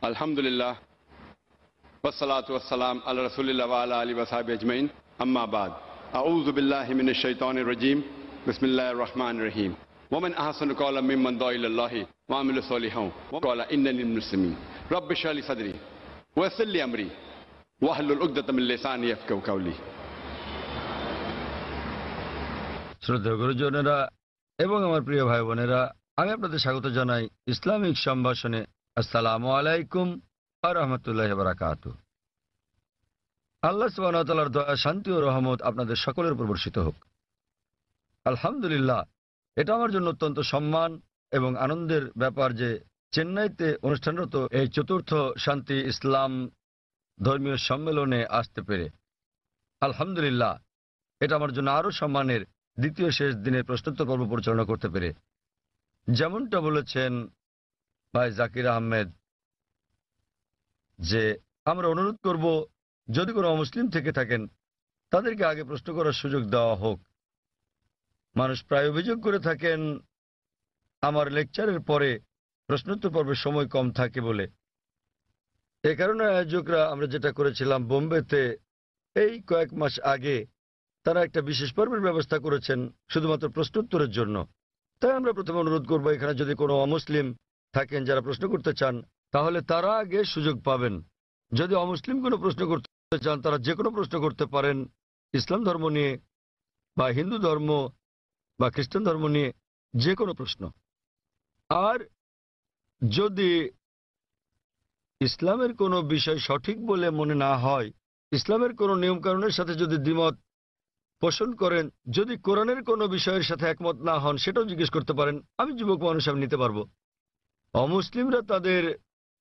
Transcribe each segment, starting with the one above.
আলহামদুলিল্লাহ ওয়াসসালাতু ওয়াসসালাম আলা রাসূলিল্লাহ ওয়া আলা আলিহি ওয়া সাহবিহি আজমাইন আম্মা বাদ আউযু বিল্লাহি মিনাশ শাইতানির রাজীম বিসমিল্লাহির রহমানির রহিম ওয়া মান আহসানু ক্বাওলাম মিম্মান দাআ ইলাল্লাহি ওয়া আমিলা সলিহান ওয়া ক্বালা ইন্নানি মিনাল মুসলিমিন রাব্বি ইশরাহ লি সাদরি ওয়া ইয়াসসির লি আমরি ওয়াহলুল উকদাতাম মিন লিসানি ইয়াফকাহু কাওলি। শ্রদ্ধেয় গুরুজনেরা এবং আমার প্রিয় ভাই বোনেরা, আমি আপনাদের স্বাগত জানাই ইসলামিক সম্ভাষণে। আসসালামু আলাইকুম ওয়া রাহমাতুল্লাহি ওয়া বারাকাতুহু। আল্লাহ সুবহানাহু ওয়া তাআলার দয়া, শান্তি ও রহমত আপনাদের সকলের উপর বর্ষিত হোক। আলহামদুলিল্লাহ, এটা আমার জন্য অত্যন্ত সম্মান এবং আনন্দের ব্যাপার যে চেন্নাইতে অনুষ্ঠানরত এই চতুর্থ শান্তি ইসলাম ধর্মীয় সম্মেলনে আসতে পেরে। আলহামদুলিল্লাহ, এটা আমার জন্য আরও সম্মানের দ্বিতীয় শেষ দিনের প্রশ্নোত্তর পর্ব পরিচালনা করতে পেরে। যেমনটা বলেছেন ভাই জাকির আহমেদ, যে আমরা অনুরোধ করব যদি কোনো অমুসলিম থেকে থাকেন তাদেরকে আগে প্রশ্ন করার সুযোগ দেওয়া হোক। মানুষ প্রায় অভিযোগ করে থাকেন আমার লেকচারের পরে প্রশ্নোত্তর পর্বের সময় কম থাকে বলে। এ কারণে আয়োজকরা আমরা যেটা করেছিলাম বোম্বেতে এই কয়েক মাস আগে, তারা একটা বিশেষ পর্বের ব্যবস্থা করেছেন শুধুমাত্র প্রশ্নোত্তরের জন্য। তাই আমরা প্রথমে অনুরোধ করব, এখানে যদি কোনো অমুসলিম থাকেন যারা প্রশ্ন করতে চান তাহলে তারা আগে সুযোগ পাবেন। যদি অমুসলিম কোনো প্রশ্ন করতে চান তারা যে কোনো প্রশ্ন করতে পারেন, ইসলাম ধর্ম নিয়ে বা হিন্দু ধর্ম বা খ্রিস্টান ধর্ম নিয়ে যে কোনো প্রশ্ন। আর যদি ইসলামের কোনো বিষয় সঠিক বলে মনে না হয়, ইসলামের কোনো নিয়মকানুনের সাথে যদি দ্বিমত পোষণ করেন, যদি কোরআনের কোনো বিষয়ের সাথে একমত না হন, সেটাও জিজ্ঞেস করতে পারেন। আমি যুবক মানুষ, আমি নিতে পারবো। অমুসলিমরা তাদের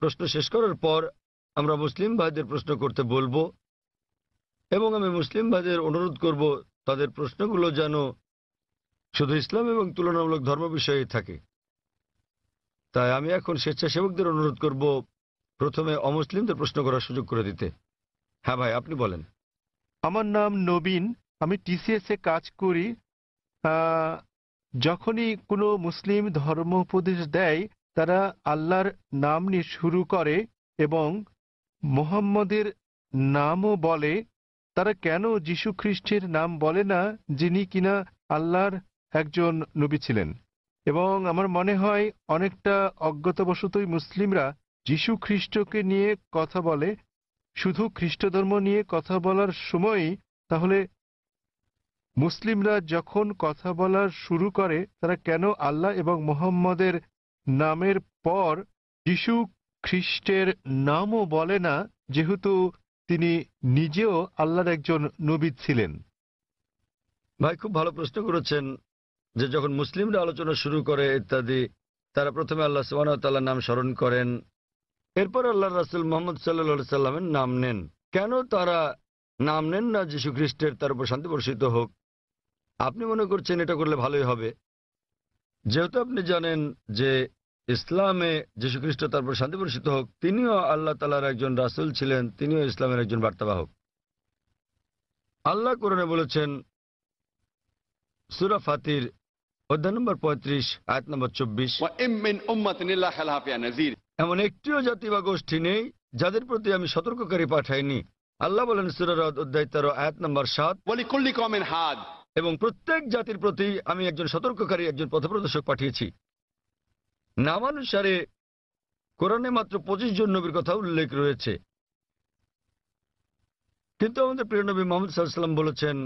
প্রশ্ন শেষ করার পর আমরা মুসলিম ভাইদের প্রশ্ন করতে বলবো, এবং আমি মুসলিম ভাইদের অনুরোধ করব তাদের প্রশ্নগুলো যেন শুধু ইসলাম এবং তুলনামূলক ধর্ম বিষয়ে থাকে। তাই আমি এখন স্বেচ্ছাসেবকদের অনুরোধ করব প্রথমে অমুসলিমদের প্রশ্ন করার সুযোগ করে দিতে। হ্যাঁ ভাই, আপনি বলেন। আমার নাম নবীন, আমি টিসিএস এ কাজ করি। যখনই কোনো মুসলিম ধর্ম উপদেশ দেয় তারা আল্লাহর নাম নিয়ে শুরু করে এবং মুহাম্মদের নামও বলে। তারা কেন যীশু খ্রিস্টের নাম বলে না, যিনি কিনা আল্লাহর একজন নবী ছিলেন? এবং আমার মনে হয় অনেকটা অজ্ঞতাবশতই মুসলিমরা যীশু খ্রিস্টকে নিয়ে কথা বলে, শুধু খ্রিস্ট ধর্ম নিয়ে কথা বলার সময়ই। তাহলে মুসলিমরা যখন কথা বলা শুরু করে তারা কেন আল্লাহ এবং মুহাম্মদের নামের পর যীশু খ্রিস্টের নামও বলে না, যেহেতু তিনি নিজেও আল্লাহর একজন নবী ছিলেন? ভাই, খুব ভালো প্রশ্ন করেছেন যে যখন মুসলিমরা আলোচনা শুরু করে ইত্যাদি, তারা প্রথমে আল্লাহ সুবহানাহু ওয়া তাআলার নাম স্মরণ করেন, এরপর আল্লাহর রাসূল মুহাম্মদ সাল্লাল্লাহু আলাইহি সাল্লামের নাম নেন। কেন তারা নাম নেন না যীশু খ্রিস্টের, তার উপর শান্তি বর্ষিত হোক? আপনি মনে করছেন এটা করলে ভালোই হবে, যেহেতু আপনি জানেন যে ইসলামে যীশু খ্রিস্ট, তার উপর শান্তি বর্ষিত হোক, তিনিও আল্লাহ তাআলার একজন রাসূল ছিলেন, তিনিও ইসলামের একজন বার্তাবাহক। আল্লাহ কোরআনে বলেছেন সূরা ফাতির অধ্যায় নম্বর 35 আয়াত নম্বর 24, ওয়া ইম মিন উম্মাতিন ইল্লা খালাহা ফিহা নাযীর। এমন একটিও জাতি বা গোষ্ঠী নেই যাদের প্রতি আমি সতর্ককারী পাঠাইনি। আল্লাহ বলেন সূরা রাদ অধ্যায় 13 আয়াত নম্বর 7, ওয়া লিকুল্লি কওমিন হাদ। এবং প্রত্যেক জাতির প্রতি আমি একজন সতর্ককারী, একজন পথপ্রদর্শক পাঠিয়েছি। নামানুসারে কোরআনে মাত্র 25 জন নবীর কথা উল্লেখ রয়েছে, কিন্তু আমাদের প্রিয় নবী মুহাম্মদ সাল্লাল্লাহু আলাইহি ওয়াসাল্লাম বলেছেন,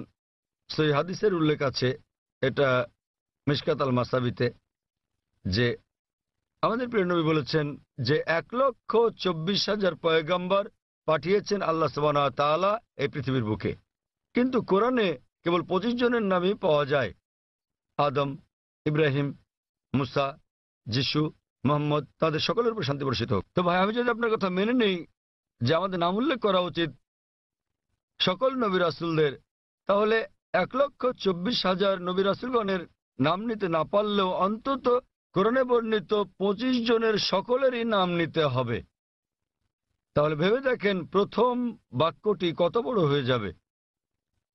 সহিহ হাদিসের উল্লেখ আছে, এটা মিশকাত আল মাসাবিতে, যে আমাদের প্রিয় নবী বলেছেন যে 1,24,000 পয়গম্বর পাঠিয়েছেন আল্লাহ সুবহানাহু ওয়া তাআলা এই পৃথিবীর বুকে, কিন্তু কোরআনে কেবল 25 জনের নামই পাওয়া যায়: আদম, ইব্রাহিম, মুসা, যিশু, মুহাম্মদ, তাদের সকলের উপর শান্তি বর্ষিত হোক। তো ভাই, আমি যদি আপনার কথা মেনে নেই যে আমাদের নাম উল্লেখ করা উচিত সকল নবী রাসূলদের, তাহলে 1,24,000 নবী রাসূলগণের নাম নিতে না পারলেও অন্তত কোরআনে বর্ণিত 25 জনের সকলেরই নাম নিতে হবে। তাহলে ভেবে দেখেন প্রথম বাক্যটি কত বড় হয়ে যাবে।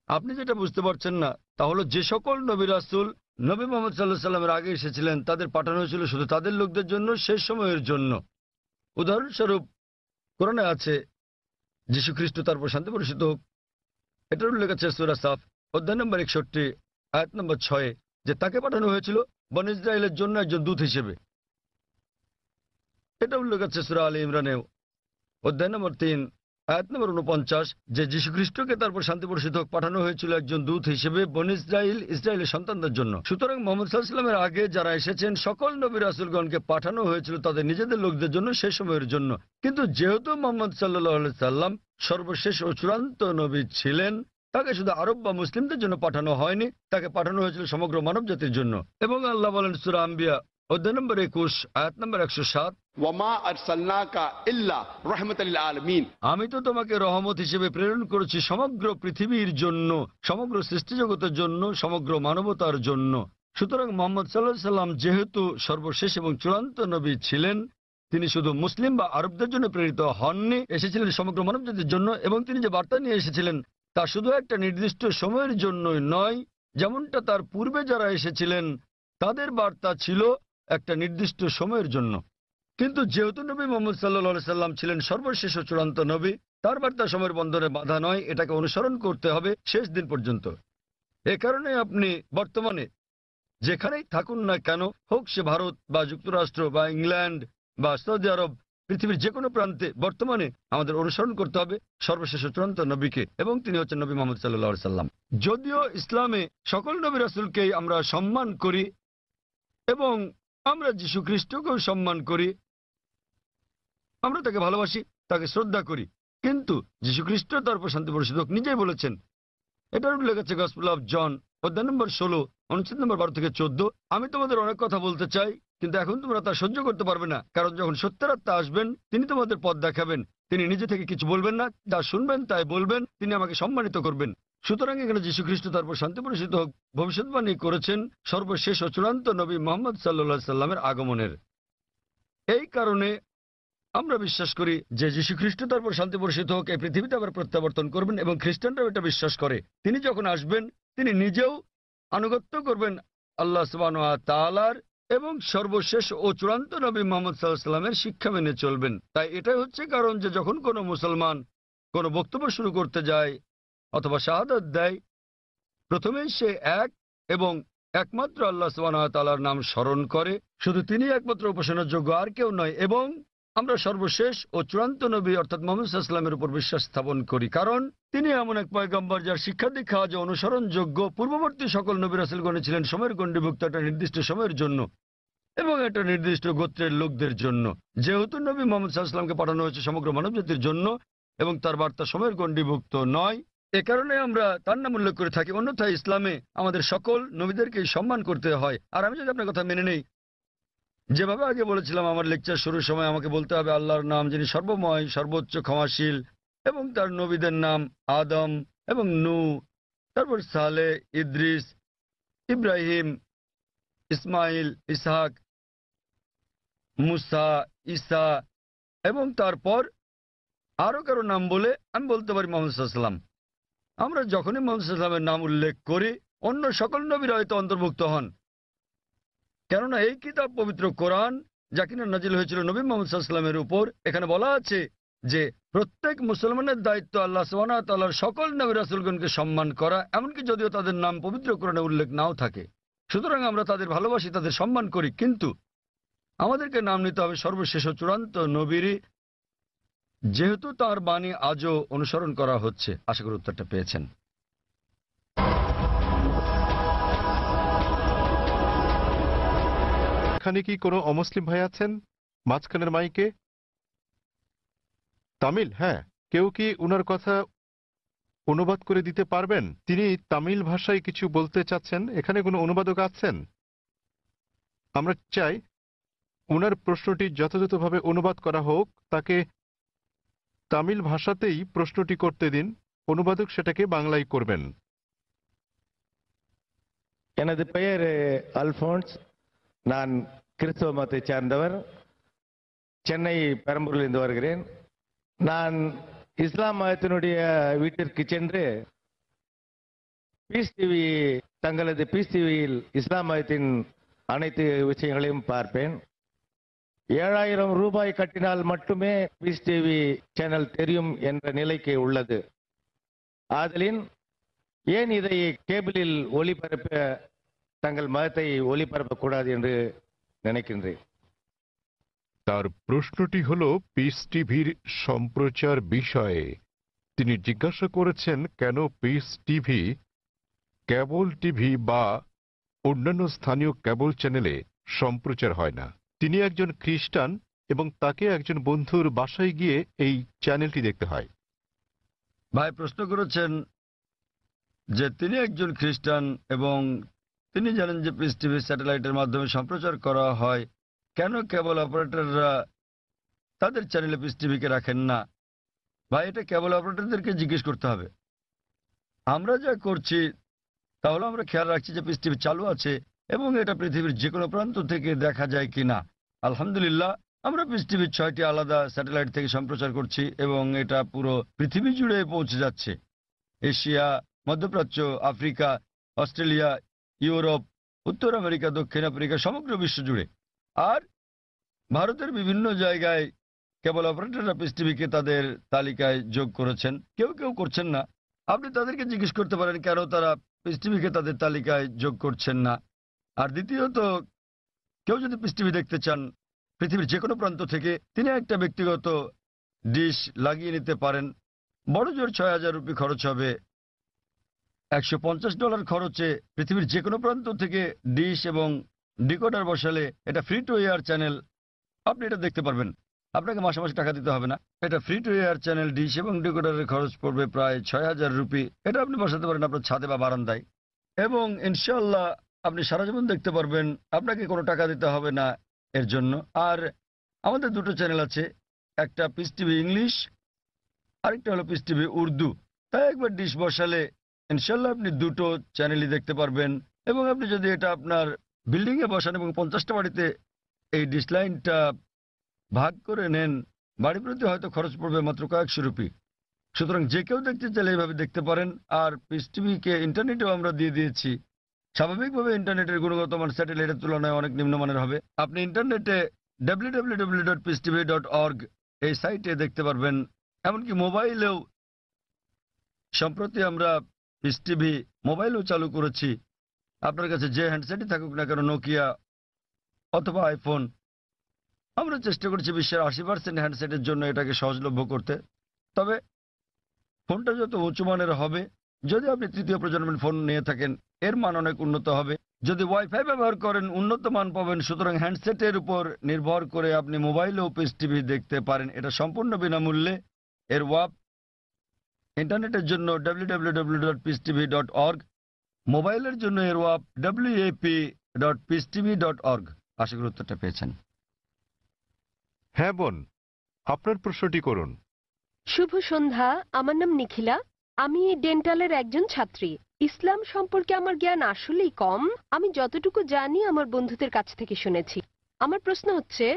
আপনি যেটা বুঝতে পারছেন না তা হলো, যে সকল নবী রাসূল নবী মুহাম্মদ সাল্লাল্লাহু আলাইহি সাল্লামের আগে এসেছিলেন তাদের পাঠানো হয়েছিল শুধু তাদের লোকদের জন্য, শেষ সময়ের জন্য। উদাহরণস্বরূপ কোরআনে আছে যীশু খ্রিস্ট তার উপর শান্তি বর্ষিত হোক, এটার উল্লেখ আছে সূরা সাফ অধ্যায় নম্বর 61 আয়াত নম্বর 6 যে তাকে পাঠানো হয়েছিল বনী ইসরায়েলের জন্য একজন দূত হিসেবে। এটা উল্লেখ আছে সূরা আলী ইমরানে অধ্যায় নম্বর 3 আয়াত নম্বর 49 যে যীশু খ্রিস্টকে তারপর শান্তি বর্ষিত হোক পাঠানো হয়েছিল একজন দূত হিসেবে বনী ইসরায়েলের সন্তানদের জন্য। সুতরাং মুহাম্মদ সাল্লাল্লাহু আলাইহি ওয়াসাল্লামের আগে যারা এসেছেন সকল নবী রাসূলগণকে পাঠানো হয়েছিল তাদের নিজেদের লোকদের জন্য সেই সময়ের জন্য। কিন্তু যেহেতু মুহাম্মদ সাল্লাল্লাহু আলাইহি সাল্লাম সর্বশেষ ও চূড়ান্ত নবী ছিলেন, তাকে শুধু আরব বা মুসলিমদের জন্য পাঠানো হয়নি, তাকে পাঠানো হয়েছিল সমগ্র মানব জাতির জন্য। এবং আল্লাহ বলেন সূরা আম্বিয়া অধ্যায় নম্বর 21 আয়াত নম্বর 107 ওয়ামা আরসালনাকা ইল্লা রাহমাতাল লিল আলামিন, আমি তো তোমাকে রহমত হিসেবে প্রেরণ করেছি সমগ্র পৃথিবীর জন্য, সমগ্র সৃষ্টি জগতের জন্য, সমগ্র মানবতার জন্য। সুতরাং মুহাম্মদ সাল্লাল্লাহু আলাইহি সাল্লাম যেহেতু সর্বশেষ এবং চূড়ান্ত নবী ছিলেন, তিনি শুধু মুসলিম বা আরবদের জন্য প্রেরিত হননি, এসেছিলেন সমগ্র মানবজাতির জন্য। এবং তিনি যে বার্তা নিয়ে এসেছিলেন তা শুধু একটা নির্দিষ্ট সময়ের জন্যই নয়, যেমনটা তার পূর্বে যারা এসেছিলেন তাদের বার্তা ছিল একটা নির্দিষ্ট সময়ের জন্য। কিন্তু যেহেতু নবী মুহাম্মদ সাল্লাল্লাহু আলাইহি সাল্লাম ছিলেন সর্বশেষ ও চূড়ান্ত নবী, তার বার্তা সময়ের বন্ধনে বাধা নয়, এটাকে অনুসরণ করতে হবে শেষ দিন পর্যন্ত। এ কারণে আপনি বর্তমানে যেখানেই থাকুন না কেন, হোক সে ভারত বা যুক্তরাষ্ট্র বা ইংল্যান্ড বা সৌদি আরব, পৃথিবীর যে কোনো প্রান্তে বর্তমানে আমাদের অনুসরণ করতে হবে সর্বশেষ ও চূড়ান্ত নবীকে, এবং তিনি হচ্ছেন নবী মুহাম্মদ সাল্লাল্লাহু আলাইহি সাল্লাম। যদিও ইসলামে সকল নবী রাসূলকেই আমরা সম্মান করি এবং আমরা যীশু খ্রিস্টকেও সম্মান করি, আমরা তাকে ভালোবাসি, তাকে শ্রদ্ধা করি, কিন্তু যীশু খ্রিস্ট তার উপর শান্তি বর্ষিত হোক নিজেই বলেছেন, এটার উল্লেখ আছে গসপেল অফ জন অধ্যায় নম্বর 16 অনুচ্ছেদ নম্বর 12 থেকে 14, আমি তোমাদের অনেক কথা বলতে চাই কিন্তু এখন তোমরা তা সহ্য করতে পারবে না, কারণ যখন সত্যের আত্মা আসবেন তিনি তোমাদের পথ দেখাবেন। তিনি নিজে থেকে কিছু বলবেন না, যা শুনবেন তাই বলবেন, তিনি আমাকে সম্মানিত করবেন। সুতরাং এখানে যীশু খ্রিস্ট তার উপর শান্তি বর্ষিত হোক ভবিষ্যৎবাণী করেছেন সর্বশেষ ও চূড়ান্ত নবী মুহাম্মদ সাল্লাল্লাহু আলাইহি সাল্লামের আগমনের। এই কারণে আমরা বিশ্বাস করি যে যীশু খ্রিস্ট তার উপর শান্তি বর্ষিত হোক এই পৃথিবীতে আবার প্রত্যাবর্তন করবেন, এবং খ্রিস্টানরাও এটা বিশ্বাস করে। তিনি যখন আসবেন তিনি নিজেও আনুগত্য করবেন আল্লাহ সুবহানাহু ওয়া তাআলার, এবং সর্বশেষ ও চূড়ান্ত নবী মুহাম্মদ সাল্লাল্লাহু আলাইহি সাল্লামের শিক্ষা মেনে চলবেন। তাই এটাই হচ্ছে কারণ যে যখন কোনো মুসলমান কোনো বক্তব্য শুরু করতে যায় অথবা শাহাদাত দেয়, প্রথমেই সে এক এবং একমাত্র আল্লাহ সুবহানাহু ওয়া তাআলার নাম স্মরণ করে, শুধু তিনি একমাত্র উপাসনার যোগ্য, আর কেউ নয়। এবং আমরা সর্বশেষ ও চূড়ান্ত নবী অর্থাৎ মুহাম্মদ সাল্লাল্লাহু আলাইহি ওয়াসাল্লামের উপর বিশ্বাস স্থাপন করি, কারণ তিনি এমন এক পয়গম্বর যার শিক্ষা দীক্ষা আজ অনুসরণযোগ্য। পূর্ববর্তী সকল নবী রাসূলগণ ছিলেন সময়ের গণ্ডীভুক্ত একটা নির্দিষ্ট সময়ের জন্য এবং একটা নির্দিষ্ট গোত্রের লোকদের জন্য। যেহেতু নবী মুহাম্মদ সাল্লাল্লাহু আলাইহি ওয়াসাল্লামকে পাঠানো হয়েছে সমগ্র মানবজাতির জন্য এবং তার বার্তা সময়ের গণ্ডীভুক্ত নয়, এ কারণে আমরা তার নাম উল্লেখ করে থাকি। অন্যথায় ইসলামে আমাদের সকল নবীদেরকে সম্মান করতে হয়। আর আমি যদি আপনার কথা মেনে নেই, যেভাবে আগে বলেছিলাম আমার লেকচার শুরুর সময়, আমাকে বলতে হবে আল্লাহর নাম যিনি সর্বময়, সর্বোচ্চ, ক্ষমাশীল, এবং তার নবীদের নাম আদম এবং নূহ, তারপর সালেহ, ইদ্রিস, ইব্রাহিম, ইসমাইল, ইসহাক, মুসা, ঈসা, এবং তারপর আরো কারো নাম বলে আমি বলতে পারি মুহাম্মদ সাল্লাল্লাহু আলাইহি ওয়াসাল্লাম। আমরা যখনই মুহাম্মদ সাল্লাল্লাহু আলাইহি ওয়াসাল্লামের নাম উল্লেখ করি অন্য সকল নবীরা হয়তো অন্তর্ভুক্ত হন, কেননা এই কিতাব পবিত্র কোরআন যা কিনা নাজিল হয়েছিল নবী মুহাম্মদ সাল্লাল্লাহু আলাইহি ওয়াসাল্লামের উপর, এখানে বলা আছে যে প্রত্যেক মুসলমানের দায়িত্ব আল্লাহ সুবহানাহু ওয়া তাআলার সকল নবী রাসূলগণকে সম্মান করা, এমনকি যদিও তাদের নাম পবিত্র কোরআনে উল্লেখ নাও থাকে। সুতরাং আমরা তাদের ভালোবাসি, তাদের সম্মান করি, কিন্তু আমাদেরকে নাম নিতে হবে সর্বশেষ ও চূড়ান্ত নবীরই, যেহেতু তার বাণী আজও অনুসরণ করা হচ্ছে। আশা করি উত্তরটা পেয়েছেন। এখানে কি কোনো অমুসলিম ভাই আছেন মাঝখানের মাইকে? তামিল? হ্যাঁ, কেউ কি উনার কথা অনুবাদ করে দিতে পারবেন? তিনি তামিল ভাষায় কিছু বলতে চাচ্ছেন। এখানে কোনো অনুবাদক আছেন? আমরা চাই উনার প্রশ্নটি যথাযথভাবে অনুবাদ করা হোক, তাকে তামিল ভাষাতেই প্রশ্নটি করতে দিন, অনুবাদক সেটাকে বাংলায় করবেন। எனது பெயர் அல்போன்ஸ். நான் கிறிஸ்தவ மதத்தை சார்ந்தவர். சென்னை பெரம்பூரிலிருந்து வருகிறேன். நான் இஸ்லாம் மதத்தினுடைய வீட்டிற்கு சென்று பீஸ் டிவி, தங்களது பீஸ் டிவியில் இஸ்லாம் மதத்தின் அனைத்து விஷயங்களையும் பார்ப்பேன். ரூபாய் கட்டினால் மட்டுமே பீஸ் டிவி சேனல் தெரியும் என்ற நிலைக்கு உள்ளது. ஆதலின் ஏன் இதை கேபிளில் ஒளிபரப்ப தங்கள் মতத்தை ஒளிபரப்பக்கூடாது என்று நினைக்கின்றேன். তার প্রশ্নটি হল পিস টিভির সম্প্রচার বিষয়ে। তিনি জিজ্ঞাসা করেছেন কেন পিস টিভি কেবল টিভি বা অন্যান্য স্থানীয় কেবল চ্যানেলে সম্প্রচার হয় না। তিনি একজন খ্রিস্টান এবং তাকে একজন বন্ধুর বাসায় গিয়ে এই চ্যানেলটি দেখতে হয়। ভাই প্রশ্ন করেছেন যে তিনি একজন খ্রিস্টান এবং তিনি জানেন যে পিস টিভি স্যাটেলাইটের মাধ্যমে সম্প্রচার করা হয়, কেন কেবল অপারেটররা তাদের চ্যানেলে পিস টিভিকে রাখেন না? ভাই এটা কেবল অপারেটরদেরকে জিজ্ঞেস করতে হবে। আমরা যা করছি তাহলে আমরা খেয়াল রাখছি যে পিস টিভি চালু আছে এবং এটা পৃথিবীর যে কোনো প্রান্ত থেকে দেখা যায় কিনা। আলহামদুলিল্লাহ আমরা পিস টিভির 6টি আলাদা স্যাটেলাইট থেকে সম্প্রচার করছি এবং এটা পুরো পৃথিবী জুড়ে পৌঁছে যাচ্ছে। এশিয়া, মধ্যপ্রাচ্য, আফ্রিকা, অস্ট্রেলিয়া, ইউরোপ, উত্তর আমেরিকা, দক্ষিণ আফ্রিকা, সমগ্র বিশ্ব জুড়ে। আর ভারতের বিভিন্ন জায়গায় কেবল অপারেটররা পিস টিভিকে তাদের তালিকায় যোগ করেছেন, কেউ কেউ করছেন না। আপনি তাদেরকে জিজ্ঞেস করতে পারেন কেন তারা পিস টিভিকে তাদের তালিকায় যোগ করছেন না। আর দ্বিতীয়ত, কেউ যদি পিস টিভি দেখতে চান পৃথিবীর যে কোনো প্রান্ত থেকে, তিনি একটা ব্যক্তিগত ডিশ লাগিয়ে নিতে পারেন। বড় জোর ৬,০০০ রুপি খরচ হবে। $150 খরচে পৃথিবীর যে কোনো প্রান্ত থেকে ডিশ এবং ডিকোডার বসালে এটা ফ্রি টু এয়ার চ্যানেল, আপনি এটা দেখতে পারবেন। আপনাকে মাসে মাসে টাকা দিতে হবে না। এটা free to air channel, dish এবং ডিকোডারের খরচ পড়বে প্রায় ৬,০০০ রুপি। এটা আপনি বসাতে পারেন আপনার ছাদে বা বারান্দায় এবং ইনশাআল্লাহ আপনি সারা জীবন দেখতে পারবেন, আপনাকে কোনো টাকা দিতে হবে না এর জন্য। আর আমাদের দুটো চ্যানেল আছে, একটা পিস টিভি ইংলিশ, আরেকটা হলো পিস টিভি উর্দু। তাই একবার ডিশ বসালে ইনশাল্লাহ আপনি দুটো চ্যানেলই দেখতে পারবেন। এবং আপনি যদি এটা আপনার বিল্ডিংয়ে বসান এবং 50টা বাড়িতে এই ডিশ লাইনটা ভাগ করে নেন, বাড়ি প্রতি হয়তো খরচ পড়বে মাত্র কয়েকশো রুপি। সুতরাং যে কেউ দেখতে চাইলে এইভাবে দেখতে পারেন। আর পিস টিভিকে ইন্টারনেটেও আমরা দিয়ে দিয়েছি। স্বাভাবিকভাবে ইন্টারনেটের গুণগত মান স্যাটেলাইটের তুলনায় অনেক নিম্নমানের হবে। আপনি ইন্টারনেটে www.peacetv.org এই সাইটে দেখতে পারবেন। এমনকি মোবাইলেও সম্প্রতি আমরা পিস টিভি মোবাইলেও চালু করেছি। আপনার কাছে যে হ্যান্ডসেটই থাকুক না কেন, নোকিয়া অথবা আইফোন, আমরা চেষ্টা করছি বিশ্বের 80% হ্যান্ডসেটের জন্য এটাকে সহজলভ্য করতে। তবে ফোনটা যত উঁচু মানের হবে, যদি আপনি তৃতীয় প্রজন্মের ফোন নিয়ে থাকেন এর মান অনেক উন্নত হবে। যদি ওয়াইফাই ব্যবহার করেন উন্নত মান পাবেন। সুতরাং হ্যান্ডসেটের উপর নির্ভর করে আপনি মোবাইলেও পিস টিভি দেখতে পারেন। এটা সম্পূর্ণ বিনামূল্যে। এর ওয়াপ ইন্টারনেটের জন্য www.peacetv.org, মোবাইলের জন্য এর ওয়াপ wap.peacetv.org। আশা করি উত্তরটা পেয়েছেন। হ্যাঁ বোন, আপনার প্রশ্নটি করুন। শুভ সন্ধ্যা, আমার নাম নিখিলা। আমি ডেন্টালের একজন ছাত্রী। ইসলাম সম্পর্কে আমার জ্ঞান আসলেই কম। আমি যতটুকু জানি আমার বন্ধুদের কাছ থেকে শুনেছি। আমার প্রশ্ন হচ্ছে,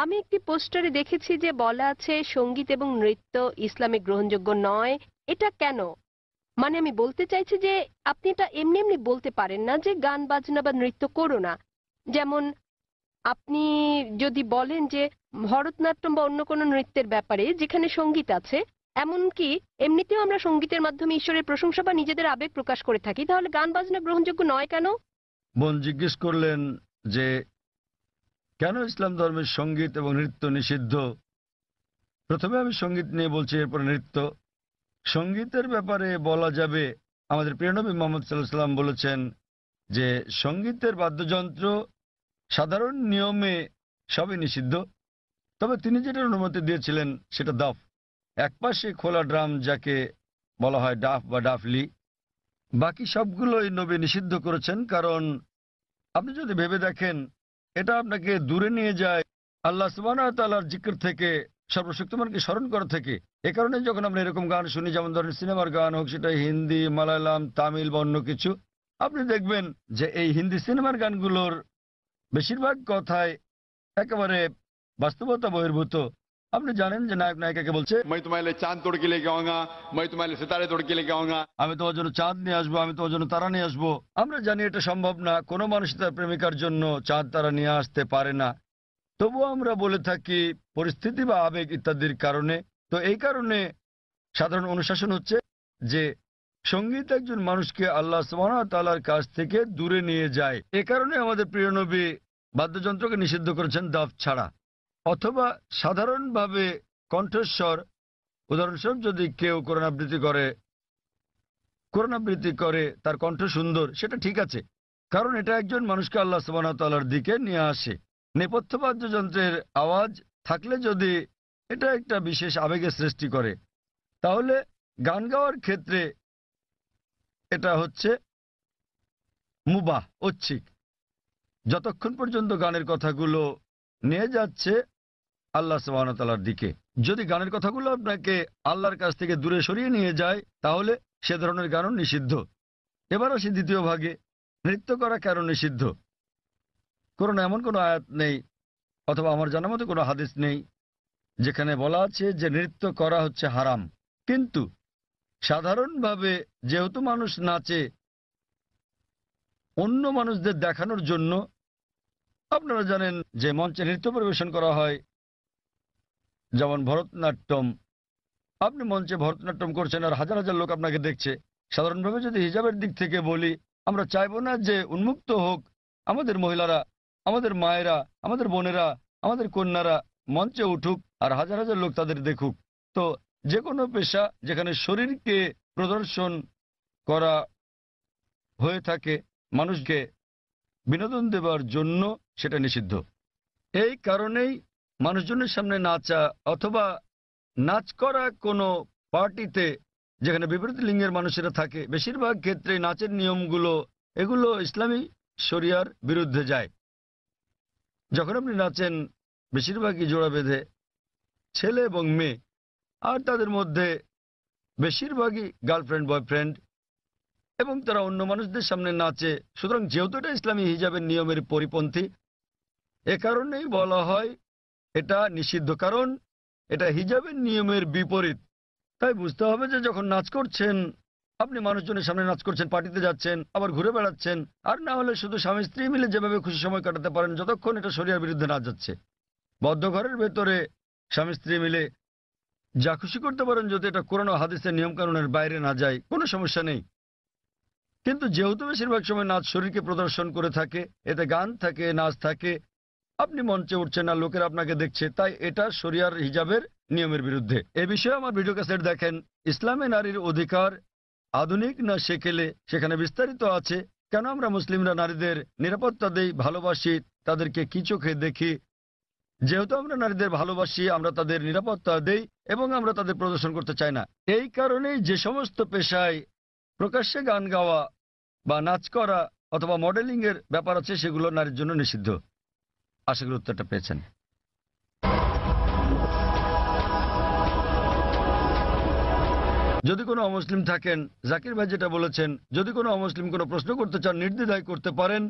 আমি একটি পোস্টারে দেখেছি যে বলা আছে সঙ্গীত এবং নৃত্য ইসলামে গ্রহণযোগ্য নয়। এটা কেন? মানে আমি বলতে চাইছি যে আপনি এটা এমনি এমনি বলতে পারেন না যে গান বাজনা বা নৃত্য করো না। যেমন আপনি যদি বলেন যে ভরতনাট্যম বা অন্য কোনো নৃত্যের ব্যাপারে যেখানে সঙ্গীত আছে, এমনকি এমনিতেও আমরা সঙ্গীতের মাধ্যমে ঈশ্বরের প্রশংসা বা নিজেদের আবেগ প্রকাশ করে থাকি, তাহলে গান বাজনা গ্রহণযোগ্য নয় কেন? বোন জিজ্ঞেস করলেন যে কেন ইসলাম ধর্মের সঙ্গীত এবং নৃত্য নিষিদ্ধ। প্রথমে আমি সঙ্গীত নিয়ে বলছি, এরপরে নৃত্য। সঙ্গীতের ব্যাপারে বলা যাবে, আমাদের প্রিয় নবী মুহাম্মদ সাল্লাল্লাহু আলাইহি ওয়াসাল্লাম বলেছেন যে সঙ্গীতের বাদ্যযন্ত্র সাধারণ নিয়মে সবই নিষিদ্ধ, তবে তিনি যেটার অনুমতি দিয়েছিলেন সেটা দাফ, একপাশে খোলা ড্রাম যাকে বলা হয় ডাফ বা ডাফলি। বাকি সবগুলোই নবী নিষিদ্ধ করেছেন, কারণ আপনি যদি ভেবে দেখেন এটা আপনাকে দূরে নিয়ে যায় আল্লাহ সুবহানাহু ওয়া তাআলার জিকির থেকে, সর্বশক্তিমানকে স্মরণ করা থেকে। এ কারণে যখন আমরা এরকম গান শুনি, যেমন ধরেন সিনেমার গান হোক, সেটা হিন্দি, মালায়ালাম, তামিল বা অন্য কিছু, আপনি দেখবেন যে এই হিন্দি সিনেমার গানগুলোর বেশিরভাগ কথায় একেবারে বাস্তবতা বহির্ভূত। আপনি জানেন যে নায়ক নায়িকাকে বলছে, मैं तुम्हारे लिए चांद तोड़ के लेके आऊंगा, मैं तुम्हारे लिए सितारे तोड़ के लेके आऊंगा। আমি তোমার জন্য চাঁদ নিয়ে আসবো, আমি তোমার জন্য তারা নিয়ে আসবো। আমরা জানি এটা সম্ভব না। কোনো মানুষ তার প্রেমিকার জন্য চাঁদ তারা নিয়ে আসতে পারে না। তবুও আমরা বলে থাকি পরিস্থিতি বা আবেগ ইত্যাদির কারণে। তো এই কারণে সাধারণ অনুশাসন হচ্ছে যে সঙ্গীত একজন মানুষকে আল্লাহ সুবহানাহু ওয়া তাআলার কাছ থেকে দূরে নিয়ে যায়। এ কারণে আমাদের প্রিয় নবী বাদ্যযন্ত্রকে নিষিদ্ধ করেছেন দাফ ছাড়া, অথবা সাধারণভাবে কণ্ঠস্বর। উদাহরণস্বরূপ যদি কেউ কোরআন আবৃত্তি করে তার কণ্ঠ সুন্দর, সেটা ঠিক আছে, কারণ এটা একজন মানুষকে আল্লাহ সুবহানাহু ওয়া তাআলার দিকে নিয়ে আসে। নেপথ্য বাদ্যযন্ত্রের আওয়াজ থাকলে যদি এটা একটা বিশেষ আবেগের সৃষ্টি করে, তাহলে গান গাওয়ার ক্ষেত্রে এটা হচ্ছে মুবাহ, ঐচ্ছিক, যতক্ষণ পর্যন্ত গানের কথাগুলো নিয়ে যাচ্ছে আল্লাহ সুবহানাহু ওয়া তাআলার দিকে। যদি গানের কথাগুলো আপনাকে আল্লাহর কাছ থেকে দূরে সরিয়ে নিয়ে যায়, তাহলে সে ধরনের গানও নিষিদ্ধ। এবার আসি দ্বিতীয় ভাগে, নৃত্য করা কেন নিষিদ্ধ। কোরআনে এমন কোনো আয়াত নেই, অথবা আমার জানার মতো কোনো হাদিস নেই যেখানে বলা আছে যে নৃত্য করা হচ্ছে হারাম। কিন্তু সাধারণভাবে যেহেতু মানুষ নাচে অন্য মানুষদের দেখানোর জন্য, আপনারা জানেন যে মঞ্চে নৃত্য পরিবেশন করা হয়, যেমন ভরতনাট্যম। আপনি মঞ্চে ভরতনাট্যম করছেন আর হাজার হাজার লোক আপনাকে দেখছে। সাধারণভাবে যদি হিজাবের দিক থেকে বলি, আমরা চাইবো না যে উন্মুক্ত হোক আমাদের মহিলারা, আমাদের মায়েরা, আমাদের বোনেরা, আমাদের কন্যারা মঞ্চে উঠুক আর হাজার হাজার লোক তাদের দেখুক। তো যে কোনো পেশা যেখানে শরীরকে প্রদর্শন করা হয়ে থাকে মানুষকে বিনোদন দেওয়ার জন্য, সেটা নিষিদ্ধ। এই কারণেই মানুষজনের সামনে নাচা অথবা নাচ করা কোনো পার্টিতে যেখানে বিপরীত লিঙ্গের মানুষেরা থাকে, বেশিরভাগ ক্ষেত্রে নাচের নিয়মগুলো এগুলো ইসলামী শরিয়ার বিরুদ্ধে যায়। যখন আপনি নাচেন বেশিরভাগই জোড়া বেঁধে, ছেলে এবং মেয়ে, আর তাদের মধ্যে বেশিরভাগই গার্লফ্রেন্ড বয়ফ্রেন্ড, এবং তারা অন্য মানুষদের সামনে নাচে। সুতরাং যেহেতু এটা ইসলামী হিজাবের নিয়মের পরিপন্থী, এ কারণেই বলা হয় এটা নিষিদ্ধ, কারণ এটা হিজাবের নিয়মের বিপরীত। তাই বুঝতে হবে যে যখন নাচ করছেন, আপনি মানুষজনের সামনে নাচ করছেন, পার্টিতে যাচ্ছেন, আবার ঘুরে বেড়াচ্ছেন, আর না হলে শুধু স্বামী স্ত্রী মিলে যেভাবে খুশি সময় কাটাতে পারেন, যতক্ষণ এটা শরিয়ার বিরুদ্ধে না যাচ্ছে। বদ্ধ ঘরের ভেতরে স্বামী স্ত্রী মিলে যা খুশি করতে পারেন, যদি এটা কোরআন ও হাদিসের নিয়মকানুনের বাইরে না যায়, কোনো সমস্যা নেই। কিন্তু যেহেতু বেশিরভাগ সময় নাচ শরীরকে প্রদর্শন করে থাকে, এতে গান থাকে, নাচ থাকে, আপনি মঞ্চে উঠছেন আর লোকেরা আপনাকে দেখছে, তাই এটা শরিয়ার হিজাবের নিয়মের বিরুদ্ধে। এ বিষয়ে আমার ভিডিও ক্যাসেট দেখেন, ইসলামে নারীর অধিকার আধুনিক না সেকেলে, সেখানে বিস্তারিত আছে কেন আমরা মুসলিমরা নারীদের নিরাপত্তা দেই, ভালোবাসি, তাদেরকে কি চোখে দেখি। যেহেতু আমরা নারীদের ভালোবাসি, আমরা তাদের নিরাপত্তা দেই এবং আমরা তাদের প্রদর্শন করতে চাই না। এই কারণেই যে সমস্ত পেশায় প্রকাশ্যে গান গাওয়া বা নাচ করা অথবা মডেলিং এর ব্যাপার আছে, সেগুলো নারীর জন্য নিষিদ্ধ। আশা করি উত্তরটা পেয়েছেন। যদি কোনো অমুসলিম থাকেন, জাকির ভাই যেটা বলেছেন, যদি কোনো অমুসলিম কোনো প্রশ্ন করতে চান, নির্দ্বিধায় করতে পারেন।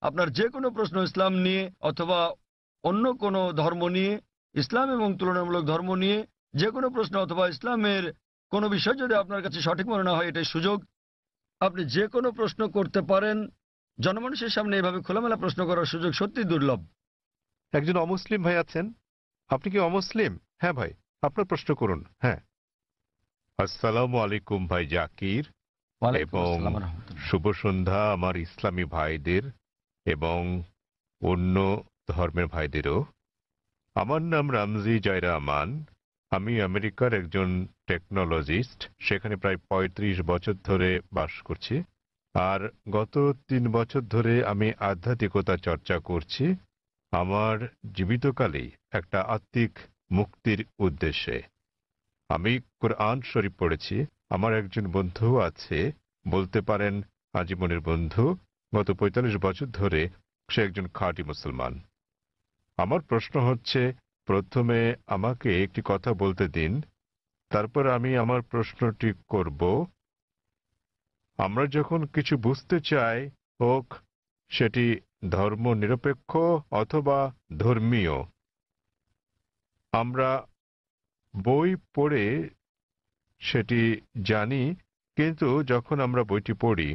আপনার যে কোনো প্রশ্ন ইসলাম নিয়ে অথবা অন্য কোনো ধর্ম নিয়ে, ইসলাম এবং তুলনামূলক ধর্ম নিয়ে যে কোনো প্রশ্ন অথবা ইসলামের কোনো বিষয় যদি আপনার কাছে সঠিক মনে না হয়, এটাই সুযোগ। আপনি যে কোনো প্রশ্ন করতে পারেন। জনমানুষের সামনে এভাবে খোলামেলা প্রশ্ন করার সুযোগ সত্যি দুর্লভ। একজন অমুসলিম ভাই আছেন। আপনি কি অমুসলিম? হ্যাঁ ভাই, আপনার প্রশ্ন করুন। হ্যাঁ। আসসালামু আলাইকুম ভাই জাকির, এবং শুভ সন্ধ্যা আমার ইসলামী ভাইদের এবং অন্য ধর্মের ভাইদেরও। আমার নাম রামজি জয়রামান। আমি আমেরিকার একজন টেকনোলজিস্ট, সেখানে প্রায় ৩৫ বছর ধরে বাস করছি। আর গত ৩ বছর ধরে আমি আধ্যাত্মিকতা চর্চা করছি আমার জীবিতকালেই একটা আত্মিক মুক্তির উদ্দেশ্যে। আমি কোরআন শরীফ পড়েছি। আমার একজন বন্ধু আছে, বলতে পারেন আজীবনের বন্ধু। গত ৪৫ বছর ধরে সে একজন খাঁটি মুসলমান। আমার প্রশ্ন হচ্ছে, প্রথমে আমাকে একটি কথা বলতে দিন, তারপর আমি আমার প্রশ্নটি করব। আমরা যখন কিছু বুঝতে চাই, হোক সেটি ধর্ম নিরপেক্ষ অথবা ধর্মীয়, আমরা বই পড়ে সেটি জানি, কিন্তু যখন আমরা বইটি পড়ি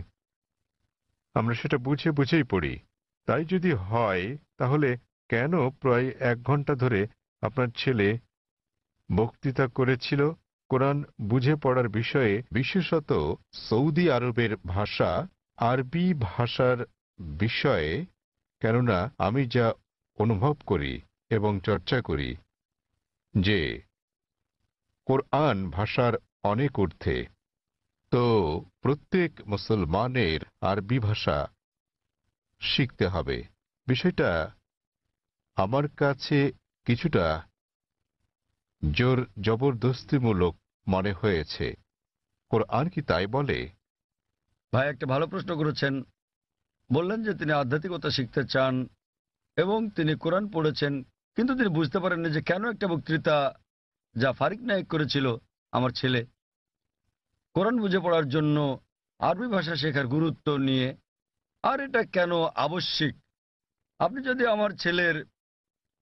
আমরা সেটা বুঝেই পড়ি। তাই যদি হয় তাহলে কেন প্রায় 1 ঘন্টা ধরে আপনার ছেলে বক্তৃতা করেছিল কোরআন বুঝে পড়ার বিষয়ে, বিশেষত সৌদি আরবের ভাষা আরবি ভাষার বিষয়ে? কেননা আমি যা অনুভব করি এবং চর্চা করি যে কোরআন ভাষার অনেক ঊর্ধ্বে, তো প্রত্যেক মুসলমানের আরবি ভাষা শিখতে হবে। বিষয়টা আমার কাছে কিছুটা জোর জবরদস্তিমূলক মনে হয়েছে। কোরআন কি তাই বলে? ভাই একটা ভালো প্রশ্ন করেছেন। বললেন যে তিনি আধ্যাত্মিকতা শিখতে চান এবং তিনি কোরআন পড়েছেন, কিন্তু তিনি বুঝতে পারেননি যে কেন একটা বক্তৃতা যা ফারিক নায়েক করেছিল আমার ছেলে কোরআন বুঝে পড়ার জন্য আরবি ভাষা শেখার গুরুত্ব নিয়ে, আর এটা কেন আবশ্যিক। আপনি যদি আমার ছেলের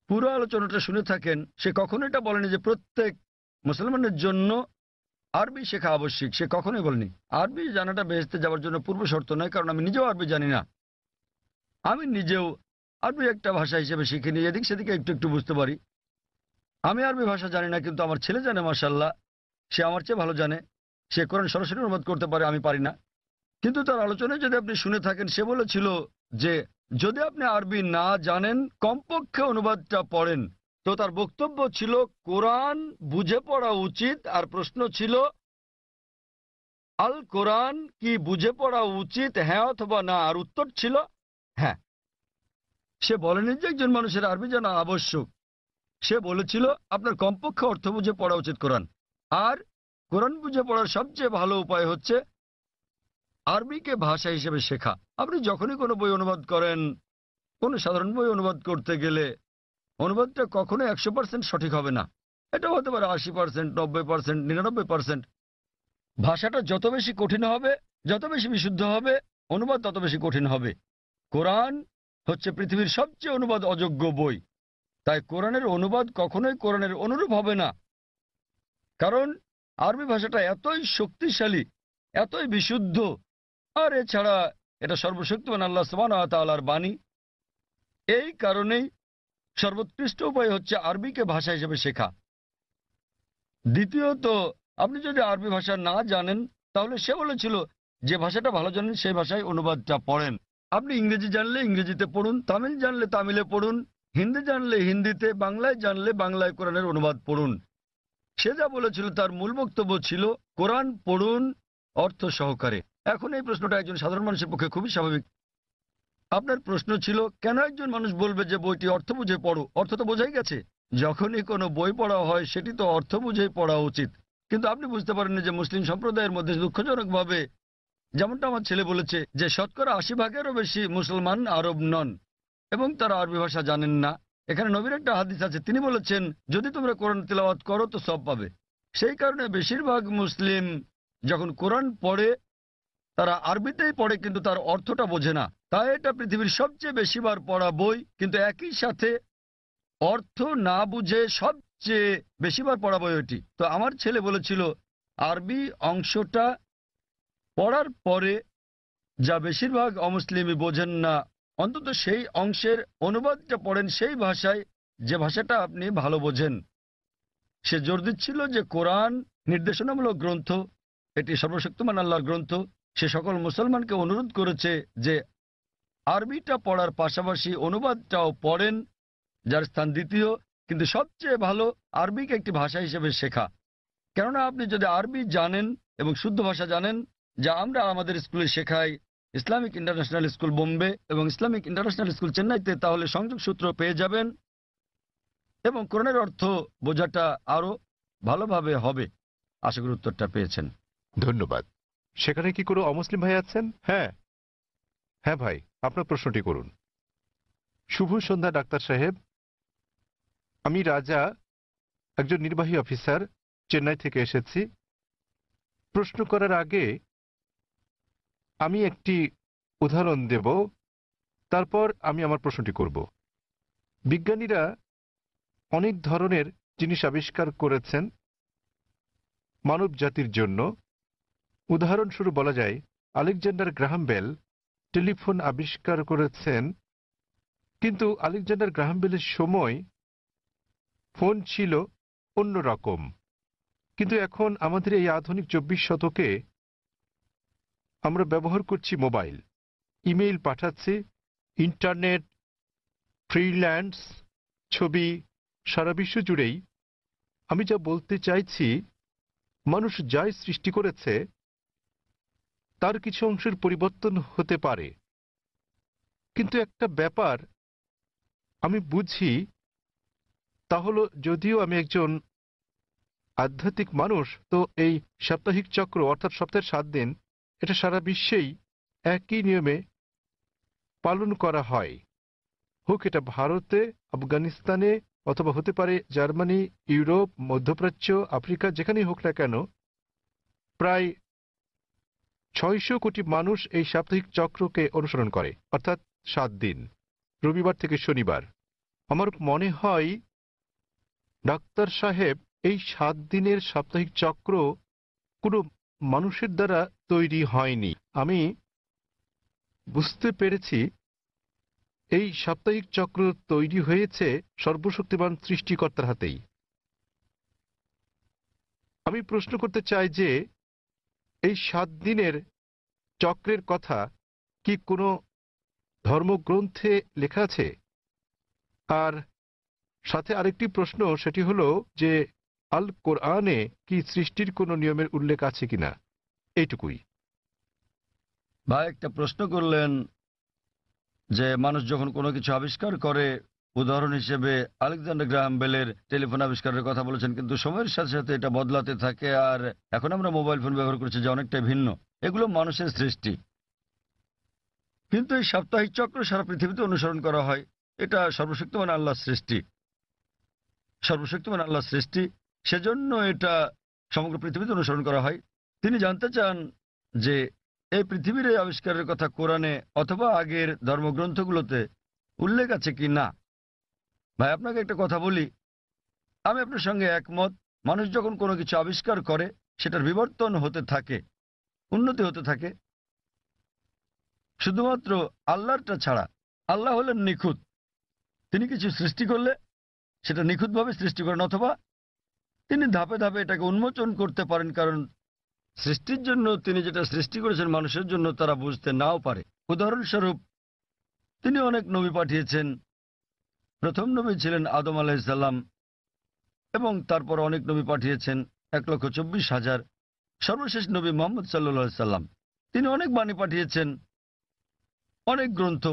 পুরো আলোচনাটা শুনে থাকেন, সে কখনো এটা বলেনি যে প্রত্যেক মুসলমানের জন্য আরবি শেখা আবশ্যিক। সে কখনোই বলেনি। আরবি জানাটা বেহেশতে যাওয়ার জন্য পূর্ব শর্ত নয়, কারণ আমি নিজেও আরবি জানি না। আমি নিজেও আরবি একটা ভাষা হিসেবে শিখিনি, এদিক সেদিকে একটু একটু বুঝতে পারি। আমি আরবি ভাষা জানি না, কিন্তু আমার ছেলে জানে মাশাআল্লাহ, সে আমার চেয়ে ভালো জানে। সে কোরআন সরাসরি অনুবাদ করতে পারে, আমি পারি না। কিন্তু তার আলোচনায় যদি আপনি শুনে থাকেন, সে বলেছিল যে যদি আপনি আরবি না জানেন কমপক্ষে অনুবাদটা পড়েন। তো তার বক্তব্য ছিল কোরআন বুঝে পড়া উচিত, আর প্রশ্ন ছিল আল কোরআন কি বুঝে পড়া উচিত, হ্যাঁ অথবা না, আর উত্তর ছিল হ্যাঁ। সে বলেনি যে একজন মানুষের আরবি জানা আবশ্যক, সে বলেছিল আপনার কমপক্ষে অর্থ বুঝে পড়া উচিত কোরআন। আর কোরআন বুঝে পড়ার সবচেয়ে ভালো উপায় হচ্ছে আরবিকে ভাষা হিসেবে শেখা। আপনি যখনই কোনো বই অনুবাদ করেন, কোনো সাধারণ বই অনুবাদ করতে গেলে অনুবাদটা কখনো 100% সঠিক হবে না। এটা হতে পারে 80%, 90%, 99%। ভাষাটা যত বেশি কঠিন হবে, যত বেশি বিশুদ্ধ হবে, অনুবাদ তত বেশি কঠিন হবে। কোরআন হচ্ছে পৃথিবীর সবচেয়ে অনুবাদ অযোগ্য বই, তাই কোরআনের অনুবাদ কখনোই কোরআনের অনুরূপ হবে না। কারণ আরবি ভাষাটা এতই শক্তিশালী, এতই বিশুদ্ধ, আর এছাড়া এটা সর্বশক্তিমান আল্লাহ সুবহানাহু ওয়া তাআলার বাণী। এই কারণেই সর্বোৎকৃষ্ট উপায় হচ্ছে আরবিকে ভাষা হিসেবে শেখা। দ্বিতীয়ত, আপনি যদি আরবি ভাষা না জানেন, তাহলে সে বলেছিল যে ভাষাটা ভালো জানেন সেই ভাষায় অনুবাদটা পড়েন। আপনি ইংরেজি জানলে ইংরেজিতে পড়ুন, তামিল জানলে তামিলে পড়ুন, হিন্দি জানলে হিন্দিতে, বাংলায় জানলে বাংলায় কোরআনের অনুবাদ পড়ুন। সে যা বলেছিল তার মূল বক্তব্য ছিল কোরআন পড়ুন অর্থ সহকারে। এখন এই প্রশ্নটা একজন সাধারণ মানুষের পক্ষে খুবই স্বাভাবিক। আপনার প্রশ্ন ছিল কেন একজন মানুষ বলবে যে বইটি অর্থ বুঝে পড়ো, অর্থ তো বোঝাই গেছে। যখনই কোনো বই পড়া হয় সেটি তো অর্থ বুঝেই পড়া উচিত। কিন্তু আপনি বুঝতে পারেন যে মুসলিম সম্প্রদায়ের মধ্যে দুঃখজনকভাবে, যেমনটা আমার ছেলে বলেছে, যে শতকরা 80%-এরও বেশি মুসলমান আরব নন এবং তারা আরবি ভাষা জানেন না। এখানে নবীর একটা হাদিস আছে, তিনি বলেছেন যদি তোমরা কোরআন তিলাওয়াত করো তো সব পাবে। সেই কারণে বেশিরভাগ মুসলিম যখন কোরআন পড়ে তারা আরবিতেই পড়ে, কিন্তু তার অর্থটা বোঝে না। তাই এটা পৃথিবীর সবচেয়ে বেশিবার পড়া বই, কিন্তু একই সাথে অর্থ না বুঝে সবচেয়ে বেশিবার পড়া বই ওটি। তো আমার ছেলে বলেছিল আরবি অংশটা পড়ার পরে যা বেশিরভাগ অমুসলিমই বোঝেন না, অন্তত সেই অংশের অনুবাদটা পড়েন সেই ভাষায়, যে ভাষাটা আপনি ভালো বোঝেন। সে জোর দিচ্ছিল যে কোরআন নির্দেশনামূলক গ্রন্থ, এটি সর্বশক্তিমান আল্লাহর গ্রন্থ। সে সকল মুসলমানকে অনুরোধ করেছে যে আরবিটা পড়ার পাশাপাশি অনুবাদটাও পড়েন, যার স্থান দ্বিতীয়, কিন্তু সবচেয়ে ভালো আরবিকে একটি ভাষা হিসেবে শেখা। কেননা আপনি যদি আরবি জানেন এবং শুদ্ধ ভাষা জানেন, যা আমরা আমাদের স্কুলে শেখাই, ইসলামিক ইন্টারন্যাশনাল স্কুল বোম্বে এবং ইসলামিক ইন্টারন্যাশনাল স্কুল চেন্নাইতে, তাহলে সংযোগ সূত্র পেয়ে যাবেন এবং কোরআনের অর্থ বোঝাটা আরো ভালোভাবে হবে। আশা করি উত্তরটা পেয়েছেন। ধন্যবাদ। সেখানে কি কোনো অমুসলিম ভাই আছেন? হ্যাঁ হ্যাঁ ভাই, আপনার প্রশ্নটি করুন। শুভ সন্ধ্যা ডাক্তার সাহেব, আমি রাজা, একজন নির্বাহী অফিসার, চেন্নাই থেকে এসেছি। প্রশ্ন করার আগে আমি একটি উদাহরণ দেব, তারপর আমি আমার প্রশ্নটি করব। বিজ্ঞানীরা অনেক ধরনের জিনিস আবিষ্কার করেছেন মানব জাতির জন্য। উদাহরণস্বরূপ বলা যায় আলেকজান্ডার গ্রাহাম বেল টেলিফোন আবিষ্কার করেছেন কিন্তু আলেকজান্ডার গ্রাহাম বেলের সময় ফোন ছিল অন্যরকম। কিন্তু এখন আমাদের এই আধুনিক 24 শতকে আমরা ব্যবহার করছি মোবাইল, ইমেইল পাঠাচ্ছি, ইন্টারনেট, ফ্রিল্যান্স, ছবি, সারা বিশ্ব জুড়েই। আমি যা বলতে চাইছি, মানুষ যাই সৃষ্টি করেছে তার কিছু অংশের পরিবর্তন হতে পারে, কিন্তু একটা ব্যাপার আমি বুঝি, তা হলো যদিও আমি একজন আধ্যাত্মিক মানুষ, তো এই সাপ্তাহিক চক্র অর্থাৎ সপ্তাহের 7 দিন এটা সারা বিশ্বেই একই নিয়মে পালন করা হয়, হোক এটা ভারতে, আফগানিস্তানে, অথবা হতে পারে জার্মানি, ইউরোপ, মধ্যপ্রাচ্য, আফ্রিকা, যেখানেই হোক না কেন। প্রায় 600 কোটি মানুষ এই সাপ্তাহিক চক্রকে অনুসরণ করে, অর্থাৎ 7 দিন, রবিবার থেকে শনিবার। আমার মনে হয় ডাক্তার সাহেব, এই 7 দিনের সাপ্তাহিক চক্র কোনো মানুষের দ্বারা তৈরি হয়নি। আমি বুঝতে পেরেছি এই সাপ্তাহিক চক্র তৈরি হয়েছে সর্বশক্তিমান সৃষ্টিকর্তার হাতেই। আমি প্রশ্ন করতে চাই যে এই 7 দিনের চক্রের কথা কি কোনো ধর্মগ্রন্থে লেখা আছে? আর সাথে আরেকটি প্রশ্ন, সেটি হলো যে আল কোরআনে কি সৃষ্টির কোনো নিয়মের উল্লেখ আছে কিনা, এইটুকুই। ভাই একটা প্রশ্ন করলেন যে মানুষ যখন কোনো কিছু আবিষ্কার করে, উদাহরণ হিসেবে আলেকজান্ডার গ্রাহাম বেলের টেলিফোন আবিষ্কারের কথা বলেছেন, কিন্তু সময়ের সাথে সাথে এটা বদলাতে থাকে, আর এখন আমরা মোবাইল ফোন ব্যবহার করছি যে অনেকটাই ভিন্ন। এগুলো মানুষের সৃষ্টি, কিন্তু এই সাপ্তাহিক চক্র সারা পৃথিবীতে অনুসরণ করা হয়। এটা সর্বশক্তিমান আল্লাহর সৃষ্টি, সর্বশক্তিমান আল্লাহর সৃষ্টি, সেজন্য এটা সমগ্র পৃথিবীতে অনুসরণ করা হয়। তিনি জানতে চান যে এই পৃথিবীর এই আবিষ্কারের কথা কোরআনে অথবা আগের ধর্মগ্রন্থগুলোতে উল্লেখ আছে কি না। ভাই আপনাকে একটা কথা বলি, আমি আপনার সঙ্গে একমত। মানুষ যখন কোনো কিছু আবিষ্কার করে সেটার বিবর্তন হতে থাকে, উন্নতি হতে থাকে, শুধুমাত্র আল্লাহরটা ছাড়া। আল্লাহ হলেন নিখুঁত, তিনি কিছু সৃষ্টি করলে সেটা নিখুঁতভাবে সৃষ্টি করেন, অথবা তিনি ধাপে ধাপে এটাকে উন্মোচন করতে পারেন, কারণ সৃষ্টির জন্য তিনি যেটা সৃষ্টি করেছেন মানুষের জন্য তারা বুঝতে নাও পারে। উদাহরণস্বরূপ তিনি অনেক নবী পাঠিয়েছেন। প্রথম নবী ছিলেন আদম আলাইহিসসালাম, এবং তারপর অনেক নবী পাঠিয়েছেন, 1,24,000। সর্বশেষ নবী মুহাম্মদ সাল্লাল্লাহু আলাইহি সাল্লাম, তিনি অনেক বাণী পাঠিয়েছেন, অনেক গ্রন্থ।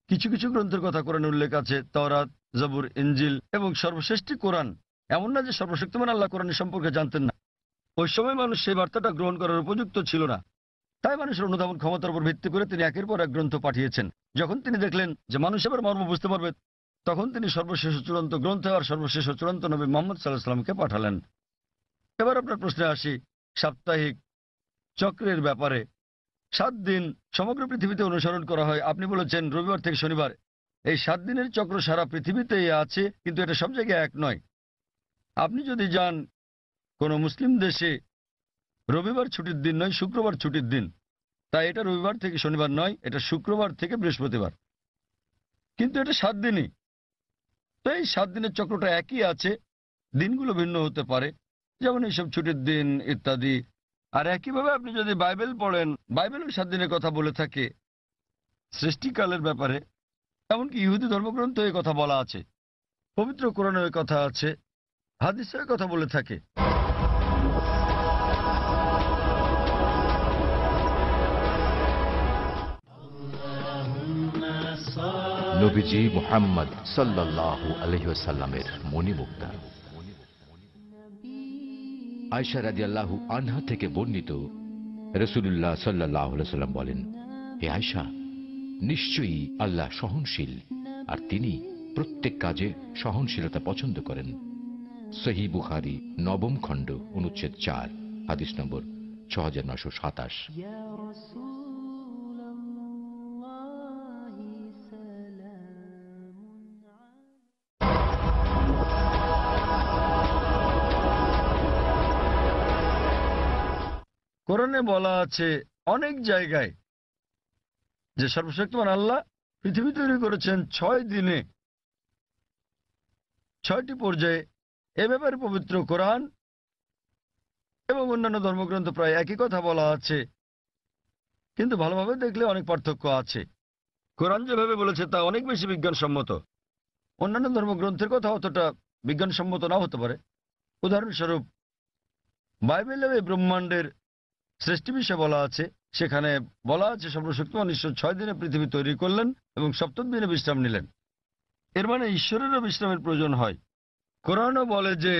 কিছু কিছু গ্রন্থের কথা কোরআনে উল্লেখ আছে, তাওরাত, জবুর, ইনজিল, এবং সর্বশ্রেষ্ঠ কোরআন। এমন না যে সর্বশক্তিমান আল্লাহ কোরআনের সম্পর্কে জানতেন না। ওই সময় মানুষ সেই বার্তাটা গ্রহণ করার উপযুক্ত ছিল না, তাই মানুষের অনুধাবন ক্ষমতার উপর ভিত্তি করে তিনি একের পর এক গ্রন্থ পাঠিয়েছেন। যখন তিনি দেখলেন যে মানুষ এবার মর্ম বুঝতে পারবে, তখন তিনি সর্বশেষ চূড়ান্ত গ্রন্থ আর সর্বশেষ চূড়ান্ত নবী মুহাম্মদ সাল্লাল্লাহু আলাইহি সাল্লামকে পাঠালেন। এবার আপনার প্রশ্নে আসি, সাপ্তাহিক চক্রের ব্যাপারে। 7 দিন সমগ্র পৃথিবীতে অনুসরণ করা হয়। আপনি বলেছেন রবিবার থেকে শনিবার, এই 7 দিনের চক্র সারা পৃথিবীতেই আছে, কিন্তু এটা সব জায়গায় এক নয়। আপনি যদি যান কোনো মুসলিম দেশে, রবিবার ছুটির দিন নয়, শুক্রবার ছুটির দিন, তাই এটা রবিবার থেকে শনিবার নয়, এটা শুক্রবার থেকে বৃহস্পতিবার, কিন্তু এটা 7 দিনই। তো এই 7 দিনের চক্রটা একই আছে, দিনগুলো ভিন্ন হতে পারে, যেমন এইসব ছুটির দিন ইত্যাদি। আর একইভাবে আপনি যদি বাইবেল পড়েন, বাইবেলের 7 দিনের কথা বলে থাকে সৃষ্টিকালের ব্যাপারে। এমনকি ইহুদি ধর্মগ্রন্থ এই কথা বলা আছে, পবিত্র কোরআনে এই কথা আছে, হাদিসে এই কথা বলে থাকে। নবীজি মুহাম্মদ সাল্লাল্লাহু আলাইহি ওয়াসাল্লামের মণিমুক্তা। আয়েশা রাদিয়াল্লাহু আনহা থেকে বর্ণিত, রাসূলুল্লাহ সাল্লাল্লাহু আলাইহি ওয়াসাল্লাম বলেন, হে আয়েশা, নিশ্চয়ই আল্লাহ সহনশীল, আর তিনি প্রত্যেক কাজে সহনশীলতা পছন্দ করেন। সহিহ বুখারী 9ম খণ্ড অনুচ্ছেদ 4, হাদিস নম্বর 6927। কোরআনে বলা আছে অনেক জায়গায় যে সর্বশক্তিমান আল্লাহ পৃথিবী তৈরি করেছেন 6 দিনে 6টি পর্যায়ে। এ ব্যাপারে পবিত্র কোরআন এবং অন্যান্য ধর্মগ্রন্থ প্রায় একই কথা বলা আছে, কিন্তু ভালোভাবে দেখলে অনেক পার্থক্য আছে। কোরআন যেভাবে বলেছে তা অনেক বেশি বিজ্ঞানসম্মত। অন্যান্য ধর্মগ্রন্থের কথা অতটা বিজ্ঞানসম্মত নাও হতে পারে। উদাহরণস্বরূপ বাইবেলে এই ব্রহ্মাণ্ডের সৃষ্টি বিষয়ে বলা আছে, সেখানে বলা আছে সর্বশক্তিমান ঈশ্বর 6 দিনে পৃথিবী তৈরি করলেন এবং 7ম দিনে বিশ্রাম নিলেন। এর মানে ঈশ্বরেরও বিশ্রামের প্রয়োজন হয়। কোরআনও বলে যে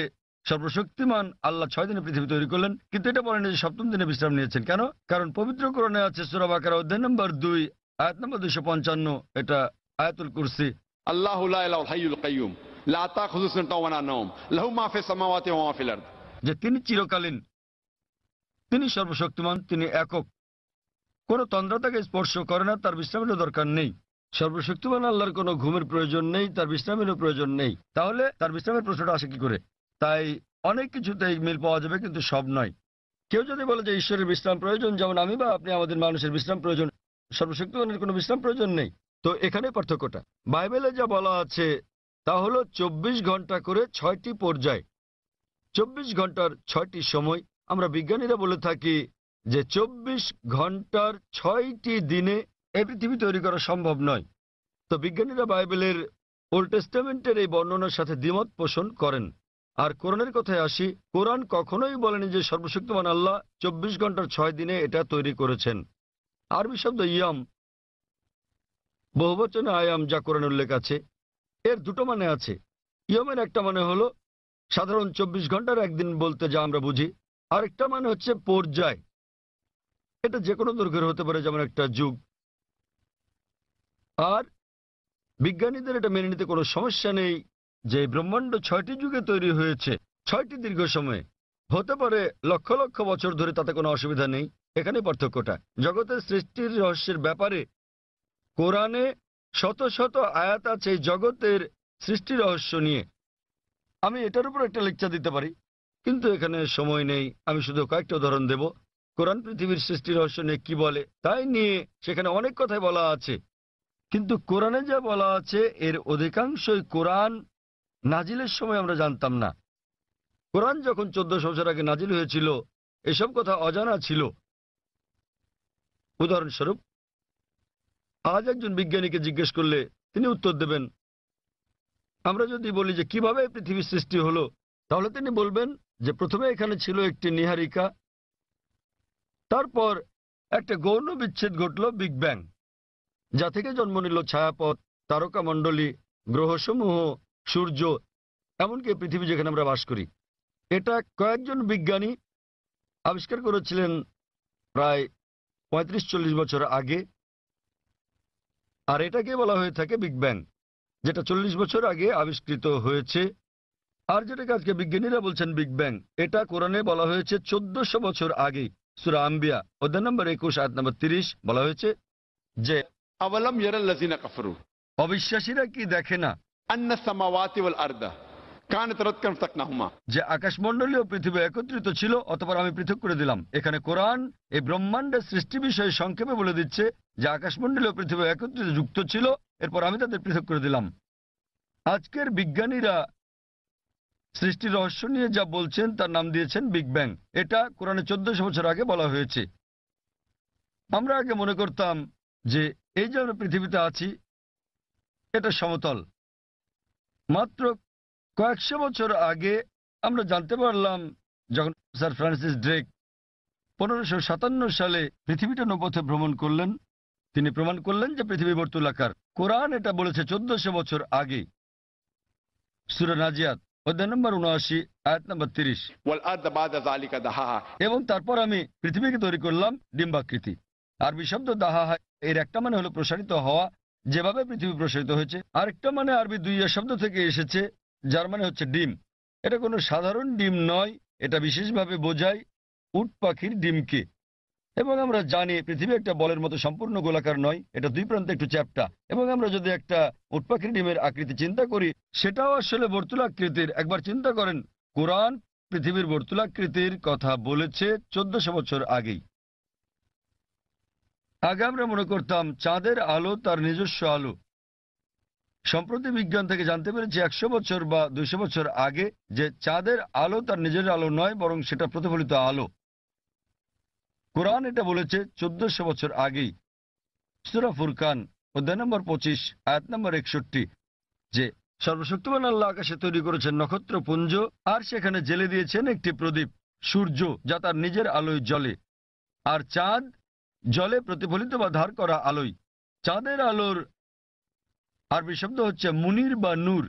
সর্বশক্তিমান আল্লাহ 6 দিনে পৃথিবী তৈরি করলেন, কিন্তু এটা বলেন যে 7ম দিনে বিশ্রাম নিয়েছেন। কেন? কারণ পবিত্র কোরআনে আছে সূরা বাকারা অধ্যায় নম্বর 2 আয়াত নম্বর 255, এটা আয়াতুল কুরসি। আল্লাহু লা ইলাহা হাইয়ুল কাইয়ুম লা তাখুযু সিনাতুন ওয়া লা নাওম লাহু মা ফিস সামাওয়াতি ওয়া মা ফিল আরদ। যে তিনি চিরকালীন, তিনি সর্বশক্তিমান, তিনি একক, কোনো তন্দ্রা তাকে স্পর্শ করে না, তার বিশ্রামেরও দরকার নেই। সর্বশক্তিমান আল্লাহর কোনো ঘুমের প্রয়োজন নেই, তার বিশ্রামেরও প্রয়োজন নেই। তাহলে তার বিশ্রামের প্রশ্নটা আসে কি করে? তাই অনেক কিছুতেই মিল পাওয়া যাবে, কিন্তু সব নয়। কেউ যদি বলে যে ঈশ্বরের বিশ্রাম প্রয়োজন, যেমন আমি বা আপনি আমাদের মানুষের বিশ্রাম প্রয়োজন, সর্বশক্তিমানের কোনো বিশ্রাম প্রয়োজন নেই, তো এখানে পার্থক্যটা। বাইবেলে যা বলা আছে তা হলো 24 ঘন্টা করে 6টি পর্যায়, 24 ঘন্টার 6টি সময়। আমরা বিজ্ঞানীরা বলে থাকি যে 24 ঘন্টার 6টি দিনে এই পৃথিবী তৈরি করা সম্ভব নয়। তো বিজ্ঞানীরা বাইবেলের ওল্ড টেস্টামেন্টের এই বর্ণনার সাথে দ্বিমত পোষণ করেন। আর কোরআনের কথায় আসি, কোরআন কখনোই বলেনি যে সর্বশক্তিমান আল্লাহ 24 ঘন্টার 6 দিনে এটা তৈরি করেছেন। আরবি শব্দ ইয়াম, বহুবচনে আয়াম, যা কোরআনে উল্লেখ আছে, এর দুটো মানে আছে। ইয়মের একটা মানে হলো সাধারণ 24 ঘন্টার একদিন বলতে যা আমরা বুঝি, আরেকটা মানে হচ্ছে পর্যায়। এটা যে কোনো দৈর্ঘ্যের হতে পারে, যেমন একটা যুগ। আর বিজ্ঞানীদের এটা মেনে নিতে কোনো সমস্যা নেই যে ব্রহ্মাণ্ড 6টি যুগে তৈরি হয়েছে, 6টি দীর্ঘ সময়ে, হতে পারে লক্ষ লক্ষ বছর ধরে, তাতে কোনো অসুবিধা নেই। এখানে পার্থক্যটা। জগতের সৃষ্টির রহস্যের ব্যাপারে কোরআনে শত শত আয়াত আছে জগতের সৃষ্টি রহস্য নিয়ে। আমি এটার উপর একটা লেকচার দিতে পারি, কিন্তু এখানে সময় নেই। আমি শুধু কয়েকটা উদাহরণ দেব। কোরআন পৃথিবীর সৃষ্টি রহস্য নিয়ে কি বলে তাই নিয়ে সেখানে অনেক কথাই বলা আছে, কিন্তু কোরআনে যা বলা আছে এর অধিকাংশই কোরআন নাজিলের সময় আমরা জানতাম না। কোরআন যখন 1400 বছর আগে নাজিল হয়েছিল, এসব কথা অজানা ছিল। উদাহরণস্বরূপ, আজ একজন বিজ্ঞানীকে জিজ্ঞেস করলে তিনি উত্তর দেবেন। আমরা যদি বলি যে কিভাবে পৃথিবীর সৃষ্টি হলো, তাহলে তিনি বলবেন যে প্রথমে এখানে ছিল একটি নীহারিকা, তারপর একটা গৌণ বিচ্ছেদ ঘটল, বিগ ব্যাং, যা থেকে জন্ম নিল ছায়াপথ, তারকামণ্ডলী, গ্রহসমূহ, সূর্য, এমনকি পৃথিবী যেখানে আমরা বাস করি। এটা কয়েকজন বিজ্ঞানী আবিষ্কার করেছিলেন প্রায় 35-40 বছর আগে, আর এটাকে বলা হয়ে থাকে বিগ ব্যাং, যেটা 40 বছর আগে আবিষ্কৃত হয়েছে। আর যেটাকে আজকে বিজ্ঞানীরা বলছেন বিগ ব্যাং, এটা কোরআনে বলা হয়েছে 1400 বছর আগে। সূরা আম্বিয়া অধ্যায় নম্বর 21 আয়াত নম্বর 30 বলা হয়েছে যে আওয়ালাম ইয়ারাল্লাযিনা কাফারু অবিশ্বাসীরা কি দেখে না আন্নাস সামাওয়াতি ওয়াল আরদা কানাত রাতকান ফাতাকনাহুমা, যে আকাশমণ্ডলী ও পৃথিবী একত্রিত ছিল, অতঃপর আমি পৃথক করে দিলাম। এখানে কোরআন এই ব্রহ্মাণ্ডের সৃষ্টি বিষয়ে সংক্ষেপে বলে দিচ্ছে যে আকাশমণ্ডলী ও পৃথিবী একত্রিত যুক্ত ছিল, এরপর আমি তাদের পৃথক করে দিলাম। আজকের বিজ্ঞানীরা সৃষ্টির রহস্য নিয়ে যা বলছেন তার নাম দিয়েছেন বিগ ব্যাং। এটা কোরআনে 1400 বছর আগে বলা হয়েছে। আমরা আগে মনে করতাম যে এই যে আমরা পৃথিবীতে আছি এটা সমতল। মাত্র কয়েকশো বছর আগে আমরা জানতে পারলাম, যখন স্যার ফ্রান্সিস ড্রেক 1557 সালে পৃথিবীটা নৌপথে ভ্রমণ করলেন, তিনি প্রমাণ করলেন যে পৃথিবী বর্তুলাকার। কোরআন এটা বলেছে 1400 বছর আগে। সূরা নাজিয়াত অধ্যায় নম্বর 79 আয়াত নম্বর 30। ওয়াল আরদা বাদা যালিকা দাহাহা, এবং তারপর আমি পৃথিবীকে তৈরি করলাম ডিম্বাকৃতি। আরবি শব্দ দাহাহা, এর একটা মানে হলো প্রসারিত হওয়া, যেভাবে পৃথিবী প্রসারিত হয়েছে। আরেকটা মানে আরবি দুইয়া শব্দ থেকে এসেছে, যার মানে হচ্ছে ডিম। এটা কোনো সাধারণ ডিম নয়, এটা বিশেষভাবে বোঝায় উট পাখির ডিমকে। এবং আমরা জানি পৃথিবী একটা বলের মতো সম্পূর্ণ গোলাকার নয়, এটা দুই প্রান্তে একটু চ্যাপ্টা। এবং আমরা যদি একটা উট পাখির ডিমের আকৃতি চিন্তা করি, সেটাও আসলে বর্তুলাকৃতির। একবার চিন্তা করেন, কোরআন পৃথিবীর বর্তুলাকৃতির কথা বলেছে 1400 বছর আগেই। আগে আমরা মনে করতাম চাঁদের আলো তার নিজস্ব আলো। সম্প্রতি বিজ্ঞান থেকে জানতে পেরেছি 100 বছর বা 200 বছর আগে যে চাঁদের আলো তার নিজের আলো নয়, বরং সেটা প্রতিফলিত আলো। কোরআন এটা বলেছে 1400 বছর আগেই। সূরা ফুরকান অধ্যায় নম্বর 25 আয়াত নম্বর 61 যে সর্বশক্তিমান আল্লাহ আকাশে তৈরি করেছেন নক্ষত্রপুঞ্জ, আর সেখানে জেলে দিয়েছেন একটি প্রদীপ সূর্য, যা তার নিজের আলোয় জ্বলে, আর চাঁদ জলে প্রতিফলিত বা ধার করা আলোয়। চাঁদের আলোর আরবি শব্দ হচ্ছে মুনির বা নূর,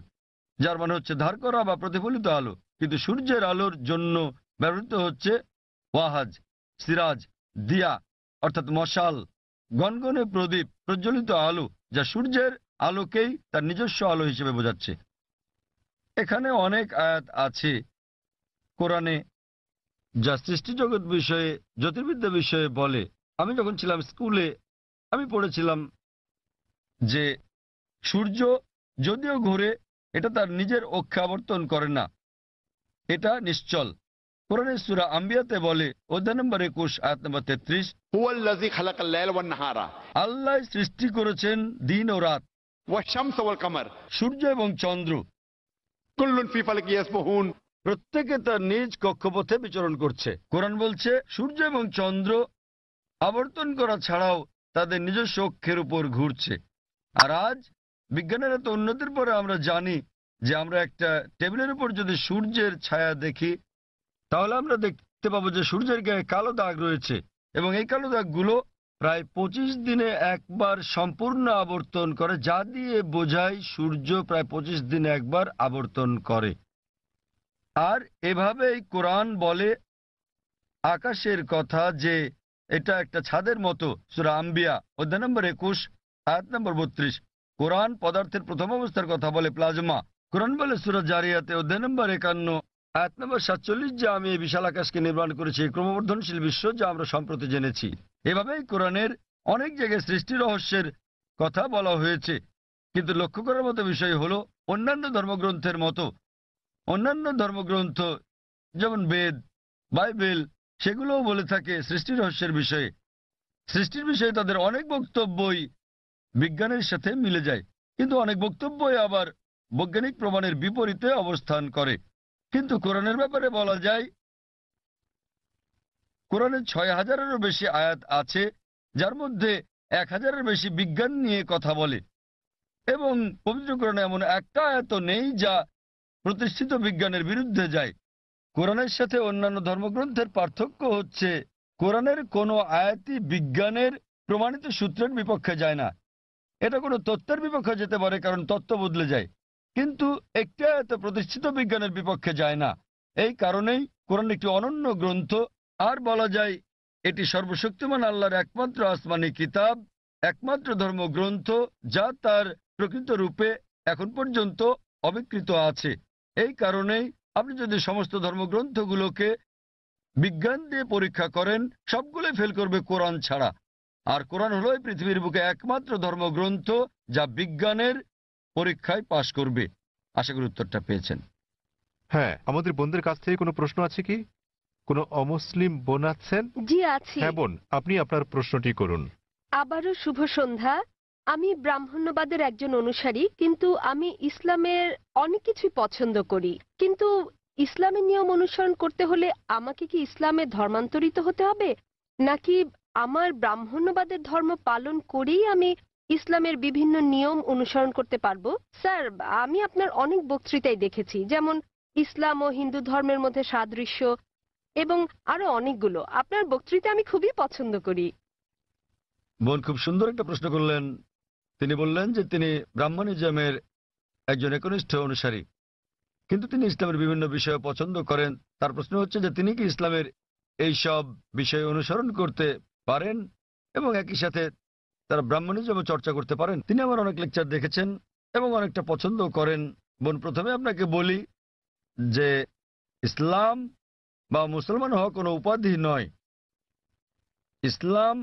যার মানে হচ্ছে ধার করা বা প্রতিফলিত আলো। কিন্তু সূর্যের আলোর জন্য ব্যবহৃত হচ্ছে ওয়াহাজ, সিরাজ, দিয়া অর্থাৎ মশাল, গনগনে প্রদীপ, প্রজ্বলিত আলো, যা সূর্যের আলোকেই তার নিজস্ব আলো হিসেবে বোঝাচ্ছে। এখানে অনেক আয়াত আছে কোরআনে যা সৃষ্টিজগৎ বিষয়ে, জ্যোতির্বিদ্যা বিষয়ে বলে। আমি যখন ছিলাম স্কুলে আমি পড়েছিলাম যে সূর্য যদিও ঘুরে, এটা তার নিজের অক্ষে আবর্তন করে না, এটা নিশ্চল। কোরআনের সূরা আম্বিয়াতে বলে অধ্যায় নম্বর 21 আয়াত নম্বর 33, হুয়াল্লাযী খালাকাল লাইলা ওয়ান নাহারা আল্লাহ সৃষ্টি করেছেন দিন ও রাত, ওয়াশ শামসা ওয়াল কামার সূর্য এবং চন্দ্র, কুল্লুন ফি ফালাকি ইয়াসবাহুন। প্রত্যেকে তার নিজ কক্ষপথে বিচরণ করছে। কোরআন বলছে সূর্য এবং চন্দ্র আবর্তন করা ছাড়াও তাদের নিজস্ব অক্ষের উপর ঘুরছে। আর আজ বিজ্ঞানের এত উন্নতির পরে আমরা জানি যে আমরা একটা টেবিলের উপর যদি সূর্যের ছায়া দেখি, তাহলে আমরা দেখতে পাবো যে সূর্যের গায়ে কালো দাগ রয়েছে, এবং এই কালো দাগগুলো প্রায় 25 দিনে একবার সম্পূর্ণ আবর্তন করে, যা দিয়ে বোঝায় সূর্য প্রায় 25 দিনে একবার আবর্তন করে। আর এভাবেই কোরআন বলে আকাশের কথা যে এটা একটা ছাদের মতো। সূরা আম্বিয়া অধ্যায় নম্বর 21 আয়াত নম্বর 32। কোরআন পদার্থের প্রথম অবস্থার কথা বলে প্লাজমা। কোরআন বলে সূরা জারিয়াতে অধ্যায় নম্বর 51 আয়াত নম্বর 47 যে আমি এই বিশাল আকাশকে নির্মাণ করেছি, এই ক্রমবর্ধনশীল বিশ্ব যা আমরা সম্প্রতি জেনেছি। এভাবেই কোরআনের অনেক জায়গায় সৃষ্টি রহস্যের কথা বলা হয়েছে। কিন্তু লক্ষ্য করার মতো বিষয় হলো অন্যান্য ধর্মগ্রন্থের মতো অন্যান্য ধর্মগ্রন্থ যেমন বেদ, বাইবেল, সেগুলোও বলে থাকে সৃষ্টি রহস্যের বিষয়ে। সৃষ্টির বিষয়ে তাদের অনেক বক্তব্যই বিজ্ঞানের সাথে মিলে যায়, কিন্তু অনেক বক্তব্যই আবার বৈজ্ঞানিক প্রমাণের বিপরীতে অবস্থান করে। কিন্তু কোরআনের ব্যাপারে বলা যায় কোরআনের 6000-এরও বেশি আয়াত আছে, যার মধ্যে 1000-এর বেশি বিজ্ঞান নিয়ে কথা বলে, এবং পবিত্র কোরআনে এমন একটা আয়াত নেই যা প্রতিষ্ঠিত বিজ্ঞানের বিরুদ্ধে যায়। কোরআনের সাথে অন্যান্য ধর্মগ্রন্থের পার্থক্য হচ্ছে কোরআনের কোনো আয়াতই বিজ্ঞানের প্রমাণিত সূত্রের বিপক্ষে যায় না। এটা কোনো তত্ত্বের বিপক্ষে যেতে পারে, কারণ তত্ত্ব বদলে যায়, কিন্তু একটি আয়াত প্রতিষ্ঠিত বিজ্ঞানের বিপক্ষে যায় না। এই কারণেই কোরআন একটি অনন্য গ্রন্থ, আর বলা যায় এটি সর্বশক্তিমান আল্লাহর একমাত্র আসমানি কিতাব, একমাত্র ধর্মগ্রন্থ যা তার প্রকৃত রূপে এখন পর্যন্ত অবিকৃত আছে। এই কারণেই আপনি যদি সমস্ত ধর্মগ্রন্থগুলোকে বিজ্ঞান দিয়ে পরীক্ষা করেন, সবগুলোই ফেল করবে কোরআন ছাড়া। আর কোরআন হলো এই পৃথিবীর বুকে একমাত্র ধর্মগ্রন্থ যা বিজ্ঞানের পরীক্ষায় পাশ করবে। আশা করি উত্তরটা পেয়েছেন। হ্যাঁ, আমাদের বোনদের কাছ থেকে কোনো প্রশ্ন আছে কি? কোনো অমুসলিম বোন আছেন? জি আছে। হ্যাঁ বোন, আপনি আপনার প্রশ্নটি করুন। আবারও শুভ সন্ধ্যা। আমি ব্রাহ্মণ্যবাদের একজন অনুসারী, কিন্তু আমি ইসলামের অনেক কিছুই পছন্দ করি। কিন্তু ইসলামের নিয়ম অনুসরণ করতে হলে আমাকে কি ইসলামে ধর্মান্তরিত হতে হবে, নাকি আমার ব্রাহ্মণ্যবাদের ধর্ম পালন করেই আমি ইসলামের বিভিন্ন নিয়ম অনুসরণ করতে পারবো? স্যার, আমি আপনার অনেক বক্তৃতাই দেখেছি, যেমন ইসলাম ও হিন্দু ধর্মের মধ্যে সাদৃশ্য এবং আরো অনেকগুলো। আপনার বক্তৃতা আমি খুবই পছন্দ করি। বোন খুব সুন্দর একটা প্রশ্ন করলেন। তিনি বললেন যে তিনি ব্রাহ্মণিজমের একজন একনিষ্ঠ অনুসারী, কিন্তু তিনি ইসলামের বিভিন্ন বিষয় পছন্দ করেন। তার প্রশ্ন হচ্ছে যে তিনি কি ইসলামের এই সব বিষয় অনুসরণ করতে পারেন এবং একই সাথে তারা ব্রাহ্মণিজম চর্চা করতে পারেন। তিনি আমার অনেক লেকচার দেখেছেন এবং অনেকটা পছন্দ করেন। বোন, প্রথমে আপনাকে বলি যে ইসলাম বা মুসলমান হওয়া কোনো উপাধি নয়। ইসলাম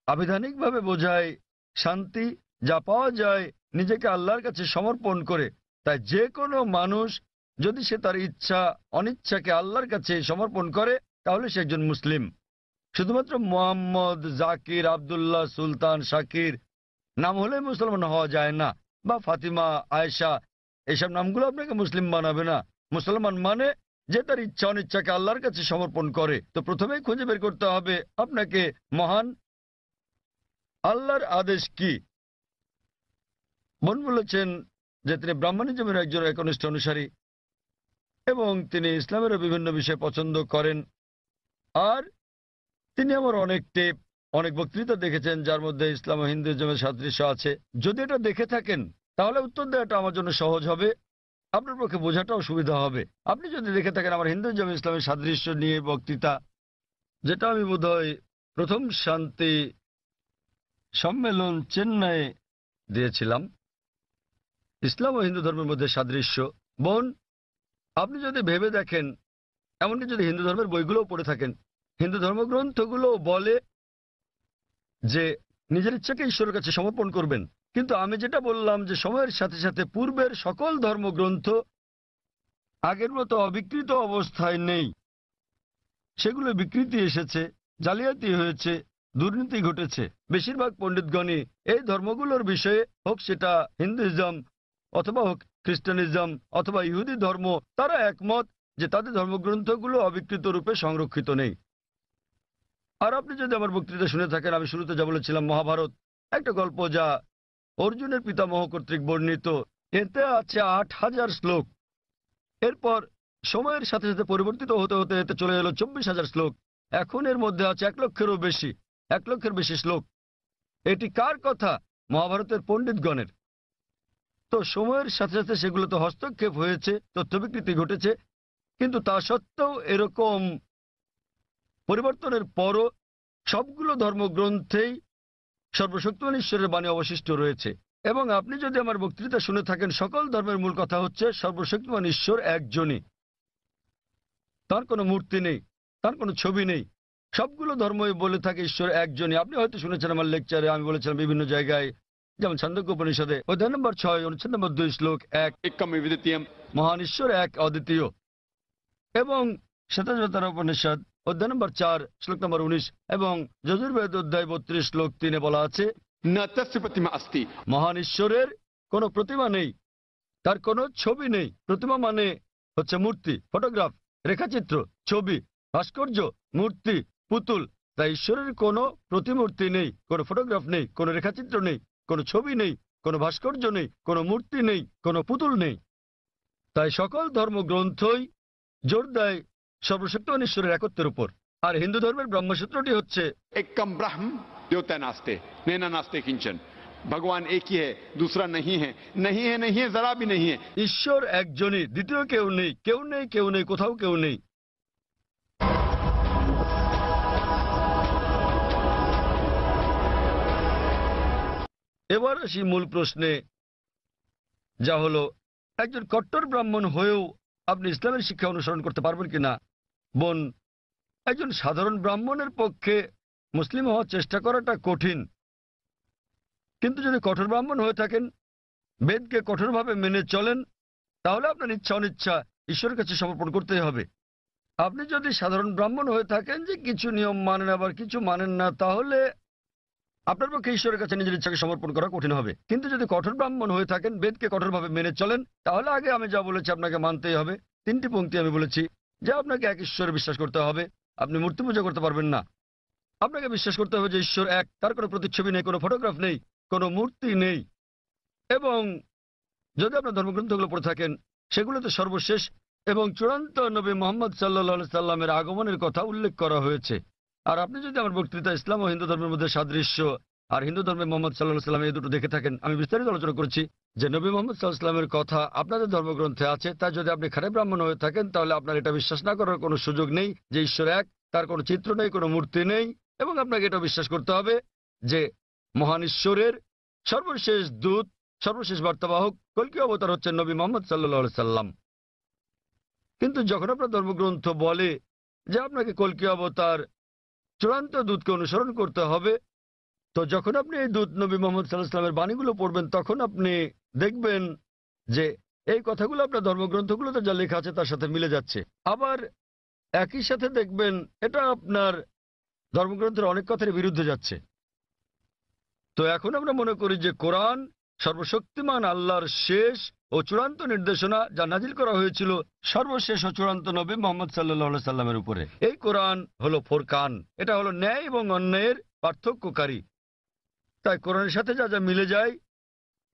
আবিধানিকভাবে বোঝায় শান্তি, যা পাওয়া যায় নিজেকে আল্লাহর কাছে সমর্পণ করে। তাই যে কোনো মানুষ যদি সে তার ইচ্ছা অনিচ্ছাকে আল্লাহর কাছে সমর্পণ করে, তাহলে সে একজন মুসলিম। শুধুমাত্র মোহাম্মদ, জাকির, আব্দুল্লাহ, সুলতান, শাকির নাম হলে মুসলমান হওয়া যায় না, বা ফাতিমা, আয়েশা, এইসব নামগুলো আপনাকে মুসলিম বানাবে না। মুসলমান মানে যে তার ইচ্ছা অনিচ্ছাকে আল্লাহর কাছে সমর্পণ করে। তো প্রথমেই খুঁজে বের করতে হবে আপনাকে মহান আল্লাহর আদেশ কি। বোন বলেছেন যে তিনি ব্রাহ্মণিজমের একজন একনিষ্ঠ অনুসারী এবং তিনি ইসলামেরও বিভিন্ন বিষয় পছন্দ করেন। আর তিনি আমার অনেক টেপ, অনেক বক্তৃতা দেখেছেন যার মধ্যে ইসলাম ও হিন্দুইজমের সাদৃশ্য আছে। যদি এটা দেখে থাকেন তাহলে উত্তর দেওয়াটা আমার জন্য সহজ হবে, আপনার পক্ষে বোঝাটাও সুবিধা হবে। আপনি যদি দেখে থাকেন আমার হিন্দুইজম ইসলামের সাদৃশ্য নিয়ে বক্তৃতা, যেটা আমি বোধহয় প্রথম শান্তি সম্মেলন চেন্নাই দিয়েছিলাম, ইসলাম ও হিন্দু ধর্মের মধ্যে সাদৃশ্য। বোন, আপনি যদি ভেবে দেখেন, এমনকি যদি হিন্দু ধর্মের বইগুলোও পড়ে থাকেন, হিন্দু ধর্মগ্রন্থগুলো বলে যে নিজের ইচ্ছাকে ঈশ্বরের কাছে সমর্পণ করবেন। কিন্তু আমি যেটা বললাম যে সময়ের সাথে সাথে পূর্বের সকল ধর্মগ্রন্থ আগের মতো অবিকৃত অবস্থায় নেই, সেগুলো বিকৃতি এসেছে, জালিয়াতি হয়েছে, দুর্নীতি ঘটেছে। বেশিরভাগ পণ্ডিতগণই এই ধর্মগুলোর বিষয়ে, হোক সেটা হিন্দুইজম অথবা হোক খ্রিস্টানিজম অথবা ইহুদি ধর্ম, তারা একমত যে তাদের ধর্মগ্রন্থগুলো অবিকৃত রূপে সংরক্ষিত নেই। আর আপনি যদি আমার বক্তৃতা শুনে থাকেন, আমি শুরুতে যা বলেছিলাম, মহাভারত একটা গল্প যা অর্জুনের পিতামহ কর্তৃক বর্ণিত। এতে আছে ৮,০০০ শ্লোক। এরপর সময়ের সাথে সাথে পরিবর্তিত হতে হতে এতে চলে এলো ২৪,০০০ শ্লোক। এখন এর মধ্যে আছে ১,০০,০০০ বেশি শ্লোক। এটি কার কথা? মহাভারতের পণ্ডিতগণের। তো সময়ের সাথে সাথে সেগুলোতে হস্তক্ষেপ হয়েছে, তথ্য বিকৃতি ঘটেছে, কিন্তু তা সত্ত্বেও এরকম পরিবর্তনের পরও সবগুলো ধর্মগ্রন্থেই সর্বশক্তিমান ঈশ্বরের বাণী অবশিষ্ট রয়েছে। এবং আপনি যদি আমার বক্তৃতা শুনে থাকেন, সকল ধর্মের মূল কথা হচ্ছে সর্বশক্তিমান ঈশ্বর একজনই, তার কোনো মূর্তি নেই, তার কোনো ছবি নেই। সবগুলো ধর্মই বলে থাকে ঈশ্বর একজনই। আপনি হয়তো শুনেছেন আমার লেকচারে আমি বলেছিলাম বিভিন্ন জায়গায়, যেমন ছান্দোক্য উপনিষদে অধ্যায় নম্বর 6 অনুচ্ছেদ নম্বর 2 শ্লোক 1, एकम विद्वितीयम। মহান ঈশ্বর এক, অদ্বিতীয়। এবং শ্বেতাবতার উপনিষদ অধ্যায় নম্বর 4 শ্লোক নম্বর 19 এবং যজুর্বেদ অধ্যায় 32 শ্লোক 3 বলা আছে, न तस्य प्रतिमा अस्ति। মহান ঈশ্বরের কোনো প্রতিমা নেই, তার কোনো ছবি নেই। প্রতিমা মানে হচ্ছে মূর্তি, ফটোগ্রাফ, রেখাচিত্র, ছবি, ভাস্কর্য, মূর্তি, পুতুল। তাই ঈশ্বরের কোনো প্রতিমূর্তি নেই, কোনো ফটোগ্রাফ নেই, কোনো রেখাচিত্র নেই, কোনো ছবি নেই, কোনো ভাস্কর্য নেই, কোনো মূর্তি নেই, কোনো পুতুল নেই। তাই সকল ধর্মগ্রন্থই জোর দেয় সর্বশক্তিমান ঈশ্বরের একত্বের উপর। আর হিন্দু ধর্মের ব্রহ্মসূত্রটি হচ্ছে एकम ब्रह्म द्योतय नास्ते नैना नास्ते किंचन। भगवान एक ही है, दूसरा नहीं है, नहीं है, नहीं है, जरा भी नहीं है। ঈশ্বর একজনই, দ্বিতীয় কেউ নেই, কেউ নেই, কেউ নেই, কোথাও কেউ নেই। এবার আসি মূল প্রশ্নে, যা হলো একজন কট্টর ব্রাহ্মণ হয়েও আপনি ইসলামের শিক্ষা অনুসরণ করতে পারবেন কিনা। বোন, একজন সাধারণ ব্রাহ্মণের পক্ষে মুসলিম হওয়ার চেষ্টা করাটা কঠিন, কিন্তু যদি কঠোর ব্রাহ্মণ হয়ে থাকেন, বেদকে কঠোরভাবে মেনে চলেন, তাহলে আপনার ইচ্ছা অনিচ্ছা ঈশ্বরের কাছে সমর্পণ করতেই হবে। আপনি যদি সাধারণ ব্রাহ্মণ হয়ে থাকেন যে কিছু নিয়ম মানেন আবার কিছু মানেন না, তাহলে আপনার পক্ষে ঈশ্বরের কাছে নিজের ইচ্ছাকে সমর্পণ করা কঠিন হবে। কিন্তু যদি কঠোর ব্রাহ্মণ হয়ে থাকেন, বেদকে কঠোরভাবে মেনে চলেন, তাহলে আগে আমি যা বলেছি আপনাকে মানতেই হবে। 3টি পংক্তি আমি বলেছি যে আপনাকে এক ঈশ্বরে বিশ্বাস করতে হবে, আপনি মূর্তি পূজা করতে পারবেন না। আপনাকে বিশ্বাস করতে হবে যে ঈশ্বর এক, তার কোনো প্রতিচ্ছবি নেই, কোনো ফটোগ্রাফ নেই, কোনো মূর্তি নেই। এবং যদি আপনার ধর্মগ্রন্থগুলো পড়ে থাকেন, সেগুলোতে সর্বশেষ এবং চূড়ান্ত নবী মোহাম্মদ সাল্লাল্লাহু সাল্লামের আগমনের কথা উল্লেখ করা হয়েছে। আর আপনি যদি আমার বক্তৃতা ইসলাম ও হিন্দু ধর্মের মধ্যে সাদৃশ্য আর হিন্দু ধর্মে মোহাম্মদ সাল্লাল্লাহু সাল্লাম এই দুটো দেখে থাকেন, আমি বিস্তারিত আলোচনা করেছি যে নবী মোহাম্মদ সাল্লাল্লাহু সাল্লামের কথা আপনাদের ধর্মগ্রন্থে আছে। তাই যদি আপনি খারাপ ব্রাহ্মণ হয়ে থাকেন, তাহলে আপনার এটা বিশ্বাস না করার কোনো সুযোগ নেই যে ঈশ্বর এক, তার কোনো চিত্র নেই, কোনো মূর্তি নেই। এবং আপনাকে এটা বিশ্বাস করতে হবে যে মহান ঈশ্বরের সর্বশেষ দূত, সর্বশেষ বার্তাবাহক, কল্কি অবতার হচ্ছেন নবী মোহাম্মদ সাল্লাল্লাহু সাল্লাম। কিন্তু যখন আপনার ধর্মগ্রন্থ বলে যে আপনাকে কল্কি অবতার, চূড়ান্ত দূতকে অনুসরণ করতে হবে, তো যখন আপনি এই দূত নবী মোহাম্মদ সাল্লাল্লাহু আলাইহি ওয়াসাল্লামের বাণীগুলো পড়বেন, তখন আপনি দেখবেন যে এই কথাগুলো আপনার ধর্মগ্রন্থগুলোতে যা লেখা আছে তার সাথে মিলে যাচ্ছে। আবার একই সাথে দেখবেন এটা আপনার ধর্মগ্রন্থের অনেক কথার বিরুদ্ধে যাচ্ছে। তো এখন আমরা মনে করি যে কোরআন সর্বশক্তিমান আল্লাহর শেষ ও চূড়ান্ত নির্দেশনা, যা নাজিল করা হয়েছিল সর্বশেষ ও চূড়ান্ত নবী মুহাম্মদ সাল্লাল্লাহু সাল্লামের উপরে। এই কোরআন হলো ফোরকান, এটা হলো ন্যায় এবং অন্যায়ের পার্থক্যকারী। তাই কোরআনের সাথে যা যা মিলে যায়,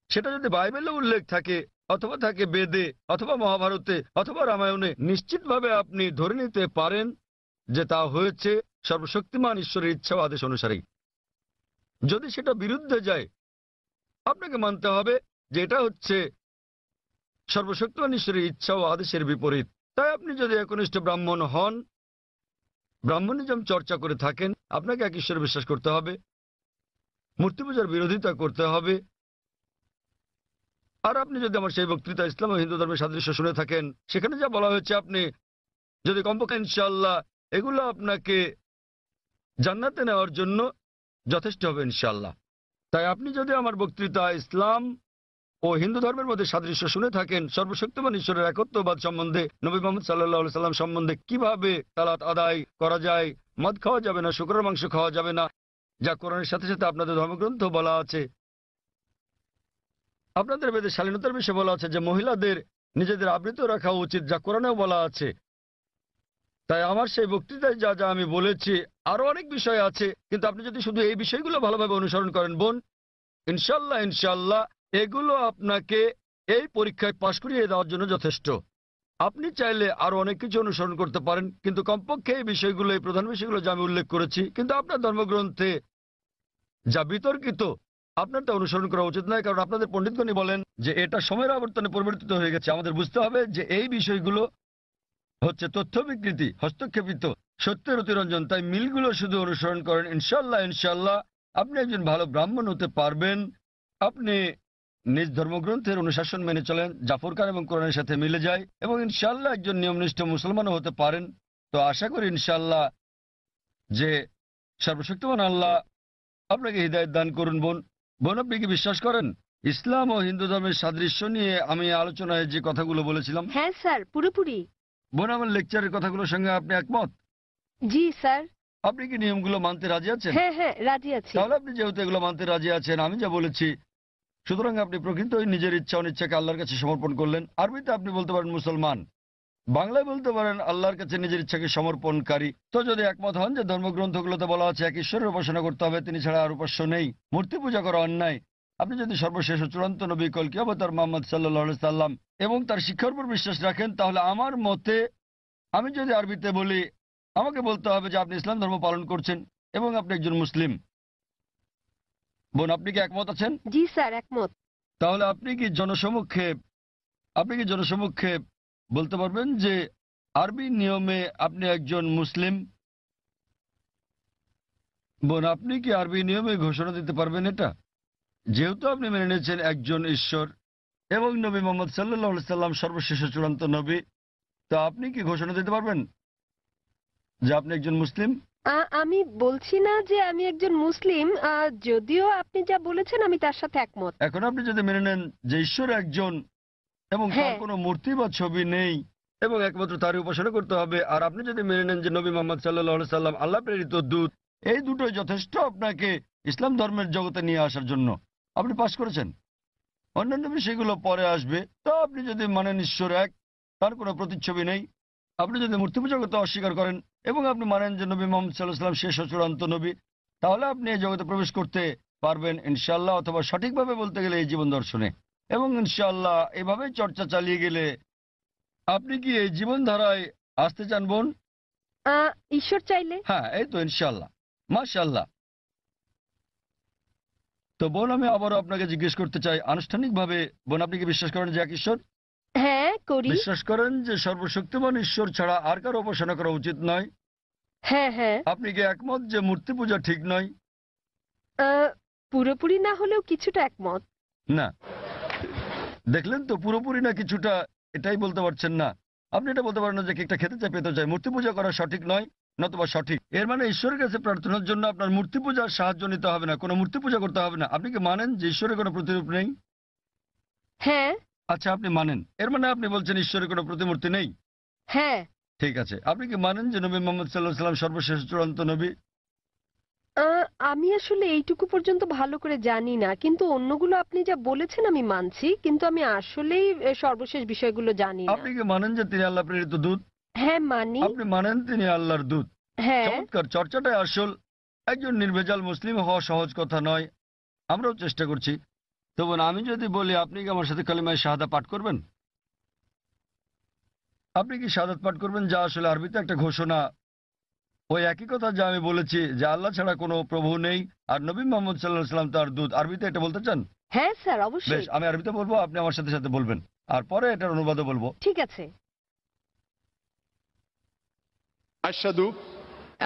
সেটা যদি বাইবেলে উল্লেখ থাকে অথবা থাকে বেদে অথবা মহাভারতে অথবা রামায়ণে, নিশ্চিতভাবে আপনি ধরে নিতে পারেন যে তা হয়েছে সর্বশক্তিমান ঈশ্বরের ইচ্ছা ও আদেশ অনুসারেই। যদি সেটা বিরুদ্ধে যায়, আপনাকে মানতে হবে যে এটা হচ্ছে সর্বশক্তিমান ঈশ্বরের ইচ্ছা ও আদেশের বিপরীত। তাই আপনি যদি একনিষ্ঠ ব্রাহ্মণ হন, ব্রাহ্মণিজম চর্চা করে থাকেন, আপনাকে এক ঈশ্বরে বিশ্বাস করতে হবে, মূর্তি পূজার বিরোধিতা করতে হবে। আর আপনি যদি আমার সেই বক্তৃতা ইসলাম ও হিন্দু ধর্মের সাদৃশ্য শুনে থাকেন, সেখানে যা বলা হয়েছে, আপনি যদি কমপক্ষে ইনশাআল্লাহ এগুলো আপনাকে জান্নাতে নেওয়ার জন্য যথেষ্ট হবে ইনশাআল্লাহ। তাই আপনি যদি আমার বক্তৃতা ইসলাম ও হিন্দু ধর্মের মধ্যে সাদৃশ্য শুনে থাকেন, সর্বশক্তিমান ঈশ্বরের একত্ববাদ সম্বন্ধে, নবী মুহাম্মদ সাল্লাল্লাহু সাল্লাম সম্বন্ধে, কিভাবে সালাত আদায় করা যায়, মদ খাওয়া যাবে না, শুকরের মাংস খাওয়া যাবে না, যা কোরআনের সাথে সাথে আপনাদের ধর্মগ্রন্থ বলা আছে, আপনাদের বেদে শালীনতার বিষয়ে বলা আছে যে মহিলাদের নিজেদের আবৃত রাখা উচিত, যা কোরআনেও বলা আছে। তাই আমার সেই বক্তৃতায় যা যা আমি বলেছি, আরো অনেক বিষয় আছে, কিন্তু আপনি যদি শুধু এই বিষয়গুলো ভালোভাবে অনুসরণ করেন বোন, ইনশাল্লাহ ইনশাল্লাহ এগুলো আপনাকে এই পরীক্ষায় পাশ করিয়ে দেওয়ার জন্য যথেষ্ট। আপনি চাইলে আরো অনেক কিছু অনুসরণ করতে পারেন, কিন্তু কমপক্ষে এই বিষয়গুলো, এই প্রধান বিষয়গুলো যা আমি উল্লেখ করেছি, কিন্তু আপনার ধর্মগ্রন্থে যা বিতর্কিত, আপনার তা অনুসরণ করা উচিত নয়। কারণ আপনাদের পণ্ডিতগণই বলেন যে এটা সময়ের আবর্তনে পরিবর্তিত হয়ে গেছে। আমাদের বুঝতে হবে যে এই বিষয়গুলো হচ্ছে তথ্য বিকৃতি, হস্তক্ষেপিত, সত্যের অতিরঞ্জন। তাই মিলগুলো শুধু অনুসরণ করেন, ইনশাল্লাহ ইনশাল্লাহ আপনি একজন ভালো ব্রাহ্মণ হতে পারবেন। আপনি নিজ ধর্মগ্রন্থের অনুশাসন মেনে চলেন, জাফর খান এবং কোরআনের সাথে মিলে যায়, এবং ইনশাল্লাহ একজন নিয়মনিষ্ঠ মুসলমানও হতে পারেন। তো আশা করি ইনশাল্লাহ যে সর্বশক্তিমান আল্লাহ আপনাকে হৃদায়ত দান করুন। বোন, আপনি কি বিশ্বাস করেন ইসলাম ও হিন্দু ধর্মের সাদৃশ্য নিয়ে আমি আলোচনায় যে কথাগুলো বলেছিলাম? হ্যাঁ স্যার, পুরোপুরি। বোন, আমার লেকচারের কথাগুলোর সঙ্গে আপনি একমত? জি স্যার। আপনি কি নিয়মগুলো মানতে রাজি আছেন? হ্যাঁ হ্যাঁ, রাজি আছি। তাহলে আপনি যেহেতু এগুলো মানতে রাজি আছেন, আমি যা বলেছি, সুতরাং আপনি প্রকৃতই নিজের ইচ্ছা অনিচ্ছাকে আল্লাহর কাছে সমর্পণ করলেন। আরবিতে আপনি বলতে পারেন মুসলমান, বাংলায় বলতে পারেন আল্লাহর কাছে নিজের ইচ্ছাকে সমর্পণকারী। তো যদি একমত হন যে ধর্মগ্রন্থগুলোতে বলা আছে এক ঈশ্বরের উপাসনা করতে হবে, তিনি ছাড়া আর উপাস্য নেই, মূর্তি পূজা করা অন্যায়, আপনি যদি সর্বশেষ ও চূড়ান্ত নবী কলকি অবতার মুহাম্মদ সাল্লাল্লাহু আলাইহি সাল্লাম এবং তার শিক্ষার উপর বিশ্বাস রাখেন, তাহলে আমার মতে, আমি যদি আরবিতে বলি, আমাকে বলতে হবে যে আপনি ইসলাম ধর্ম পালন করছেন এবং আপনি একজন মুসলিম। বোন, আপনি কি একমত আছেন? জি স্যার, একমত। তাহলে আপনি কি জনসমক্ষে বলতে পারবেন যে আরবি নিয়মে আপনি একজন মুসলিম? বোন, আপনি কি আরবি নিয়মে ঘোষণা দিতে পারবেন এটা? যেহেতু আপনি মেনে নিয়েছেন একজন ঈশ্বর এবং নবী মুহাম্মদ সাল্লাল্লাহু আলাইহি সাল্লাম সর্বশেষ চূড়ান্ত নবী, তো আপনি কি ঘোষণা দিতে পারবেন যে আপনি একজন মুসলিম? আমি বলছি না যে আমি একজন মুসলিম, যদিও আপনি যা বলেছেন আমি তার সাথে একমত। এখন আপনি যদি মেনে নেন যে ঈশ্বর একজন এবং তার হ্যাঁ। কোনো মূর্তি বা ছবি নেই এবং একমাত্র তারই উপাসনা করতে হবে, আর আপনি যদি মেনে নেন যে নবী মুহাম্মদ সাল্লাল্লাহু আলাইহি সাল্লাম আল্লাহ প্রেরিত দূত, এই দুটোই যথেষ্ট আপনাকে ইসলাম ধর্মের জগতে নিয়ে আসার জন্য, আপনি পাশ করেছেন। অন্যান্য বিষয়গুলো পরে আসবে। তো আপনি যদি মানেন ঈশ্বর এক, তার কোনো প্রতিচ্ছবি নেই, আপনি যদি মূর্তি পূজা করতে অস্বীকার করেন এবং আপনি মানেন যে নবী মুহাম্মদ সাল্লাল্লাহু আলাইহি সাল্লাম শেষ ও চূড়ান্ত নবী, তাহলে আপনি এই জগতে প্রবেশ করতে পারবেন ইনশাআল্লাহ, অথবা সঠিকভাবে বলতে গেলে এই জীবন দর্শনে। এবং ইনশাআল্লাহ এভাবে চর্চা চালিয়ে গেলে আপনি কি এই জীবনধারায় আসতে চান বোন? ঈশ্বর চাইলে। হ্যাঁ, এই তো ইনশাআল্লাহ, মাশাআল্লাহ। তো বোন, আমি আবারও আপনাকে জিজ্ঞেস করতে চাই আনুষ্ঠানিকভাবে, বোন, আপনি কি বিশ্বাস করেন যে এক ঈশ্বর? হ্যাঁ, করি। বিশ্বাস করেন যে সর্বশক্তিমান ঈশ্বর ছাড়া আর কারো উপাসনা করা উচিত নয়? হ্যাঁ হ্যাঁ। আপনি কি একমত যে মূর্তি পূজা ঠিক নয়? পুরোপুরি না হলেও কিছুটা একমত। না, দেখলেন তো, পুরোপুরি না কিছুটা, এটাই বলতে পারছেন না। আপনি এটা বলতে পারেন না যে কেকটা খেতে চাই, পেতে চাই। মূর্তি পূজা করা সঠিক নয়, নতুবা সঠিক। এর মানে ঈশ্বরের কাছে প্রার্থনার জন্য আপনার মূর্তি পূজার সাহায্য নিতে হবে না, কোনো মূর্তি পূজা করতে হবে না। আপনি কি মানেন যে ঈশ্বরের কোনো প্রতিরূপ নেই? হ্যাঁ। আচ্ছা, আপনি মানেন, এর মানে আপনি বলছেন ঈশ্বরের কোনো প্রতিমূর্তি নেই? হ্যাঁ। ঠিক আছে। আপনি কি মানেন যে নবী মুহাম্মদ সাল্লাল্লাহু আলাইহি সাল্লাম সর্বশেষ চূড়ান্ত নবী? আমি আসলে এইটুকু পর্যন্ত ভালো করে জানি না, কিন্তু অন্যগুলো আপনি যা বলেছেন আমি মানছি, কিন্তু আমি আসলেই সর্বশেষ বিষয়গুলো জানি না। আপনি কি মানেন যে তিনি আল্লাহ প্রেরিত দূত? হ্যাঁ মানি। আপনি মানেন তিনি আল্লাহর দূত? হ্যাঁ। চমৎকার, চর্চাটাই আসল। একজন নির্ভেজাল মুসলিম হওয়া সহজ কথা নয়, আমরাও চেষ্টা করছি। তবু আমি যদি বলি আপনি কি আমার সাথে কালিমায়ে শাহাদা পাঠ করবেন? আপনি কি শাহাদাত পাঠ করবেন, যা আসলে আরবিতে একটা ঘোষণা, ওই একই কথা যা আমি বলেছি যে আল্লাহ ছাড়া কোনো প্রভু নেই আর নবী মুহাম্মদ সাল্লাল্লাহু আলাইহি ওয়াসাল্লাম তার দূত? আরবিতে এটা বলতে চান? হ্যাঁ স্যার, বেশ, অবশ্যই। আমি আরবিতে বলবো, আপনি আমার সাথে সাথে বলবেন, আর পরে এটার অনুবাদও বলবো। ঠিক আছে। আশহাদু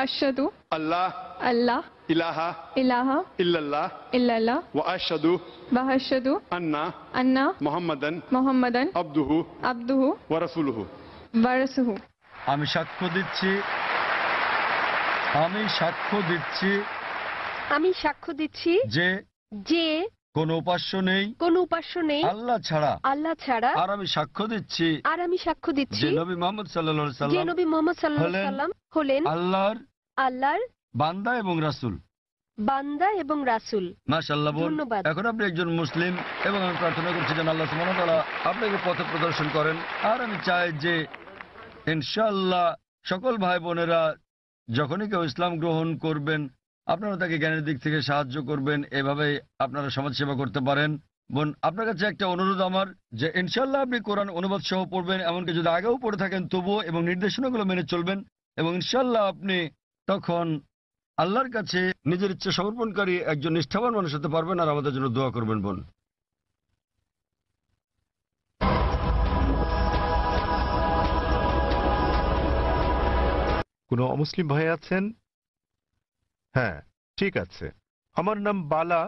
আশহাদু আল্লাহ আল্লাহ ইলাহা ইলাহা ইল্লাল্লাহ ইল্লাল্লাহ ওয়া আশহাদু ওয়া আশহাদু আন্না আন্না মুহাম্মাদান মুহাম্মাদান আবদুহু আবদুহু ওয়া রাসূলুহু। ওয়া রাসূলুহু। আমি সাক্ষ্য দিচ্ছি, আমি সাক্ষ্য দিচ্ছি আমি সাক্ষ্য দিচ্ছি যে যে কোনো উপাস্য নেই কোনো উপাস্য নেই আল্লাহ ছাড়া, আল্লাহ ছাড়া, আর আমি সাক্ষ্য দিচ্ছি আর আমি সাক্ষ্য যে দিচ্ছি নবী মুহাম্মদ সাল্লাল্লাহু আলাইহি যে সাল্লাম নবী মোহাম্মদ সাল্লাল্লাহু আলাইহি হলেন সাল্লাম হলেন আল্লাহর আল্লাহর বান্দা এবং রাসূল। বান্দা এবং রাসূল। মাশাআল্লাহ। বোন, ধন্যবাদ। এখন আপনি একজন মুসলিম এবং আমি প্রার্থনা করছি যেন আল্লাহ সুবহানাহু ওয়া তাআলা আপনাকে পথ প্রদর্শন করেন। আর আমি চাই যে ইনশাআল্লাহ সকল ভাই বোনেরা যখনই কেউ ইসলাম গ্রহণ করবেন আপনারা তাকে জ্ঞানের দিক থেকে সাহায্য করবেন, এভাবেই আপনারা সমাজসেবা করতে পারেন। বোন, আপনার কাছে একটা অনুরোধ আমার, যে ইনশাআল্লাহ আপনি কোরআন অনুবাদ সহ পড়বেন, এমনকি যদি আগেও পড়ে থাকেন তবুও, এবং নির্দেশনাগুলো মেনে চলবেন, এবং ইনশাআল্লাহ আপনি তখন আল্লাহর কাছে নিজের ইচ্ছা সমর্পণকারী একজন নিষ্ঠাবান মানুষ হতে পারবেন। আর আমাদের জন্য দোয়া করবেন বোন। কোনো অমুসলিম ভাই আছেন? হ্যাঁ, ঠিক আছে। আমার নাম বালা।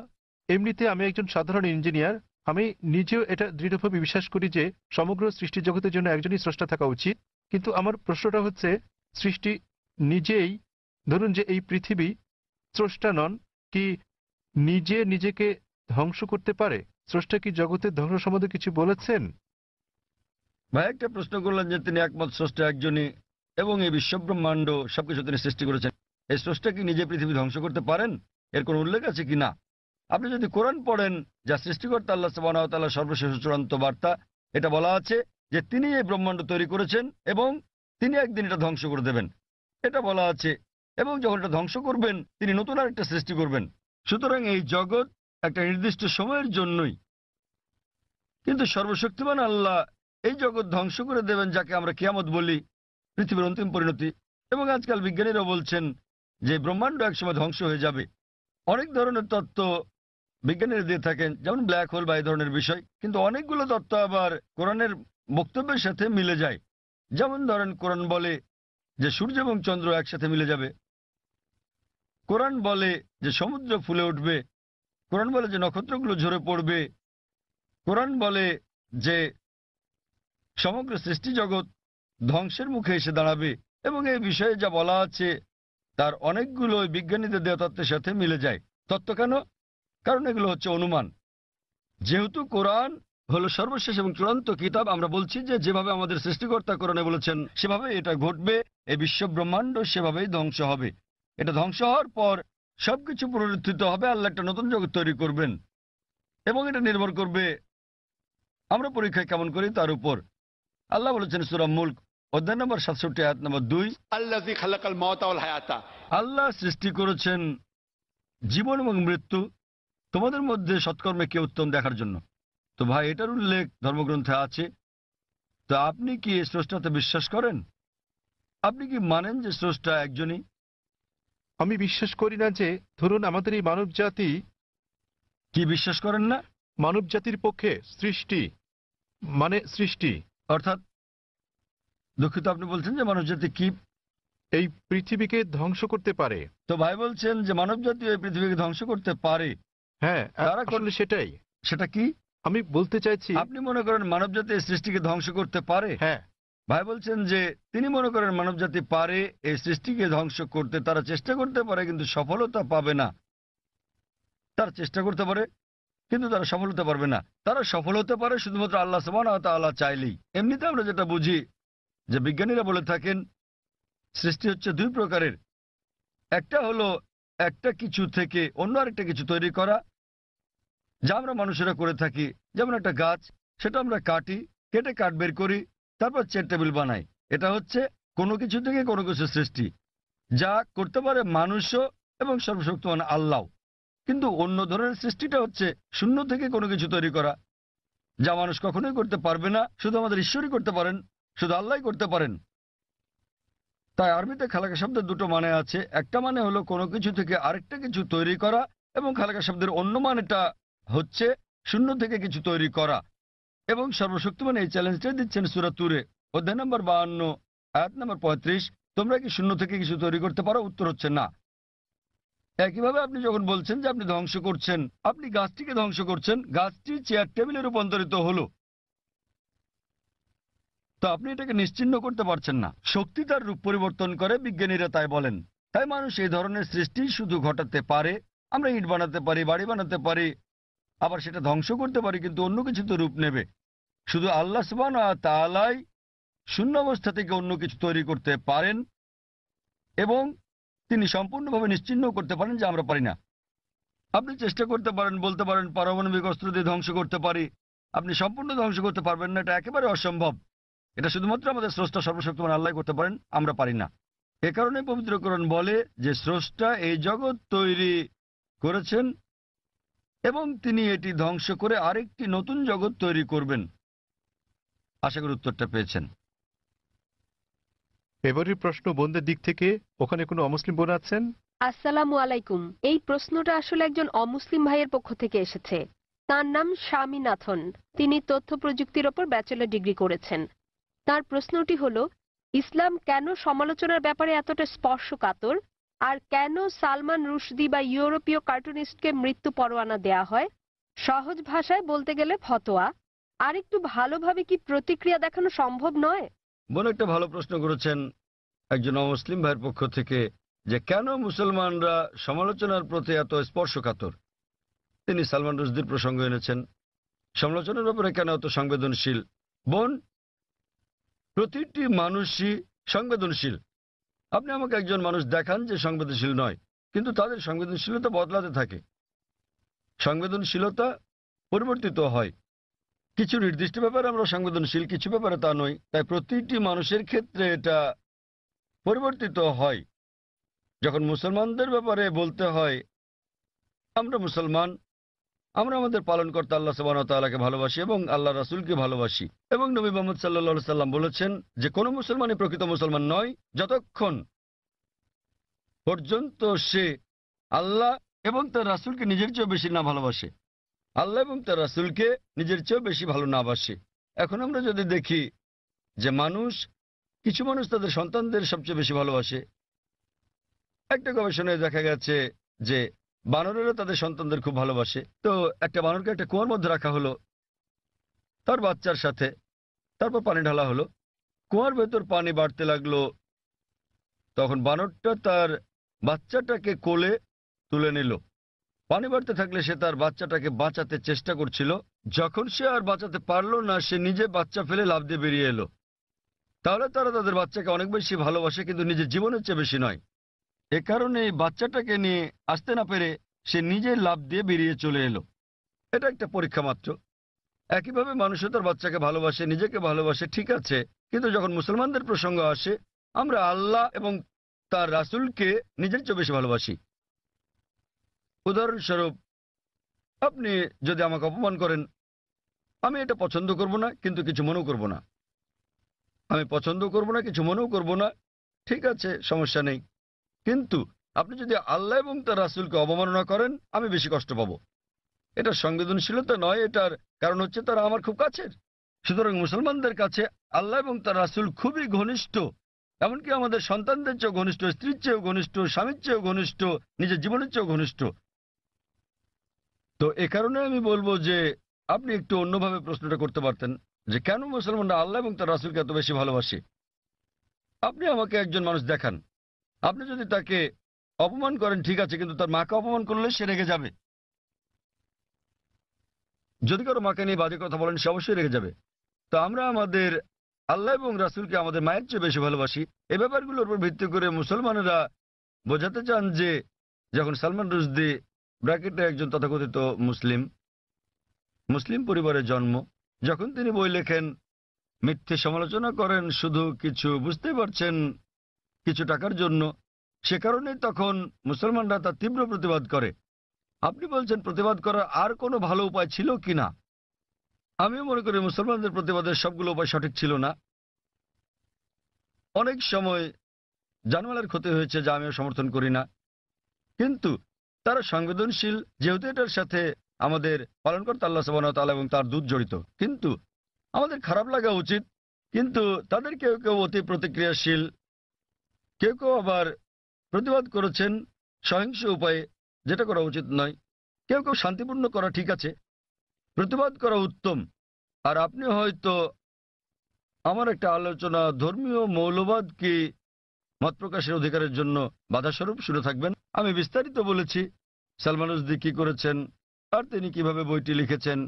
এমনিতে আমি একজন সাধারণ ইঞ্জিনিয়ার। আমি নিজেও এটা দৃঢ়ভাবে বিশ্বাস করি যে সমগ্র সৃষ্টি জগতের জন্য একজনই স্রষ্টা থাকা উচিত। কিন্তু আমার প্রশ্নটা হচ্ছে, সৃষ্টি নিজেই, ধরুন যে এই পৃথিবী, স্রষ্টা নন, কি নিজে নিজেকে ধ্বংস করতে পারে? স্রষ্টা কি জগতের ধ্বংস সম্বন্ধে কিছু বলেছেন? ভাই একটা প্রশ্ন করলেন যে তিনি একমাত্র স্রষ্টা একজনই এবং এই বিশ্বব্রহ্মাণ্ড সবকিছু তিনি সৃষ্টি করেছেন। এই স্রষ্টা কি নিজে পৃথিবী ধ্বংস করতে পারেন? এর কোনো উল্লেখ আছে কি না? আপনি যদি কোরআন পড়েন, যা সৃষ্টিকর্তা আল্লাহ সুবহানাহু ওয়া তাআলার সর্বশেষ চূড়ান্ত বার্তা, এটা বলা আছে যে তিনি এই ব্রহ্মাণ্ড তৈরি করেছেন এবং তিনি একদিন এটা ধ্বংস করে দেবেন, এটা বলা আছে। এবং যখন এটা ধ্বংস করবেন তিনি নতুন আরেকটা সৃষ্টি করবেন। সুতরাং এই জগৎ একটা নির্দিষ্ট সময়ের জন্যই, কিন্তু সর্বশক্তিমান আল্লাহ এই জগৎ ধ্বংস করে দেবেন, যাকে আমরা কিয়ামত বলি, পৃথিবীর অন্তিম পরিণতি। এবং আজকাল বিজ্ঞানীরা বলছেন যে ব্রহ্মাণ্ড একসময় ধ্বংস হয়ে যাবে। অনেক ধরনের তত্ত্ব বিজ্ঞানীরা দিয়ে থাকেন, যেমন ব্ল্যাক হোল বা এই ধরনের বিষয়, কিন্তু অনেকগুলো তত্ত্ব আবার কোরআনের বক্তব্যের সাথে মিলে যায়। যেমন ধরেন, কোরআন বলে যে সূর্য এবং চন্দ্র একসাথে মিলে যাবে, কোরআন বলে যে সমুদ্র ফুলে উঠবে, কোরআন বলে যে নক্ষত্রগুলো ঝরে পড়বে, কোরআন বলে যে সমগ্র সৃষ্টি জগৎ ধ্বংসের মুখে এসে দাঁড়াবে। এবং এই বিষয়ে যা বলা আছে তার অনেকগুলো বিজ্ঞানীদের দেওয়া তত্ত্বের সাথে মিলে যায়। তত্ত্ব কেন? কারণ এগুলো হচ্ছে অনুমান। যেহেতু কোরআন হলো সর্বশেষ এবং চূড়ান্ত কিতাব, আমরা বলছি যে যেভাবে আমাদের সৃষ্টিকর্তা কোরআনে বলেছেন সেভাবে এটা ঘটবে। এই বিশ্ব ব্রহ্মাণ্ড সেভাবেই ধ্বংস হবে। এটা ধ্বংস হওয়ার পর সবকিছু পুনরুত্থিত হবে, আল্লাহ একটা নতুন জগৎ তৈরি করবেন। এবং এটা নির্ভর করবে আমরা পরীক্ষায় কেমন করি তার উপর। আল্লাহ বলেছেন সূরা মুলক অধ্যায় নম্বর 67 আয়াত নম্বর 2, আল্লাযী খালাকাল মাউতা ওয়াল হায়াতা। আল্লাহ সৃষ্টি করেছেন জীবন এবং মৃত্যু, তোমাদের মধ্যে সৎকর্মে কে উত্তম দেখার জন্য। তো ভাই, এটার উল্লেখ ধর্মগ্রন্থে আছে। তো আপনি কি এই স্রষ্টাতে বিশ্বাস করেন? আপনি কি মানেন যে স্রষ্টা একজনই? আমি বিশ্বাস করি না যে, ধরুন আমাদের এই মানব জাতি, কি বিশ্বাস করেন না? মানব জাতির পক্ষে সৃষ্টি মানে সৃষ্টি, অর্থাৎ দুঃখিত, আপনি বলছেন যে মানবজাতি কি এই পৃথিবীকে ধ্বংস করতে পারে। তো ভাই বলছেন যে মানবজাতি এই পৃথিবীকে ধ্বংস করতে পারে। হ্যাঁ, তারা আসলে সেটাই সেটা কি আমি বলতে চাইছি। আপনি মনে করেন মানবজাতি এই সৃষ্টিকে ধ্বংস করতে পারে? হ্যাঁ। ভাই বলছেন যে তিনি মনে করেন মানবজাতি পারে এই সৃষ্টিকে ধ্বংস করতে। তারা চেষ্টা করতে পারে কিন্তু সফলতা পাবে না। তারা চেষ্টা করতে পারে কিন্তু তারা সফল হতে পারবে না। তারা সফল হতে পারে শুধুমাত্র আল্লাহ সুবহানাহু ওয়া তাআলা চাইলেই। এমনিতে আমরা যেটা বুঝি যে বিজ্ঞানীরা বলে থাকেন সৃষ্টি হচ্ছে দুই প্রকারের। একটা হলো একটা কিছু থেকে অন্য আরেকটা কিছু তৈরি করা, যা আমরা মানুষেরা করে থাকি। যেমন একটা গাছ, সেটা আমরা কাটি, কেটে কাঠ বের করি, তারপর চেয়ার টেবিল বানাই। এটা হচ্ছে কোনো কিছু থেকে কোনো কিছু সৃষ্টি, যা করতে পারে মানুষও এবং সর্বশক্তিমান আল্লাহ। কিন্তু অন্য ধরনের সৃষ্টিটা হচ্ছে শূন্য থেকে কোনো কিছু তৈরি করা, যা মানুষ কখনোই করতে পারবে না, শুধু আমাদের ঈশ্বরই করতে পারেন, শুধু আল্লাহই করতে পারেন। তাই আরবিতে খালাকা শব্দের দুটো মানে আছে। একটা মানে হলো কোনো কিছু থেকে আরেকটা কিছু তৈরি করা, এবং খালাকা শব্দের অন্য মানেটা হচ্ছে শূন্য থেকে কিছু তৈরি করা। এবং সর্বশক্তিমান এই চ্যালেঞ্জটা দিচ্ছেন সূরা তুরে অধ্যায় নম্বর 52 আয়াত নম্বর 35। তোমরা কি শূন্য থেকে কিছু তৈরি করতে পারো? উত্তর হচ্ছে না। একইভাবে আপনি যখন বলছেন যে আপনি ধ্বংস করছেন, আপনি গাছটিকে ধ্বংস করছেন, গাছটি চেয়ার টেবিলে রূপান্তরিত হলো, তো আপনি এটাকে নিশ্চিহ্ন করতে পারছেন না। শক্তি তার রূপ পরিবর্তন করে, বিজ্ঞানীরা তাই বলেন। তাই মানুষ এই ধরনের সৃষ্টি শুধু ঘটাতে পারে। আমরা ইট বানাতে পারি, বাড়ি বানাতে পারি, আবার সেটা ধ্বংস করতে পারি, কিন্তু অন্য কিছু তো রূপ নেবে। শুধু আল্লাহ সুবহানাহু ওয়া তাআলাই শূন্য অবস্থা থেকে অন্য কিছু তৈরি করতে পারেন, এবং তিনি সম্পূর্ণভাবে নিশ্চিহ্ন করতে পারেন, যা আমরা পারি না। আপনি চেষ্টা করতে পারেন, বলতে পারেন পারমাণবিক অস্ত্র দিয়ে ধ্বংস করতে পারি, আপনি সম্পূর্ণ ধ্বংস করতে পারবেন না। এটা একেবারে অসম্ভব। এটা শুধুমাত্র আমাদের স্রষ্টা সর্বশক্তিমান আল্লাহ করতে পারেন, আমরা পারি না। এ কারণে পবিত্র কোরআন বলে যে স্রষ্টা এই জগৎ তৈরি করেছেন এবং তিনি এটি ধ্বংস করে আরেকটি নতুন জগৎ তৈরি করবেন। আশা করি উত্তরটা পেয়েছেন। এবারের প্রশ্ন বোনদের দিক থেকে। ওখানে কোনো অমুসলিম বোন আছেন? আসসালামু আলাইকুম। এই প্রশ্নটা আসলে একজন অমুসলিম ভাইয়ের পক্ষ থেকে এসেছে। তার নাম স্বামীনাথন। তিনি তথ্য প্রযুক্তির ওপর ব্যাচেলর ডিগ্রি করেছেন। তার প্রশ্নটি হলো, ইসলাম কেন সমালোচনার ব্যাপারে এতটা স্পর্শকাতর, আর কেন সালমান রুশদি বা ইউরোপীয় কার্টুনিস্টকে মৃত্যু পরোয়ানা দেয়া হয়? সহজ ভাষায় বলতে গেলে ফতোয়া। আর একটু ভালোভাবে কি প্রতিক্রিয়া দেখানো সম্ভব নয়? বলে একটা ভালো প্রশ্ন করেছেন একজন অমুসলিম ভাইয়ের পক্ষ থেকে, যে কেন মুসলমানরা সমালোচনার প্রতি এত স্পর্শকাতর। তিনি সালমান রুশদির প্রসঙ্গ এনেছেন। সমালোচনার ব্যাপারে কেন এত সংবেদনশীল? বোন, প্রতিটি মানুষই সংবেদনশীল। আপনি আমাকে একজন মানুষ দেখান যে সংবেদনশীল নয়, কিন্তু তাদের সংবেদনশীলতা বদলাতে থাকে। সংবেদনশীলতা পরিবর্তিত হয়। কিছু নির্দিষ্ট ব্যাপারে আমরা সংবেদনশীল, কিছু ব্যাপারে তা নই। তাই প্রতিটি মানুষের ক্ষেত্রে এটা পরিবর্তিত হয়। যখন মুসলমানদের ব্যাপারে বলতে হয়, আমরা মুসলমান, আমরা আমাদের পালনকর্তা আল্লাহ সুবহানাহু ওয়া তাআলাকে ভালোবাসি এবং আল্লাহ রাসূলকে ভালোবাসি। এবং নবী মুহাম্মদ সাল্লাল্লাহু আলাইহি সাল্লাম বলেছেন যে কোনো মুসলমানই প্রকৃত মুসলমান নয় যতক্ষণ পর্যন্ত সে আল্লাহ এবং তার রাসূলকে নিজের চেয়েও বেশি না ভালোবাসে, আল্লাহ এবং তার রাসূলকে নিজের চেয়েও বেশি ভালো না বাসে। এখন আমরা যদি দেখি যে কিছু মানুষ তাদের সন্তানদের সবচেয়ে বেশি ভালোবাসে। একটা গবেষণায় দেখা গেছে যে বানরেরা তাদের সন্তানদের খুব ভালোবাসে। তো একটা বানরকে একটা কুয়ার মধ্যে রাখা হলো তার বাচ্চার সাথে, তারপর পানি ঢালা হলো, কুয়ার ভেতর পানি বাড়তে লাগলো। তখন বানরটা তার বাচ্চাটাকে কোলে তুলে নিল। পানি বাড়তে থাকলে সে তার বাচ্চাটাকে বাঁচাতে চেষ্টা করছিল। যখন সে আর বাঁচাতে পারল না, সে নিজে বাচ্চা ফেলে লাফ দিয়ে বেরিয়ে এলো। তাহলে তারা তাদের বাচ্চাকে অনেক বেশি ভালোবাসে, কিন্তু নিজের জীবনের চেয়ে বেশি নয়। এ কারণে এই বাচ্চাটাকে নিয়ে আসতে না পেরে সে নিজে লাফ দিয়ে বেরিয়ে চলে এলো। এটা একটা পরীক্ষা মাত্র। একইভাবে মানুষও তার বাচ্চাকে ভালোবাসে, নিজেকে ভালোবাসে, ঠিক আছে। কিন্তু যখন মুসলমানদের প্রসঙ্গ আসে, আমরা আল্লাহ এবং তার রাসূলকে নিজের চেয়ে বেশি ভালোবাসি। উদাহরণস্বরূপ, আপনি যদি আমাকে অপমান করেন, আমি এটা পছন্দ করব না, কিন্তু কিছু মনেও করব না। আমি পছন্দ করব না, কিছু মনেও করব না, ঠিক আছে, সমস্যা নেই। কিন্তু আপনি যদি আল্লাহ এবং তার রাসূলকে অবমাননা করেন, আমি বেশি কষ্ট পাবো। এটা সংবেদনশীলতা নয়, এটার কারণ হচ্ছে তারা আমার খুব কাছের। সুতরাং মুসলমানদের কাছে আল্লাহ এবং তার রাসূল খুবই ঘনিষ্ঠ, এমনকি আমাদের সন্তানদের চেয়েও ঘনিষ্ঠ, স্ত্রীর চেয়েও ঘনিষ্ঠ, স্বামীর চেয়েও ঘনিষ্ঠ, নিজের জীবনের চেয়েও ঘনিষ্ঠ। তো এ কারণে আমি বলবো যে আপনি একটু অন্যভাবে প্রশ্নটা করতে পারতেন, যে কেন মুসলমানরা আল্লাহ এবং তার রাসূলকে এত বেশি ভালোবাসে। আপনি আমাকে একজন মানুষ দেখান, আপনি যদি তাকে অপমান করেন ঠিক আছে, কিন্তু তার মাকে অপমান করলে সে রেগে যাবে। যদি কারো মাকে নিয়ে বাজে কথা বলেন, সে অবশ্যই রেগে যাবে। তো আমরা আমাদের আল্লাহ এবং রাসূলকে আমাদের মায়ের চেয়ে বেশি ভালোবাসি। এই ব্যাপারগুলোর উপর ভিত্তি করে মুসলমানেরা বোঝাতে চান যে যখন সালমান রুশদি ব্র্যাকেটে একজন তথাকথিত মুসলিম পরিবারে জন্ম, যখন তিনি বই লেখেন, মিথ্যে সমালোচনা করেন শুধু কিছু বুঝতে পারছেন কিছু টাকার জন্য, সে কারণে তখন মুসলমানরা তার তীব্র প্রতিবাদ করে। আপনি বলছেন প্রতিবাদ করার আর কোনো ভালো উপায় ছিল কিনা? আমিও মনে করি মুসলমানদের প্রতিবাদের সবগুলো উপায় সঠিক ছিল না। অনেক সময় জানমালের ক্ষতি হয়েছে, যা আমিও সমর্থন করি না, কিন্তু তারা সংবেদনশীল, যেহেতু এটার সাথে আমাদের পালনকর্তা আল্লাহ সুবহানাহু ওয়া তাআলা এবং তার দূত জড়িত। কিন্তু আমাদের খারাপ লাগা উচিত, কিন্তু তাদের কেউ কেউ অতি প্রতিক্রিয়াশীল, কেউ কেউ আবার প্রতিবাদ করেছেন সহিংস উপায়ে, যেটা করা উচিত নয়। কেউ কেউ শান্তিপূর্ণ করা ঠিক আছে, প্রতিবাদ করা উত্তম। আর আপনি হয়তো আমার একটা আলোচনা ধর্মীয় মৌলবাদ কি মত প্রকাশের অধিকারের জন্য বাধাস্বরূপ শুনে থাকবেন। আমি বিস্তারিত বলেছি সালমান রুশদি কি করেছেন আর তিনি কিভাবে বইটি লিখেছেন।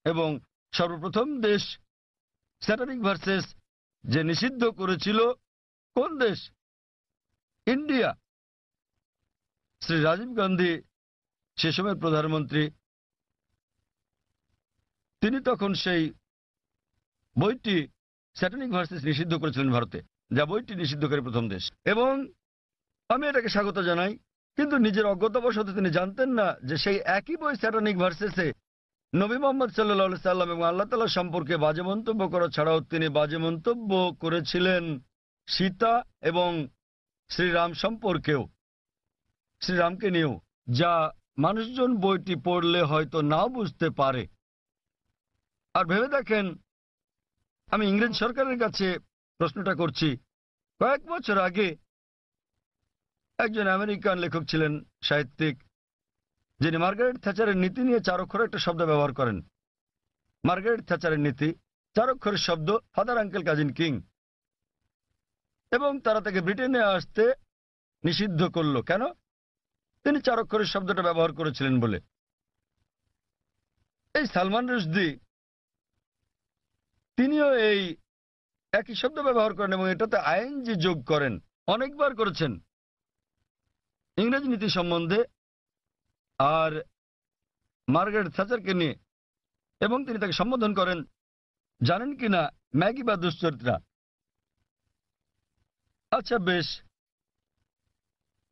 এবং সর্বপ্রথম দেশ স্যাটানিক ভার্সেস যে নিষিদ্ধ করেছিল, কোন দেশ? ইন্ডিয়া। শ্রী রাজীব গান্ধী সে সময়ের প্রধানমন্ত্রী, তিনি তখন সেই বইটি স্যাটানিক ভার্সেস নিষিদ্ধ করেছিলেন ভারতে, যা বইটি নিষিদ্ধকারী প্রথম দেশ। এবং আমি এটাকে স্বাগত জানাই, কিন্তু নিজের অজ্ঞতাবশত তিনি জানতেন না যে সেই একই বই স্যাটানিক ভার্সেসে নবী মোহাম্মদ সাল্লাল্লাহু আলাইহি সাল্লাম এবং আল্লাহ তাআলা সম্পর্কে বাজে মন্তব্য করা ছাড়াও তিনি বাজে মন্তব্য করেছিলেন সীতা এবং শ্রীরাম সম্পর্কেও, শ্রীরামকে নিয়েও, যা মানুষজন বইটি পড়লে হয়তো নাও বুঝতে পারে। আর ভেবে দেখেন, আমি ইংরেজ সরকারের কাছে প্রশ্নটা করছি। কয়েক বছর আগে একজন আমেরিকান লেখক ছিলেন, সাহিত্যিক, যিনি মার্গারেট থ্যাচারের নীতি নিয়ে 4 অক্ষরের একটা শব্দ ব্যবহার করেন। মার্গারেট থ্যাচারের নীতি 4 অক্ষরের শব্দ, ফাদার আঙ্কেল কাজিন কিং। এবং তারা তাকে ব্রিটেনে আসতে নিষিদ্ধ করলো। কেন? তিনি 4 অক্ষরের শব্দটা ব্যবহার করেছিলেন বলে। এই সালমান রুশদি তিনিও এই একই শব্দ ব্যবহার করেন এবং এটাতে আইএনজি যোগ করেন, অনেকবার করেছেন ইংরেজি নীতি সম্বন্ধে আর মার্গারেট থ্যাচারকে নিয়ে। এবং তিনি তাকে সম্বোধন করেন, জানেন কিনা, ম্যাগি বা দুশ্চরিত্রা। আচ্ছা বেশ,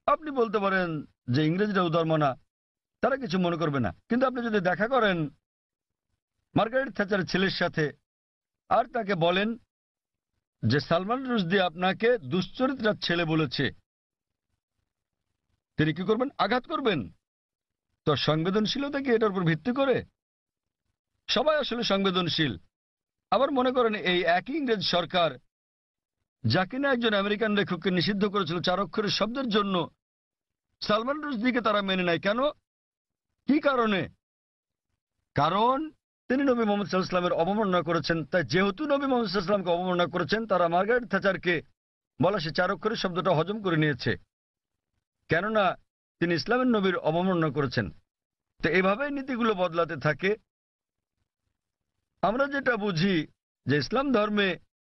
আপনি বলতে পারেন যে ইংরেজরা উদার মনা, তারা কিছু মনে করবে না। কিন্তু আপনি যদি দেখা করেন মার্গারেট থ্যাচারের ছেলের সাথে আর তাকে বলেন যে সালমান রুশদি আপনাকে দুশ্চরিত্রার ছেলে বলেছে, তিনি কি করবেন? আঘাত করবেন। তো সংবেদনশীলতা কি এটার উপর ভিত্তি করে? সবাই আসলে সংবেদনশীল। আবার মনে করেন এই একই ইংরেজ সরকার, যা কিনা একজন আমেরিকান লেখককে নিষিদ্ধ করেছিল 4 অক্ষরের শব্দের জন্য, সালমান রুশদিকে তারা মেনে নেয়। কেন? কি কারণে? কারণ তিনি নবী মুহাম্মদ সাল্লাল্লাহু আলাইহি ওয়াসাল্লামের অবমাননা করেছেন। তাই যেহেতু নবী মুহাম্মদ সাল্লাল্লাহু আলাইহি ওয়াসাল্লামকে অবমাননা করেছেন, তারা মার্গারেট থ্যাচারকে বলা সে 4 অক্ষরের শব্দটা হজম করে নিয়েছে, কেননা তিনি ইসলামের নবীর অবমাননা করেছেন। তো এভাবেই নীতিগুলো বদলাতে থাকে। আমরা যেটা বুঝি যে ইসলাম ধর্মে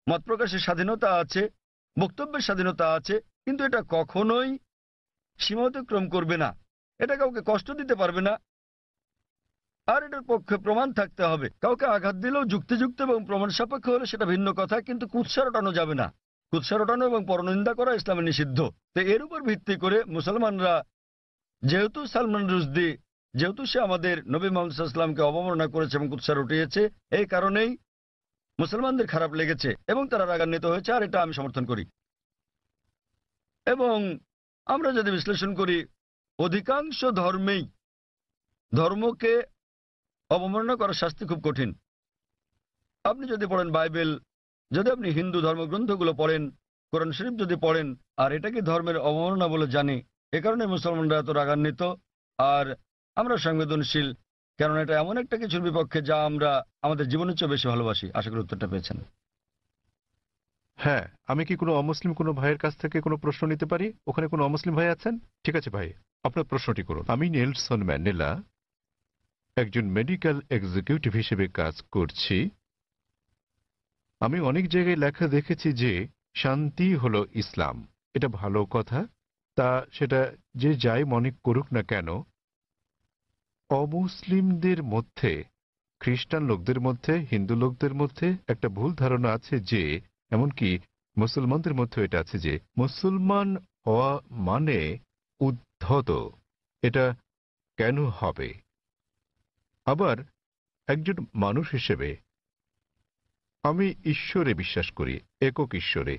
মত প্রকাশের স্বাধীনতা আছে, বক্তব্যের স্বাধীনতা আছে, কিন্তু এটা কখনোই সীমা অতিক্রম করবে না, এটা কাউকে কষ্ট দিতে পারবে না। আর এটার পক্ষে প্রমাণ থাকতে হবে। কাউকে আঘাত দিলেও যুক্তিযুক্ত এবং প্রমাণ সাপেক্ষ হলে সেটা ভিন্ন কথা, কিন্তু কুৎসা রটানো যাবে না। কুৎসা রটানো এবং পরনিন্দা করা ইসলামে নিষিদ্ধ। তো এর উপর ভিত্তি করে মুসলমানরা, যেহেতু সালমান রুশদি, যেহেতু সে আমাদের নবী মুহাম্মদ সাল্লাল্লাহু আলাইহি ওয়াসাল্লামকে অবমাননা করেছে এবং কুৎসা রটিয়েছে, এই কারণেই মুসলমানদের খারাপ লেগেছে এবং তারা রাগান্বিত হয়েছে। আর এটা আমি সমর্থন করি। এবং আমরা যদি বিশ্লেষণ করি, অধিকাংশ ধর্মেই ধর্মকে অবমাননা করার শাস্তি খুব কঠিন। আপনি যদি পড়েন বাইবেল, যদি আপনি হিন্দু ধর্মগ্রন্থগুলো পড়েন, কোরআন শরীফ যদি পড়েন, আর এটাকে ধর্মের অবমাননা বলে জানি, এ কারণে মুসলমানরা এত রাগান্বিত। আর আমরা সংবেদনশীল, কারণ এটা এমন একটা কিছুর বিপক্ষে যা আমরা আমাদের জীবনের চেয়ে বেশি ভালোবাসি। আশা করি উত্তরটা পেয়েছেন। হ্যাঁ, আমি কি কোনো অমুসলিম কোনো ভাইয়ের কাছ থেকে কোনো প্রশ্ন নিতে পারি? ওখানে কোনো অমুসলিম ভাই আছেন? ঠিক আছে ভাই, আপনার প্রশ্নটি করুন। আমি নেলসন ম্যান্ডেলা একজন মেডিকেল এক্সিকিউটিভ হিসেবে কাজ করছি। আমি অনেক জায়গায় লেখা দেখেছি যে শান্তি হলো ইসলাম। এটা ভালো কথা, তা সেটা যে যাই মনে করুক না কেন, অমুসলিমদের মধ্যে, খ্রিস্টান লোকদের মধ্যে, হিন্দু লোকদের মধ্যে একটা ভুল ধারণা আছে যে, এমনকি মুসলমানদের মধ্যে এটা আছে যে মুসলমান হওয়া মানে উদ্ধত। এটা কেন হবে? আবার একজন মানুষ হিসেবে আমি ঈশ্বরে বিশ্বাস করি, একক ঈশ্বরে।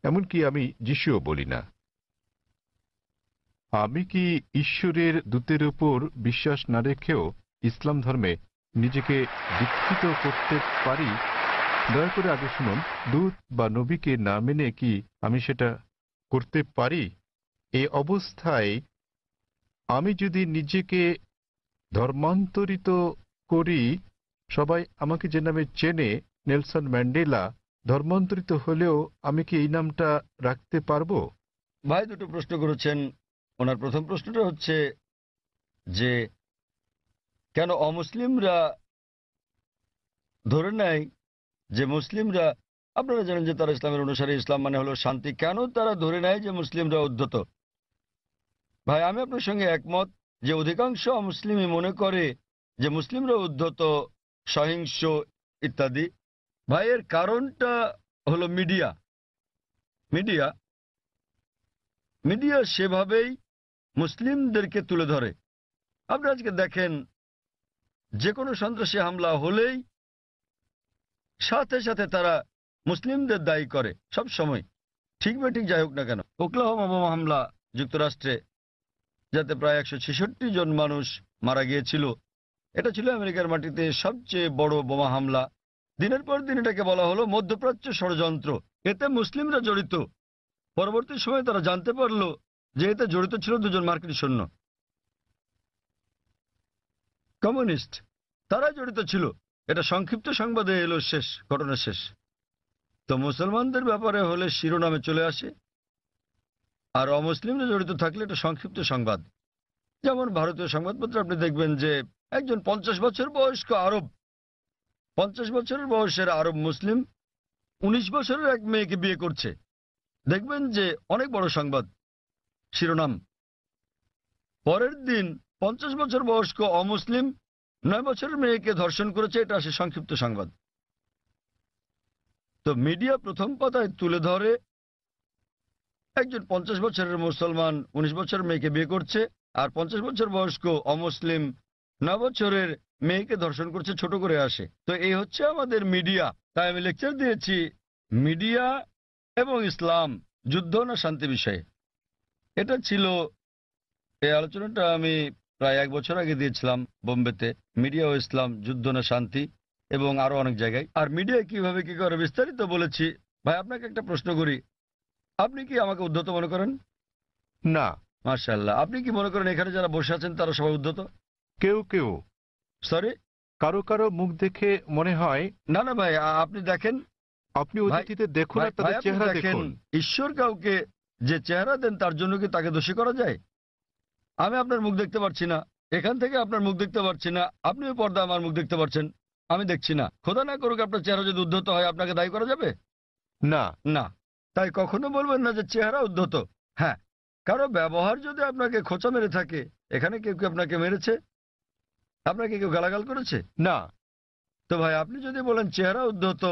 এমনকি আমি যিশুও বলি না। আমি কি ঈশ্বরের দূতের উপর বিশ্বাস না রেখেও ইসলাম ধর্মে নিজেকে দীক্ষিত করতে পারি? দয়া করে আগে শুনুন, দূত বা নবীকে না মেনে কি আমি সেটা করতে পারি? এই অবস্থায় আমি যদি নিজেকে ধর্মান্তরিত করি, সবাই আমাকে যে নামে চেনে, নেলসন ম্যান্ডেলা, ধর্মান্তরিত হলেও আমি কি এই নামটা রাখতে পারবো? ভাই দুটো প্রশ্ন করেছেন। ওনার প্রথম প্রশ্নটা হচ্ছে যে কেন অমুসলিমরা ধরে নেয় যে মুসলিমরা, আপনারা জানেন যে তারা ইসলামের অনুসারী, ইসলাম মানে হলো শান্তি, কেন তারা ধরে নেয় যে মুসলিমরা উদ্ধত? ভাই আমি আপনার সঙ্গে একমত যে অধিকাংশ অমুসলিমই মনে করে যে মুসলিমরা উদ্ধত, সহিংস ইত্যাদি। ভাই এর কারণটা হলো মিডিয়া। মিডিয়া মিডিয়া সেভাবেই মুসলিমদেরকে তুলে ধরে। আপনি আজকে দেখেন যে কোনো সন্ত্রাসী হামলা হলেই সাথে সাথে তারা মুসলিমদের দায়ী করে, সব সময়, ঠিক বা ঠিক যাই হোক না কেন। ওকলাহোমা বোমা হামলা যুক্তরাষ্ট্রে, যাতে প্রায় 166 জন মানুষ মারা গিয়েছিল, এটা ছিল আমেরিকার মাটিতে সবচেয়ে বড় বোমা হামলা। দিনের পর দিন এটাকে বলা হলো মধ্যপ্রাচ্য ষড়যন্ত্র, এতে মুসলিমরা জড়িত। পরবর্তী সময়ে তারা জানতে পারল যে এতে জড়িত ছিল 2 জন মার্কিন সৈন্য, কমিউনিস্ট, তারা জড়িত ছিল। এটা সংক্ষিপ্ত সংবাদে এলো, শেষ, ঘটনা শেষ। তো মুসলমানদের ব্যাপারে হলে শিরোনামে চলে আসে, আর অমুসলিমরা জড়িত থাকলে এটা সংক্ষিপ্ত সংবাদ। যেমন ভারতীয় সংবাদপত্র আপনি দেখবেন যে একজন 50 বছর বয়স্ক আরব, 50 বছরের বয়সের আরব মুসলিম 19 বছরের এক মেয়েকে বিয়ে করছে। দেখবেন যে অনেক বড় সংবাদ, শিরোনাম। পরের দিন 50 বছর বয়স্ক অমুসলিম 9 বছরের মেয়েকে ধর্ষণ করেছে, এটা আসে সংক্ষিপ্ত সংবাদ। তো মিডিয়া প্রথম পাতায় তুলে ধরে একজন 50 বছরের মুসলমান 19 বছরের মেয়েকে বিয়ে করছে, আর 50 বছর বয়স্ক অমুসলিম 9 বছরের মেয়েকে ধর্ষণ করছে, ছোট করে আসে। তো এই হচ্ছে আমাদের মিডিয়া। তাই আমি লেকচার দিয়েছি মিডিয়া এবং ইসলাম, যুদ্ধ না শান্তি বিষয়ে। এটা ছিল, এই আলোচনাটা আমি প্রায় 1 বছর আগে দিয়েছিলাম বোম্বেতে, মিডিয়া ও ইসলাম, যুদ্ধ না শান্তি, এবং আরো অনেক জায়গায়। আর মিডিয়া কিভাবে কি করে বিস্তারিত বলেছি। ভাই আপনাকে একটা প্রশ্ন করি, আপনি কি আমাকে উদ্ধত মনে করেন? না। মাশাআল্লাহ। আপনি কি মনে করেন এখানে যারা বসে আছেন তারা সবাই উদ্ধত? কেউ কেউ, সরি, কারো কারো মুখ দেখে মনে হয়। না না ভাই, আপনি দেখেন, আপনি অতিথিতে দেখুন আর তাদের চেহারা দেখুন। ঈশ্বর কাউকে যে চেহারা দেন তার জন্য কি তাকে দোষী করা যায়? আমি আপনার মুখ দেখতে পাচ্ছি না, এখান থেকে আপনার মুখ দেখতে পাচ্ছি না, আপনিও পর্দা আমার মুখ দেখতে পাচ্ছেন, আমি দেখছি না। খোদা না করুক আপনার চেহারা যদি উদ্ধত হয়, আপনাকে দায়ী করা যাবে? না না। তাই কখনো বলবেন না যে চেহারা উদ্ধত। হ্যাঁ, কারো ব্যবহার যদি আপনাকে খোঁচা মেরে থাকে, এখানে কেউ কেউ আপনাকে মেরেছে, আপনাকে কেউ গালাগাল করেছে? না। তো ভাই আপনি যদি বলেন চেহারা উদ্ধত,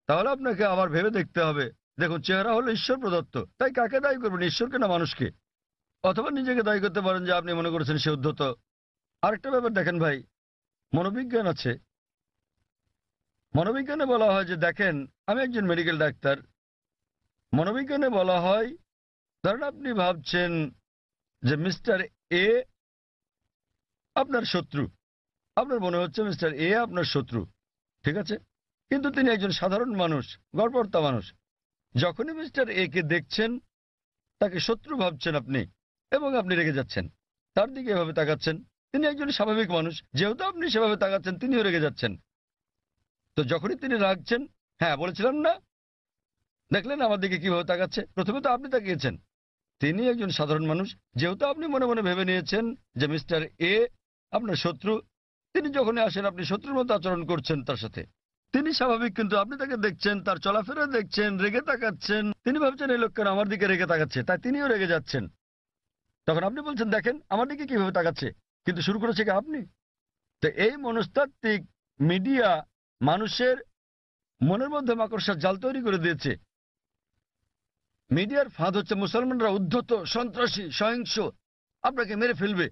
তাহলে আপনাকে আবার ভেবে দেখতে হবে। দেখুন, চেহারা হলো ঈশ্বর প্রদত্ত, তাই কাকে দায়ী করবেন, ঈশ্বরকে না মানুষকে? অথবা নিজেকে দায়ী করতে পারেন যে আপনি মনে করেছেন সে উদ্ধত। আরেকটা ব্যাপার দেখেন ভাই, মনোবিজ্ঞান আছে। মনোবিজ্ঞানে বলা হয় যে, দেখেন আমি একজন মেডিকেল ডাক্তার, মনোবিজ্ঞানে বলা হয়, ধরেন আপনি ভাবছেন যে মিস্টার এ আপনার শত্রু, আপনার মনে হচ্ছে মিস্টার এ আপনার শত্রু, ঠিক আছে? কিন্তু তিনি একজন সাধারণ মানুষ, গড়পড়তা মানুষ। যখনই মিস্টার এ কে দেখছেন, তাকে শত্রু ভাবছেন আপনি, এবং আপনি রেগে যাচ্ছেন, তার দিকে এভাবে তাকাচ্ছেন। তিনি একজন স্বাভাবিক মানুষ, যেহেতু আপনি সেভাবে তাকাচ্ছেন, তিনিও রেগে যাচ্ছেন। তো যখনই তিনি রাগছেন, হ্যাঁ বলেছিলাম না, দেখলেন আমার দিকে কিভাবে তাকাচ্ছে? প্রথমে তো আপনি তাকিয়েছেন, তিনি একজন সাধারণ মানুষ, যেহেতু আপনি মনে মনে ভেবে নিয়েছেন যে মিস্টার এ আপনার শত্রু, তিনি যখনই আসেন আপনি শত্রুর মতো আচরণ করছেন তার সাথে। তিনি স্বাভাবিক, কিন্তু আপনি তাকে দেখছেন, তার চলাফেরা দেখছেন, রেগে তাকাচ্ছেন। তিনি ভাবছেন এই লোকটা আমার দিকে রেগে তাকাচ্ছে, তাই তিনিও রেগে যাচ্ছেন। তখন আপনি বলছেন দেখেন আমার দিকে কিভাবে তাকাচ্ছে, কিন্তু শুরু করেছে কি আপনি। তো এই মনস্তাত্ত্বিক মিডিয়া মানুষের মনের মধ্যে মাকড়সার জাল তৈরি করে দিয়েছে। মিডিয়ার ফাঁদ হচ্ছে মুসলমানরা উদ্ধত, সন্ত্রাসী, সহিংস, আপনাকে মেরে ফেলবে।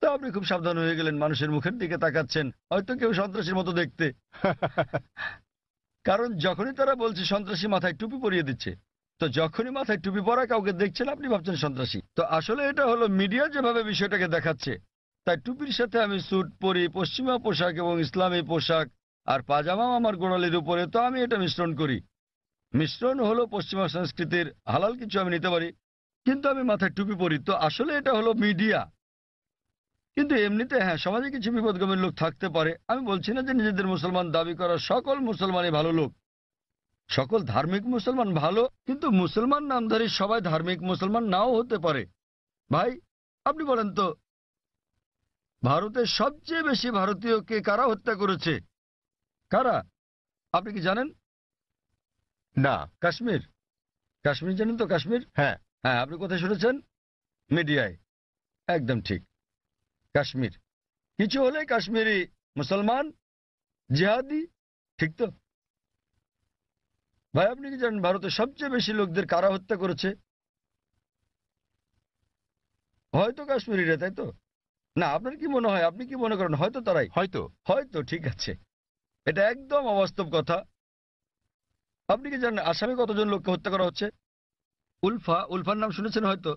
তো আপনি খুব সাবধান হয়ে গেলেন, মানুষের মুখের দিকে তাকাচ্ছেন, হয়তো কেউ সন্ত্রাসীর মতো দেখতে। কারণ যখনই তারা বলছে সন্ত্রাসী মাথায় টুপি পরিয়ে দিচ্ছে, তো যখনই মাথায় টুপি পরা কাউকে দেখছেন আপনি ভাবছেন সন্ত্রাসী। তো আসলে এটা হলো মিডিয়া যেভাবে বিষয়টাকে দেখাচ্ছে। তাই টুপির সাথে আমি স্যুট পরি, পশ্চিমা পোশাক এবং ইসলামী পোশাক, আর পাজামা আমার গোড়ালির উপরে, তো আমি এটা মিশ্রণ করি। মিশ্রণ হলো পশ্চিমা সংস্কৃতির, হালাল কিছু আমি নিতে পারি, কিন্তু আমি মাথায় টুপি পরি। তো আসলে এটা হলো মিডিয়া। কিন্তু এমনিতে হ্যাঁ, সমাজে কিছু বিপদগামী লোক থাকতে পারে। আমি বলছি না যে নিজেদের মুসলমান দাবি করা সকল মুসলমানই ভালো লোক, সকল ধার্মিক মুসলমান ভালো, কিন্তু মুসলমান নামধারী সবাই ধার্মিক মুসলমান নাও হতে পারে। ভাই আপনি বলেন তো, ভারতের সবচেয়ে বেশি ভারতীয়কে কারা হত্যা করেছে? কারা? আপনি কি জানেন? না। কাশ্মীর। কাশ্মীর জানেন তো? কাশ্মীর, হ্যাঁ। হ্যাঁ, আপনি কোথায় শুনেছেন? মিডিয়ায়। একদম ঠিক, কাশ্মীর। কিছু হলে কাশ্মীরি মুসলমান, জিহাদি, ঠিক তো? ভাই আপনি কি জানেন ভারতের সবচেয়ে বেশি লোকদের কারা হত্যা করেছে? হয়তো কাশ্মীরিরা, তাই তো? না, আপনার কি মনে হয়, আপনি কি মনে করেন হয়তো তারাই? হয়তো। হয়তো, ঠিক আছে। এটা একদম অবাস্তব কথা। আপনি কি জানেন আসামে কতজন লোককে হত্যা করা হচ্ছে? উলফা, উলফার নাম শুনেছেন হয়তো?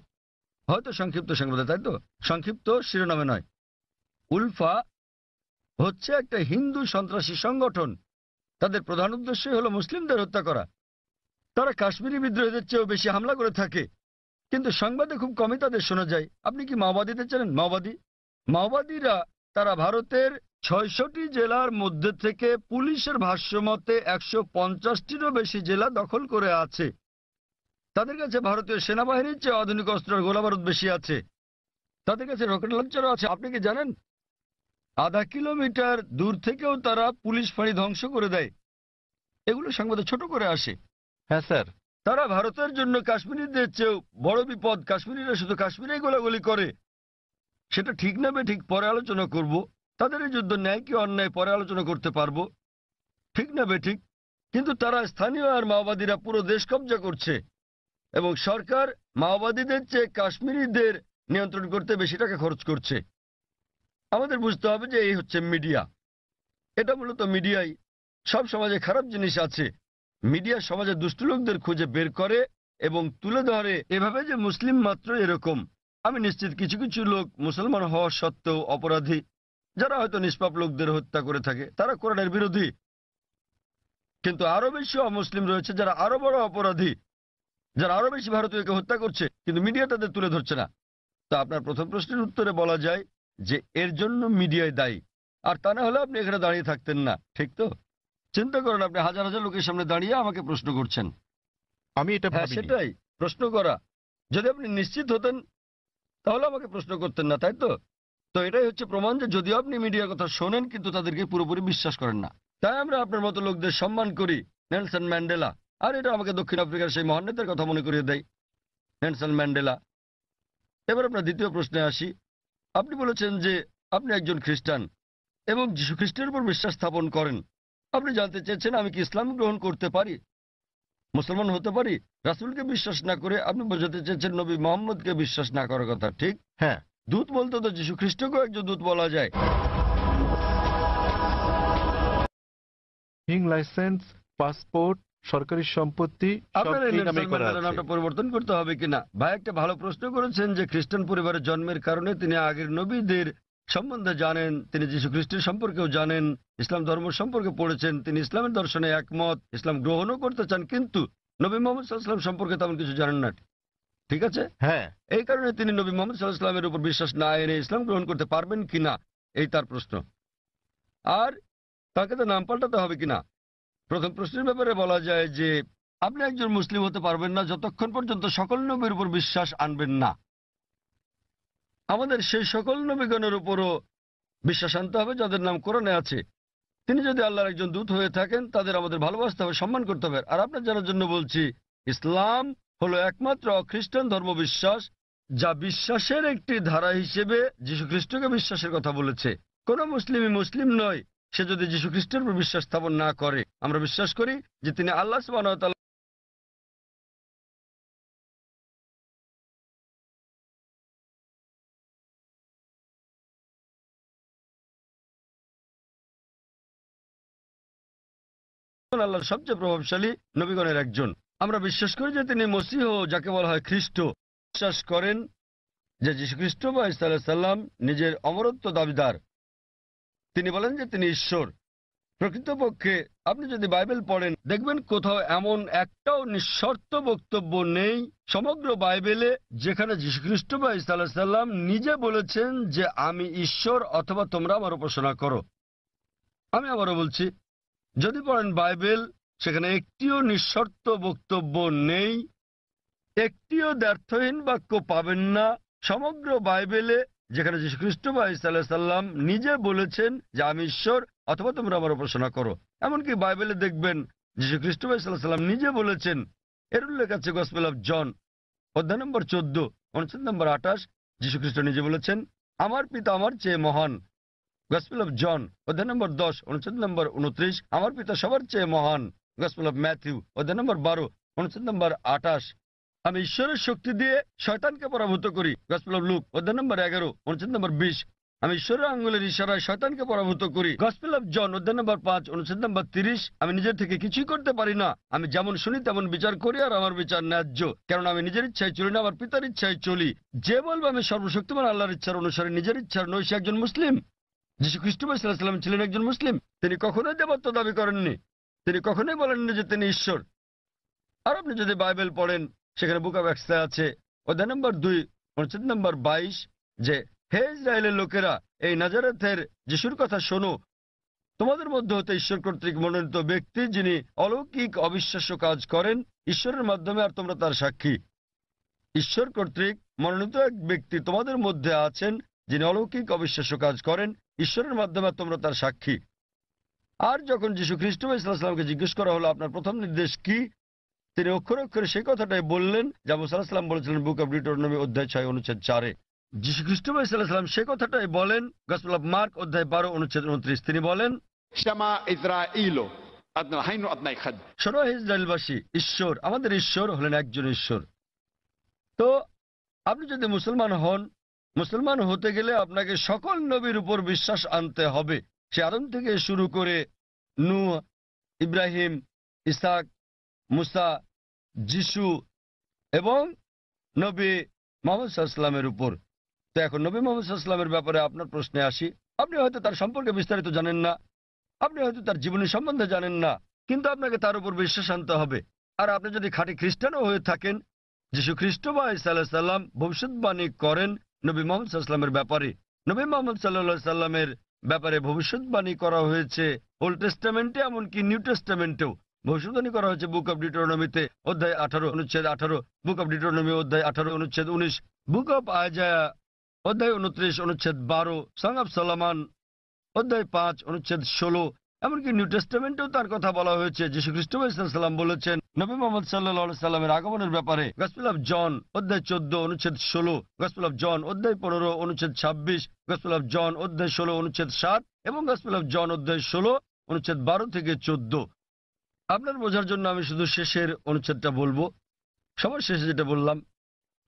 হয়তো সংক্ষিপ্ত সংবাদে, তাই তো? সংক্ষিপ্ত শিরোনামে নয়। উলফা হচ্ছে একটা হিন্দু সন্ত্রাসী সংগঠন। তাদের প্রধান উদ্দেশ্যই হলো মুসলিমদের হত্যা করা। তারা কাশ্মীরি বিদ্রোহীদের চেয়েও বেশি হামলা করে থাকে, কিন্তু সংবাদে খুব কমই তাদের শোনা যায়। আপনি কি মাওবাদীতে চেনেন? মাওবাদীরা তারা ভারতের ৬৬টি জেলার মধ্যে থেকে পুলিশের ভাষ্যমতে ১৫০টিরও বেশি জেলা দখল করে আছে। তাদের কাছে ভারতীয় সেনাবাহিনীর চেয়ে আধুনিক অস্ত্র আর গোলাবারুদ বেশি আছে। তাদের কাছে রকেট লঞ্চারও আছে। আপনি কি জানেন আধা কিলোমিটার দূর থেকেও তারা পুলিশ ফাঁড়ি ধ্বংস করে দেয়? এগুলো সংবাদে ছোট করে আসে। হ্যাঁ স্যার। তারা ভারতের জন্য কাশ্মীরিদের চেয়েও বড় বিপদ। কাশ্মীরিরা শুধু কাশ্মীরেই গোলাগুলি করে। সেটা ঠিক না বেঠিক পরে আলোচনা করব। তাদের এই যুদ্ধ ন্যায় কি অন্যায় পরে আলোচনা করতে পারবো, ঠিক না বেঠিক। কিন্তু তারা স্থানীয় আর মাওবাদীরা পুরো দেশ কব্জা করছে, এবং সরকার মাওবাদীদের চেয়ে কাশ্মীরিদের নিয়ন্ত্রণ করতে বেশি টাকা খরচ করছে। আমাদের বুঝতে হবে যে এই হচ্ছে মিডিয়া। এটা মূলত মিডিয়াই। সব সমাজে খারাপ জিনিস আছে, মিডিয়া সমাজে দুষ্ট লোকদের খুঁজে বের করে এবং তুলে ধরে এভাবে যে মুসলিম মাত্র এরকম। আমি নিশ্চিত কিছু কিছু লোক মুসলমান হওয়া সত্ত্বেও অপরাধী, যারা হয়তো নিষ্পাপ লোকদের হত্যা করে থাকে, তারা কোরআনের বিরোধী। কিন্তু আরো বেশি অমুসলিম রয়েছে যারা আরো বড় অপরাধী, যারা আরো বেশি ভারতীয়কে হত্যা করছে, কিন্তু মিডিয়া তাদের তুলে ধরছে না। তো আপনার প্রথম প্রশ্নের উত্তরে বলা যায় যে এর জন্য মিডিয়ায় দায়ী, আর তা না হলে আপনি এখানে দাঁড়িয়ে থাকতেন না, ঠিক তো? চিন্তা করেন, আপনি হাজার হাজার লোকের সামনে দাঁড়িয়ে আমাকে প্রশ্ন করছেন। আমি এটা হ্যাঁ, ভাবিনি। সেটাই প্রশ্ন করা। যদি আপনি নিশ্চিত হতেন তাহলে আমাকে প্রশ্ন করতেন না, তাই তো? তো এটাই হচ্ছে প্রমাণ যে যদিও আপনি মিডিয়ার কথা শোনেন কিন্তু তাদেরকে পুরোপুরি বিশ্বাস করেন না। তাই আমরা আপনার মতো লোকদের সম্মান করি। নেলসন ম্যান্ডেলা, আর এটা আমাকে দক্ষিণ আফ্রিকার সেই মহান নেতার কথা মনে করিয়ে দেয়, নেলসন ম্যান্ডেলা। এবার আপনার দ্বিতীয় প্রশ্নে আসি। আপনি বলেছেন যে আপনি একজন খ্রিস্টান এবং যীশু খ্রিস্টের উপর বিশ্বাস স্থাপন করেন। আপনি জানতে চেয়েছেন আমি কি ইসলাম গ্রহণ করতে পারি, মুসলমান হতে পারি? রাসূলকে বিশ্বাস না করে আপনি বোঝাতে চেয়েছেন নবী মোহাম্মদকে বিশ্বাস না করার কথা, ঠিক? হ্যাঁ। দূত বলতে তো যীশু খ্রিস্টকেও একজন দূত বলা যায়। লাইসেন্স, পাসপোর্ট, সরকারি সম্পত্তি সব আপনার এই এই নেলসন নামেই করা ম্যান্ডেলার আছে। নামটা পরিবর্তন করতে হবে কিনা? ভাই একটা ভালো প্রশ্ন করেছেন যে খ্রিস্টান পরিবারের জন্মের কারণে তিনি আগের নবীদের সম্বন্ধে জানেন, তিনি যীশু খ্রিস্টের সম্পর্কেও জানেন, ইসলাম ধর্ম সম্পর্কে পড়েছেন, তিনি ইসলামের দর্শনে একমত, ইসলাম গ্রহণও করতে চান, কিন্তু নবী মোহাম্মদ সাল্লাল্লাহু আলাইহি ওয়াসাল্লাম সম্পর্কে তেমন কিছু জানেন না, ঠিক আছে? হ্যাঁ। এই কারণে তিনি নবী মোহাম্মদ সাল্লাল্লাহু আলাইহি ওয়াসাল্লামের উপর বিশ্বাস না এনে ইসলাম গ্রহণ করতে পারবেন কিনা, এই তার প্রশ্ন। আর তাকে তো নাম পাল্টাতে হবে কিনা? প্রথম প্রশ্নের ব্যাপারে বলা যায় যে আপনি একজন মুসলিম হতে পারবেন না যতক্ষণ পর্যন্ত সকল নবীর উপর বিশ্বাস আনবেন না। আমাদের সেই সকল নবীগণের উপরও বিশ্বাস আনতে হবে যাদের নাম কোরআনে আছে। তিনি যদি আল্লাহর একজন দূত হয়ে থাকেন তাদের আমাদের ভালোবাসতে হবে, সম্মান করতে হবে। আর আপনার জানার জন্য বলছি, ইসলাম হলো একমাত্র খ্রিস্টান ধর্ম বিশ্বাস যা বিশ্বাসের একটি ধারা হিসেবে যীশু খ্রিস্টকে বিশ্বাসের কথা বলেছে। কোন মুসলিমই মুসলিম নয় সে যদি যীশু খ্রিস্টের উপর বিশ্বাস স্থাপন না করে। আমরা বিশ্বাস করি যে তিনি আল্লাহ সুবহানাহু ওয়া তাআলা আল্লাহর সবচেয়ে প্রভাবশালী নবীগণের একজন। আমরা বিশ্বাস করি যে তিনি মসীহ, যাকে বলা হয় খ্রিস্ট। বিশ্বাস করেন যে যীশু খ্রিস্ট বা ঈসা আলাইহিস সালাম নিজের অমরত্ব দাবিদার। তিনি বলেন যে তিনি ঈশ্বর। প্রকৃতপক্ষে আপনি যদি বাইবেল পড়েন দেখবেন কোথাও এমন একটাও নিঃশর্ত বক্তব্য নেই সমগ্র বাইবেলে যেখানে যীশু খ্রিস্ট বা ঈসা আলাইহিস সালাম নিজে বলেছেন যে আমি ঈশ্বর অথবা তোমরা আমার উপাসনা করো। আমি আবারও বলছি, যদি পড়েন বাইবেল সেখানে একটিও নিঃশর্ত বক্তব্য নেই, একটিও দ্ব্যর্থহীন বাক্য পাবেন না সমগ্র বাইবেলে যেখানে যীশু খ্রিস্ট বা ঈসা আলাইহিস সালাম নিজে বলেছেন যে আমি ঈশ্বর অথবা তোমরা আমার উপাসনা করো। এমনকি বাইবেলে দেখবেন যীশু খ্রিস্ট বা ঈসা আলাইহিস সালাম নিজে বলেছেন। এর উল্লেখ আছে গসপেল অফ জন অধ্যায় নম্বর 14 অনুচ্ছেদ নম্বর 28। যীশু খ্রিস্ট নিজে বলেছেন আমার পিতা আমার চেয়ে মহান। গসপেল অফ জন অধ্যায় নম্বর 10 অনুচ্ছেদ নম্বর 29, আমার পিতা সবার চেয়ে মহান। গসপেল অফ ম্যাথিউ অধ্যায় নম্বর 12 অনুচ্ছেদ নম্বর 28, আমি ঈশ্বরের শক্তি দিয়ে শয়তানকে পরাভূত করি। গসপেল অফ লুক অধ্যায় নম্বর 11 অনুচ্ছেদ নম্বর 20, আমি ঈশ্বরের আঙ্গুলের ইশারায় শয়তানকে পরাভূত করি। গসপেল অফ জন অধ্যায় নম্বর 5 অনুচ্ছেদ নম্বর 30, আমি নিজের থেকে কিছুই করতে পারি না, আমি যেমন শুনি তেমন বিচার করি, আর আমার বিচার ন্যায্য, কারণ আমি নিজের ইচ্ছায় চলি না, আমার পিতার ইচ্ছায় চলি। যে বলবে আমি সর্বশক্তিমান আল্লাহর ইচ্ছার অনুসারে নিজের ইচ্ছার নই, সে একজন মুসলিম। যীশু খ্রিস্ট সাল্লাল্লাহু আলাইহি ওয়াসাল্লাম ছিলেন একজন মুসলিম। তিনি কখনোই দেবত্ব দাবি করেননি, তিনি কখনোই বলেননি যে তিনি ঈশ্বর। আর আপনি যদি বাইবেল পড়েন সেখানে বুক অফ অ্যাক্টসে আছে অধ্যায় নম্বর 2 অনুচ্ছেদ নম্বর 22 যে হে ইসরায়েলের লোকেরা, এই নাজারেথের যিশুর কথা শোনো, তোমাদের মধ্যে হতে ঈশ্বর কর্তৃক মনোনীত ব্যক্তি যিনি অলৌকিক অবিশ্বাস্য কাজ করেন ঈশ্বরের মাধ্যমে, আর তোমরা তার সাক্ষী। ঈশ্বর কর্তৃক মনোনীত এক ব্যক্তি তোমাদের মধ্যে আছেন যিনি অলৌকিক অবিশ্বাস্য কাজ করেন ঈশ্বরের মাধ্যমে, তোমরা তার সাক্ষী। আর যখন যীশু খ্রিস্ট সাল্লাল্লাহু আলাইহি ওয়াসাল্লামকে জিজ্ঞেস করা হলো আপনার প্রথম নির্দেশ কি, তিনি অক্ষরে অক্ষরে সেই কথাটাই বললেন যা মুসা আলাইহিস সালাম বলেছিলেন বুক অব ডিউটেরোনমি অধ্যায় 6 অনুচ্ছেদ 4-এ। যীশু খ্রিস্ট সাল্লাল্লাহু আলাইহি ওয়াসাল্লাম সেই কথাটাই বলেন গসপেল অফ মার্ক অধ্যায় 12 অনুচ্ছেদ 29। তিনি বলেন Shema Israelo, Adna Hainu Adnai Khad. শোনো হে ইসরায়েলবাসী, ঈশ্বর আমাদের ঈশ্বর হলেন একজন ঈশ্বর। তো আপনি যদি মুসলমান হন, মুসলমান হতে গেলে আপনাকে সকল নবীর উপর বিশ্বাস আনতে হবে। সে আদম থেকে শুরু করে নূহ, ইব্রাহিম, ইসহাক, মুসা, যিশু এবং নবী মুহাম্মদ সাল্লাল্লাহু আলাইহি ওয়াসাল্লামের উপর। তো এখন নবী মুহাম্মদ সাল্লাল্লাহু আলাইহি ওয়াসাল্লামের ব্যাপারে আপনার প্রশ্নে আসি। আপনি হয়তো তার সম্পর্কে বিস্তারিত জানেন না, আপনি হয়তো তার জীবনী সম্বন্ধে জানেন না, কিন্তু আপনাকে তার উপর বিশ্বাস আনতে হবে। আর আপনি যদি খাঁটি খ্রিস্টানও হয়ে থাকেন, যীশু খ্রিস্ট বা ঈসা আলাইহিস সালাম ভবিষ্যৎবাণী করেন নবী মুহাম্মদ সাল্লাল্লাহু আলাইহি ওয়াসাল্লামের ব্যাপারে। নবী মুহাম্মদ সাল্লাল্লাহু আলাইহি ওয়াসাল্লামের ব্যাপারে ভবিষ্যৎবাণী করা হয়েছে ওল্ড টেস্টামেন্টে, এমনকি নিউ টেস্টামেন্টেও ভবিষ্যৎবাণী করা হয়েছে বুক অব ডিউটেরোনমিতে অধ্যায় 18 অনুচ্ছেদ 18, বুক অব ডিউটেরোনমি অধ্যায় 18 অনুচ্ছেদ 19, বুক অব আইজায়া অধ্যায় 29 অনুচ্ছেদ 12, সং অব সলোমন অধ্যায় 5 অনুচ্ছেদ 16, এমনকি নিউ টেস্টামেন্টেও তার কথা বলা হয়েছে। যীশু খ্রিস্ট সাল্লাম বলেছেন নবী মুহাম্মদ সাল্লাল্লাহু আলাইহি সাল্লামের আগমনের ব্যাপারে গসপেল অফ জন অধ্যায় 14 অনুচ্ছেদ 16, গসপেল অফ জন অধ্যায় 15 অনুচ্ছেদ 26, গসপেল অফ জন অধ্যায় 16 অনুচ্ছেদ 7 এবং গসপেল অফ জন অধ্যায় 16 অনুচ্ছেদ 12 থেকে 14। আপনার বোঝার জন্য আমি শুধু শেষের অনুচ্ছেদটা বলবো। সবার শেষে যেটা বললাম,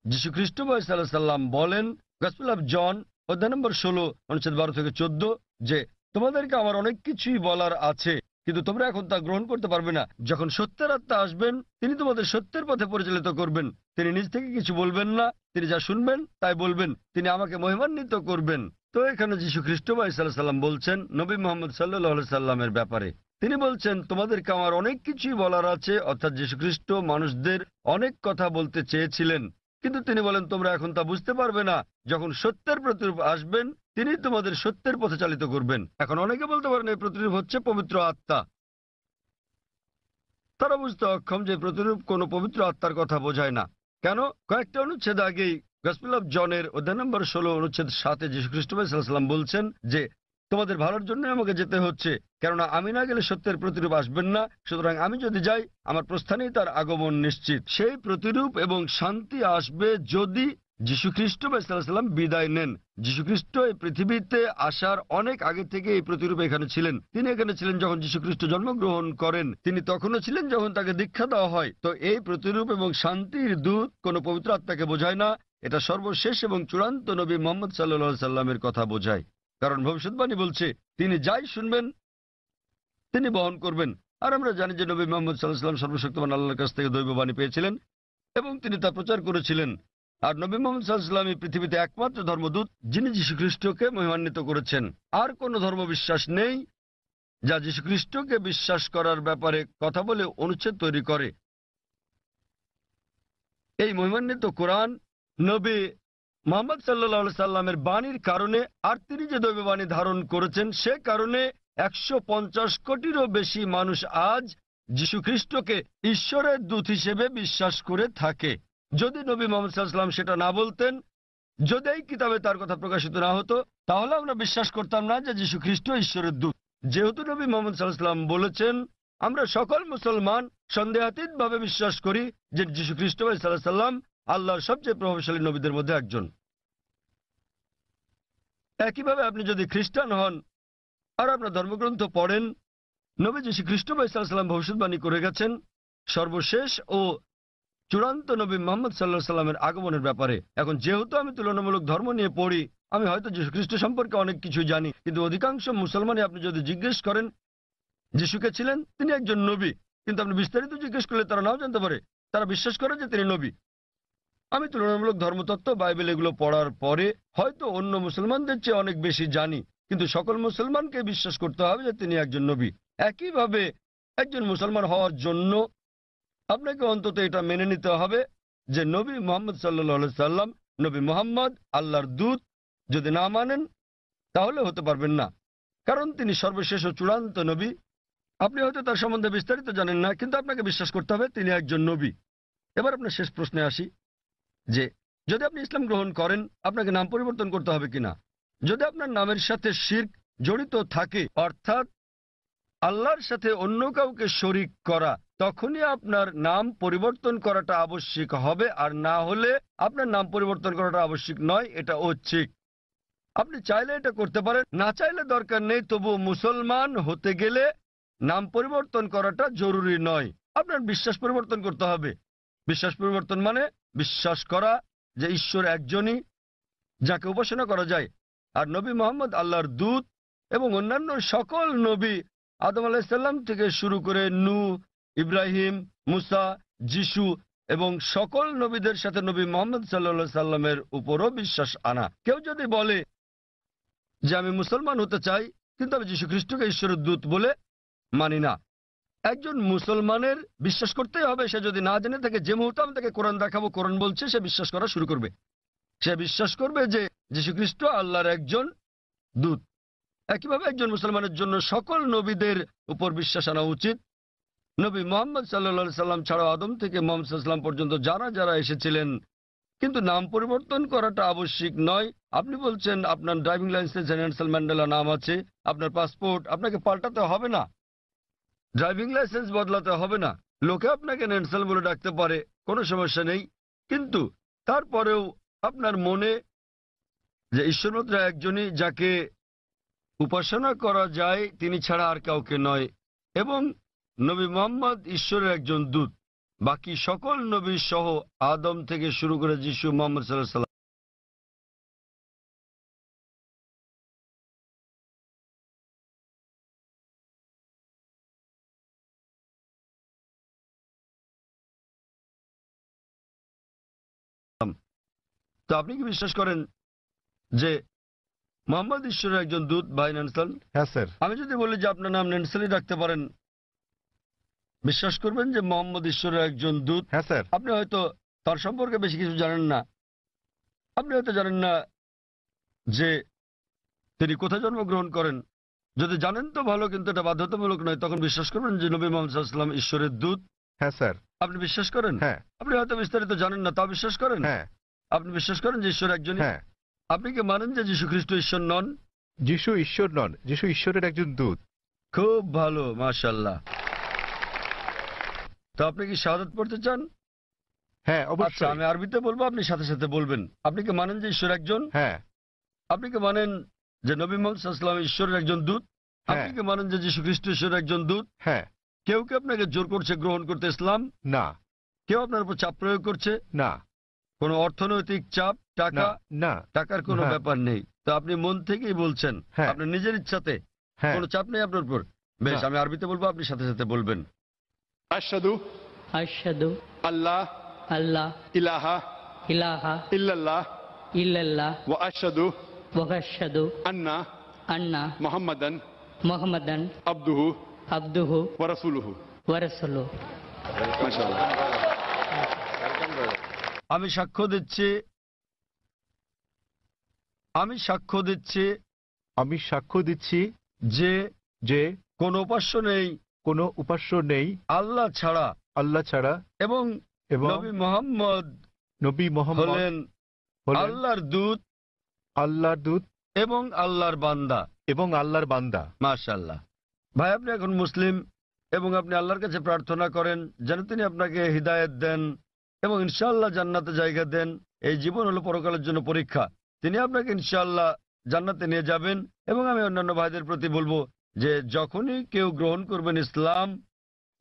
যীশু খ্রিস্ট সাল্লাম বলেন গসপেল অফ জন অধ্যায় নম্বর 16 অনুচ্ছেদ 12 থেকে 14 যে তোমাদেরকে আমার অনেক কিছুই বলার আছে, কিন্তু তোমরা এখন তা গ্রহণ করতে পারবে না। যখন সত্যের আত্মা আসবেন তিনি তোমাদের সত্যের পথে পরিচালিত করবেন। তিনি নিজ থেকে কিছু বলবেন না, তিনি যা শুনবেন তাই বলবেন, তিনি আমাকে মহিমান্বিত করবেন। তো এখানে যীশু খ্রিস্ট সাল্লাম বলছেন নবী মুহাম্মদ সাল্লাল্লাহু আলাইহি সাল্লামের ব্যাপারে, তিনি বলছেন তোমাদেরকে আমার অনেক কিছুই বলার আছে। অর্থাৎ যীশু খ্রিস্ট মানুষদের অনেক কথা বলতে চেয়েছিলেন, কিন্তু তিনি বলেন তোমরা এখন তা বুঝতে পারবে না। যখন সত্যের প্রতিরূপ আসবেন তিনি তোমাদের সত্যের পথে চালিত করবেন। এখন অনেকে বলতে পারেন এই প্রতিরূপ হচ্ছে পবিত্র আত্মা। তারা বুঝতে অক্ষম যে প্রতিরূপ কোনো পবিত্র আত্মার কথা বোঝায় না। কেন? কয়েকটা অনুচ্ছেদ আগেই গসপেল অফ জনের অধ্যায় নম্বর 16 অনুচ্ছেদ 7 যীশু খ্রিস্ট সাল্লাল্লাহু আলাইহি ওয়াসাল্লাম বলছেন যে তোমাদের ভালোর জন্য আমাকে যেতে হচ্ছে, কেননা আমি না গেলে সত্যের প্রতিরূপ আসবেন না। সুতরাং আমি যদি যাই, আমার প্রস্থানেই তার আগমন নিশ্চিত। সেই প্রতিরূপ এবং শান্তি আসবে যদি যীশুখ্রিস্ট বা সাল্লাম বিদায় নেন। যীশুখ্রিস্ট এই পৃথিবীতে আসার অনেক আগে থেকে এই প্রতিরূপ এখানে ছিলেন। তিনি এখানে ছিলেন যখন যীশুখ্রিস্ট জন্মগ্রহণ করেন, তিনি তখনও ছিলেন যখন তাকে দীক্ষা দেওয়া হয়। তো এই প্রতিরূপ এবং শান্তির দূত কোনো পবিত্র আত্মাকে বোঝায় না, এটা সর্বশেষ এবং চূড়ান্ত নবী মুহাম্মদ সাল্লাল্লাহু সাল্লামের কথা বোঝায়। কারণ ভবিষ্যৎবাণী বলছে তিনি যাই শুনবেন তিনি বহন করবেন। আর আমরা জানি যে নবী মুহাম্মদ সাল্লাল্লাহু আলাইহি ওয়াসাল্লাম সর্বশক্তিমান আল্লাহর কাছ থেকে দৈববাণী পেয়েছিলেন এবং তিনি তা প্রচার করেছিলেন। আর নবী মুহাম্মদ সাল্লাল্লাহু আলাইহি ওয়াসাল্লাম এই পৃথিবীতে একমাত্র ধর্মদূত যিনি যীশুখ্রিস্টকে মহিমান্বিত করেছেন। আর কোনো ধর্মবিশ্বাস নেই যা যীশুখ্রিস্টকে বিশ্বাস করার ব্যাপারে কথা বলে অনুচ্ছেদ তৈরি করে। এই মহিমান্বিত কোরআন নবী মুহাম্মদ সাল্লাল্লাহু আলাইহি সাল্লামের বাণীর কারণে, আর তিনি যে দৈববাণী ধারণ করেছেন সে কারণে 150 কোটিরও বেশি মানুষ আজ যীশুখ্রিস্টকে ঈশ্বরের দূত হিসেবে বিশ্বাস করে থাকে। যদি নবী মুহাম্মদ সাল্লাল্লাহু আলাইহি ওয়াসাল্লাম সেটা না বলতেন, যদি এই কিতাবে তার কথা প্রকাশিত না হতো, তাহলে আমরা বিশ্বাস করতাম না যে যীশুখ্রিস্ট ঈশ্বরের দূত। যেহেতু নবী মুহাম্মদ সাল্লাল্লাহু আলাইহি ওয়াসাল্লাম বলেছেন, আমরা সকল মুসলমান সন্দেহাতীতভাবে বিশ্বাস করি যে যীশুখ্রিস্ট সাল্লাল্লাহু আলাইহি ওয়াসাল্লাম আল্লাহর সবচেয়ে প্রভাবশালী নবীদের মধ্যে একজন। একইভাবে আপনি যদি খ্রিস্টান হন আর আপনার ধর্মগ্রন্থ পড়েন, নবী যীশুখ্রিস্ট সাল্লাল্লাহু আলাইহি ওয়াসাল্লাম ভবিষ্যৎবাণী করে গেছেন সর্বশেষ ও চূড়ান্ত নবী মুহাম্মদ সাল্লাল্লাহু আলাইহি ওয়াসাল্লামের আগমনের ব্যাপারে। এখন যেহেতু আমি তুলনামূলক ধর্ম নিয়ে পড়ি, আমি হয়তো যীশুখ্রিস্ট সম্পর্কে অনেক কিছু জানি, কিন্তু অধিকাংশ মুসলমানই আপনি যদি জিজ্ঞেস করেন যিশুকে ছিলেন, তিনি একজন নবী, কিন্তু আপনি বিস্তারিত জিজ্ঞেস করলে তারা নাও জানতে পারে। তারা বিশ্বাস করে যে তিনি নবী। আমি তুলনামূলক ধর্মতত্ত্ব বাইবেল এগুলো পড়ার পরে হয়তো অন্য মুসলমানদের চেয়ে অনেক বেশি জানি, কিন্তু সকল মুসলমানকে বিশ্বাস করতে হবে যে তিনি একজন নবী। একইভাবে একজন মুসলমান হওয়ার জন্য আপনাকে অন্তত এটা মেনে নিতে হবে যে নবী মুহাম্মদ সাল্লাল্লাহু আলাইহি সাল্লাম নবী মুহাম্মদ আল্লাহর দূত। যদি না মানেন তাহলে হতে পারবেন না, কারণ তিনি সর্বশেষ ও চূড়ান্ত নবী। আপনি হয়তো তার সম্বন্ধে বিস্তারিত জানেন না, কিন্তু আপনাকে বিশ্বাস করতে হবে তিনি একজন নবী। এবার আপনার শেষ প্রশ্নে আসি যে যদি আপনি ইসলাম গ্রহণ করেন আপনাকে নাম পরিবর্তন করতে হবে কিনা। যদি আপনার নামের সাথে শিরক জড়িত থাকে, অর্থাৎ আল্লাহর সাথে অন্য কাউকে শরিক করা, তখনই আপনার নাম পরিবর্তন করাটা আবশ্যিক হবে। আর না হলে আপনার নাম পরিবর্তন করাটা আবশ্যিক নয়, এটা ঐচ্ছিক। আপনি চাইলে এটা করতে পারেন, না চাইলে দরকার নেই। তবু মুসলমান হতে গেলে নাম পরিবর্তন করাটা জরুরি নয়। আপনার বিশ্বাস পরিবর্তন করতে হবে। বিশ্বাস পরিবর্তন মানে বিশ্বাস করা যে ঈশ্বর একজনই, যাকে উপাসনা করা যায়। আর নবী মুহাম্মদ আল্লাহর দূত এবং অন্যান্য সকল নবী আদম আলাইহিস সালাম থেকে শুরু করে নূহ, ইব্রাহিম, মুসা, যিশু এবং সকল নবীদের সাথে নবী মুহাম্মদ সাল্লাল্লাহু আলাইহি সাল্লামের উপরও বিশ্বাস আনা। কেউ যদি বলে যে আমি মুসলমান হতে চাই কিন্তু আমি যীশুখ্রিস্টকে ঈশ্বরের দূত বলে মানি না, একজন মুসলমানের বিশ্বাস করতেই হবে। সে যদি না জেনে থাকে, যে মুহূর্তে আমি তাকে কোরআন দেখাবো কোরআন বলছে, সে বিশ্বাস করা শুরু করবে। সে বিশ্বাস করবে যে যীশুখ্রিস্ট আল্লাহর একজন দূত। একইভাবে একজন মুসলমানের জন্য সকল নবীদের উপর বিশ্বাস আনা উচিত। নবী মুহাম্মদ সাল্লাল্লাহু আলাইহি সাল্লাম ছাড়াও আদম থেকে মুহাম্মদ সাল্লাল্লাহু আলাইহি সাল্লাম পর্যন্ত যারা যারা এসেছিলেন, কিন্তু নাম পরিবর্তন করাটা আবশ্যিক নয়। আপনি বলছেন আপনার ড্রাইভিং লাইসেন্সে নেলসন ম্যান্ডেলা নাম আছে, আপনার পাসপোর্ট আপনাকে পাল্টাতে হবে না, ড্রাইভিং লাইসেন্স বদলাতে হবে না। লোকে আপনাকে নেলসন বলে ডাকতে পারে, কোনো সমস্যা নেই। কিন্তু তারপরেও আপনার মনে যে ঈশ্বর মাত্র একজনই, যাকে উপাসনা করা যায়, তিনি ছাড়া আর কাউকে নয়, এবং নবী মুহাম্মদ ঈশ্বরের একজন দূত। বাকি সকল নবী সহ আদম থেকে শুরু করে যিশু, মুহাম্মদ সাল্লাল্লাহু আলাইহি সাল্লাম তো আপনি কি বিশ্বাস করেন যে মুহাম্মদ ঈশ্বরের একজন দূত ভাই নেলসন? হ্যাঁ স্যার। আমি যদি বলি যে আপনার নাম নেলসনই রাখতে পারেন, বিশ্বাস করবেন যে মুহাম্মদ ঈশ্বরের একজন দূত? হ্যাঁ স্যার। আপনি হয়তো তার সম্পর্কে বেশি কিছু জানেন না। আপনি হয়তো জানেন না যে তিনি কোথায় জন্মগ্রহণ করেন। যদি জানেন তো ভালো, কিন্তু এটা বাধ্যতামূলক নয়। তখন বিশ্বাস করবেন যে নবী মুহাম্মদ সাল্লাল্লাহু আলাইহি ওয়াসাল্লাম ঈশ্বরের দূত? হ্যাঁ স্যার। আপনি বিশ্বাস করেন? হ্যাঁ। আপনি হয়তো বিস্তারিত জানেন না, তাও বিশ্বাস করেন? হ্যাঁ। আপনি বিশ্বাস করেন যে ঈশ্বর একজনই? হ্যাঁ। আপনি কি মানেন যে যীশুখ্রিস্ট ঈশ্বর নন? যিশু ঈশ্বর নন, যিশু ঈশ্বরের একজন দূত। খুব ভালো, মাশাআল্লাহ। তো আপনি কি শাহাদাত পড়তে চান? হ্যাঁ, আচ্ছা, অবশ্যই। আমি আরবিতে বলবো, আপনি সাথে সাথে বলবেন। আপনি কি মানেন যে ঈশ্বর একজন? হ্যাঁ। আপনি কি মানেন যে নবী মুহাম্মদ সাল্লাল্লাহু আলাইহি ওয়াসাল্লাম ঈশ্বরের একজন দূত? আপনি হ্যাঁ। কি মানেন যে যীশু খ্রিস্ট ঈশ্বরের একজন দূত? হ্যাঁ। কেউ কি আপনাকে জোর করছে গ্রহণ করতে ইসলাম? না। কেউ আপনার উপর চাপ প্রয়োগ করছে? না। কোনো অর্থনৈতিক চাপ, টাকা? না। না। টাকার কোনো হ্যাঁ। ব্যাপার নেই। তো আপনি মন থেকেই বলছেন, হ্যাঁ। আপনার নিজের ইচ্ছাতে, হ্যাঁ। কোনো চাপ নেই আপনার উপর। বেশ, না। আমি আরবিতে বলবো, আপনি সাথে সাথে বলবেন। আশহাদু আশহাদু আল্লাহ আল্লাহ ইলাহা ইলাহা ইল্লাল্লাহ ইল্লাল্লাহ ওয়া আশহাদু ওয়া আশহাদু আন্না আন্না মুহাম্মাদান মুহাম্মাদান আবদুহু আবদুহু ওয়া রাসূলুহু। ওয়া রাসূলুহু। মাশাআল্লাহ। আমি সাক্ষ্য দিচ্ছি আমি সাক্ষ্য দিচ্ছি যে যে কোনো উপাস্য নেই কোনো উপাস্য নেই আল্লাহ ছাড়া, আল্লাহ ছাড়া, এবং নবী মুহাম্মদ নবী মুহাম্মদ হলেন আল্লাহর দূত আল্লাহর দূত এবং আল্লাহর বান্দা। এবং আল্লাহর বান্দা। মাশাআল্লাহ। ভাই, আপনি এখন মুসলিম এবং আপনি আল্লাহর কাছে প্রার্থনা করেন যেন তিনি আপনাকে হিদায়াত দেন এবং ইনশাআল্লাহ জান্নাতে জায়গা দেন। এই জীবন হলো পরকালের জন্য পরীক্ষা। তিনি আপনাকে ইনশাআল্লাহ জান্নাতে নিয়ে যাবেন। এবং আমি অন্যান্য ভাইদের প্রতি বলবো যে যখনই কেউ গ্রহণ করবেন ইসলাম,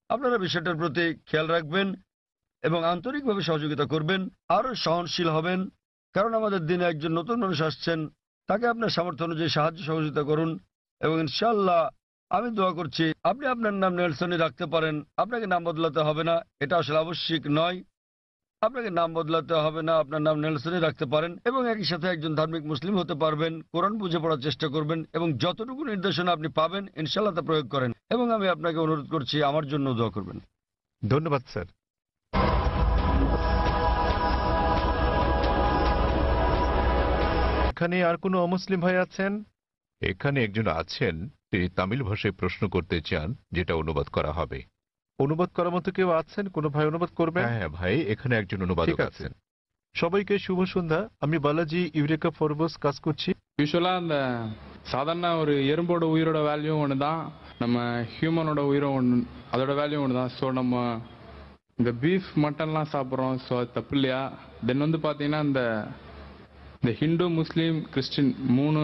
আপনারা বিষয়টার প্রতি খেয়াল রাখবেন এবং আন্তরিকভাবে সহযোগিতা করবেন, আরও সহনশীল হবেন। কারণ আমাদের দিনে একজন নতুন মানুষ আসছেন, তাকে আপনার সামর্থ্য অনুযায়ী সাহায্য সহযোগিতা করুন। এবং ইনশাআল্লাহ আমি দোয়া করছি আপনি আপনার নাম নেলসনই রাখতে পারেন। আপনাকে নাম বদলাতে হবে না, এটা আসলে আবশ্যিক নয়। আপনাকে নাম বদলাতে হবে না, আপনার নাম নেলসনই রাখতে পারেন এবং একই সাথে একজন ধার্মিক মুসলিম হতে পারবেন। কোরআন বুঝে পড়ার চেষ্টা করবেন এবং যতটুকু নির্দেশনা আপনি পাবেন ইনশাআল্লাহ তা প্রয়োগ করেন। এবং আমি আপনাকে অনুরোধ করছি আমার জন্য দোয়া করবেন। ধন্যবাদ স্যার। এখানে আর কোনো অমুসলিম ভাই আছেন? এখানে একজন আছেন, তিনি তামিল ভাষায় প্রশ্ন করতে চান, যেটা অনুবাদ করা হবে। অনুবাদ করার মতো কেউ আছেন? কোনো ভাই অনুবাদ করবেন? হ্যাঁ ভাই, এখানে একজন অনুবাদক আছেন। সবাইকে শুভ সন্ধ্যা। আমি বালাজি ইউরেকা ফরবস কাজ করছি। யூஸ்வலாக அந்த சாதாரண ஒரு எறும்போட உயிரோட வேல்யூ ஒன்று தான், நம்ம ஹியூமனோட உயிரும் ஒன்று, அதோட வேல்யூ ஒன்று தான். ஸோ நம்ம இந்த பீஃப் மட்டன்லாம் சாப்பிட்றோம், ஸோ அது தப்பு இல்லையா? தென் வந்து பார்த்தீங்கன்னா இந்த ஹிந்து முஸ்லீம் கிறிஸ்டின் மூணு,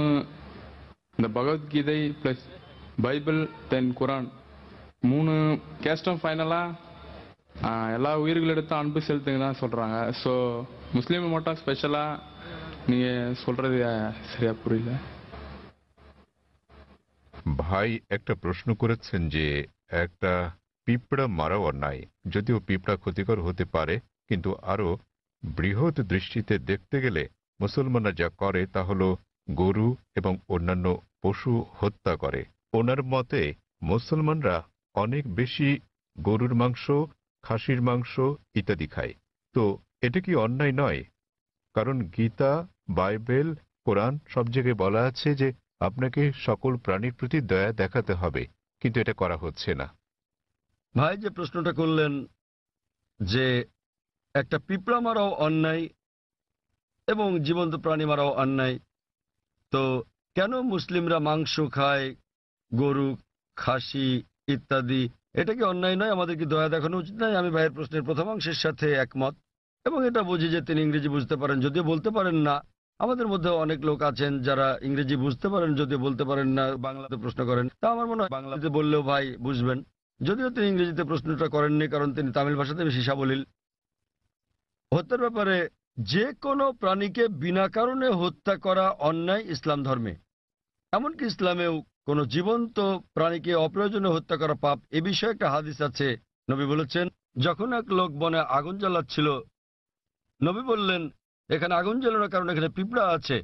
இந்த பகவத்கீதை ப்ளஸ் பைபிள் தென் குரான் மூணு கேஸ்டும் ஃபைனலாக எல்லா உயிர்களிடத்தும் அன்பு செலுத்துங்க தான் சொல்கிறாங்க. ஸோ முஸ்லீம் மட்டும் ஸ்பெஷலாக நீங்கள் சொல்கிறது சரியா புரியல। ভাই একটা প্রশ্ন করেছেন যে একটা পিঁপড়া মারা অন্যায়, যদিও পিঁপড়া ক্ষতিকর হতে পারে, কিন্তু আরো বৃহৎ দৃষ্টিতে দেখতে গেলে মুসলমানরা যা করে তা হলো গরু এবং অন্যান্য পশু হত্যা করে। ওনার মতে মুসলমানরা অনেক বেশি গরুর মাংস, খাসির মাংস ইত্যাদি খায়। তো এটা কি অন্যায় নয়? কারণ গীতা, বাইবেল, কোরআন সব জায়গায় বলা আছে যে আপনাকে সকল প্রাণীর প্রতি দয়া দেখাতে হবে, কিন্তু এটা করা হচ্ছে না। ভাই যে প্রশ্নটা করলেন যে একটা পিঁপড়া মারাও অন্যায় এবং জীবন্ত প্রাণী মারাও অন্যায়, তো কেন মুসলিমরা মাংস খায়, গরু, খাসি ইত্যাদি? এটা কি অন্যায় নয়? আমাদের কি দয়া দেখানো উচিত নয়? আমি ভাইয়ের প্রশ্নের প্রথমাংশের সাথে একমত এবং এটা বুঝি যে তিনি ইংরেজি বুঝতে পারেন, যদিও বলতে পারেন না। আমাদের মধ্যে অনেক লোক আছেন যারা ইংরেজি বুঝতে পারেন, যদিও বলতে পারেন না, বাংলাতে প্রশ্ন করেন। তা আমার মনে হয় বাংলাতে বললেও ভাই বুঝবেন, যদিও তিনি ইংরেজিতে প্রশ্নটা করেননি কারণ তিনি তামিল ভাষাতে বেশি সাবলীল। হত্যার ব্যাপারে যে কোনো প্রাণীকে বিনা কারণে হত্যা করা অন্যায় ইসলাম ধর্মে। এমনকি ইসলামেও কোনো জীবন্ত প্রাণীকে অপ্রয়োজনে হত্যা করা পাপ। এ বিষয়ে একটা হাদিস আছে। নবী বলেছেন, যখন এক লোক বনে আগুন জ্বালাচ্ছিল, নবী বললেন এখানে আগুন জ্বালানোর কারণে এখানে পিঁপড়া আছে।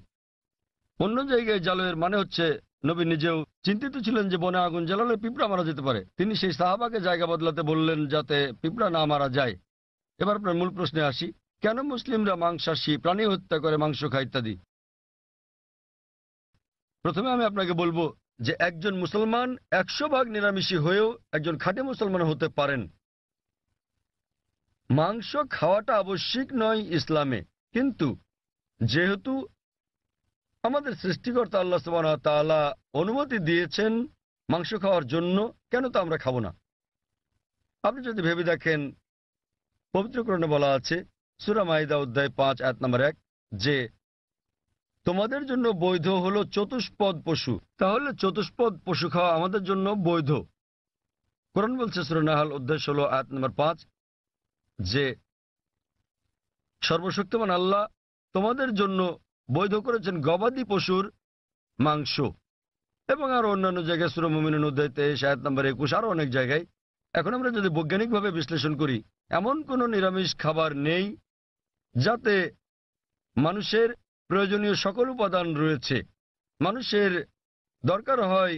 অন্য জায়গায় জ্বালানোর মানে হচ্ছে নবী নিজেও চিন্তিত ছিলেন যে বনে আগুন জ্বালালে পিঁপড়া মারা যেতে পারে। তিনি সেই সাহাবাকে জায়গা বদলাতে বললেন যাতে পিঁপড়া না মারা যায়। এবার আপনার মূল প্রশ্নে আসি, কেন মুসলিমরা মাংসাশী প্রাণী হত্যা করে, মাংস খায় ইত্যাদি? প্রথমে আমি আপনাকে বলবো যে একজন মুসলমান 100% নিরামিষী হয়েও একজন খাঁটি মুসলমান হতে পারেন। মাংস খাওয়াটা আবশ্যিক নয় ইসলামে, কিন্তু যেহেতু আমাদের সৃষ্টিকর্তা আল্লাহ সুবহানাহু ওয়া তাআলা অনুমতি দিয়েছেন মাংস খাওয়ার জন্য, কেন তা আমরা খাবো না? আপনি যদি ভেবে দেখেন, পবিত্র কোরআনে বলা আছে সূরা মাইদা অধ্যায় 5 আয়াত নম্বর 1 যে তোমাদের জন্য বৈধ হলো চতুষ্পদ পশু। তাহলে চতুষ্পদ পশু খাওয়া আমাদের জন্য বৈধ। কোরআন বলছে সূরা নাহল অধ্যায় 16 আয়াত নম্বর 5 যে সর্বশক্তিমান আল্লাহ তোমাদের জন্য বৈধ করেছেন গবাদি পশুর মাংস। এবং আরো অন্যান্য জায়গায় সূরা মুমিনুন অধ্যায় 23 আয়াত নম্বর 21, আরো অনেক জায়গায়। এখন আমরা যদি বৈজ্ঞানিকভাবে বিশ্লেষণ করি, এমন কোনো নিরামিষ খাবার নেই যাতে মানুষের প্রয়োজনীয় সকল উপাদান রয়েছে। মানুষের দরকার হয়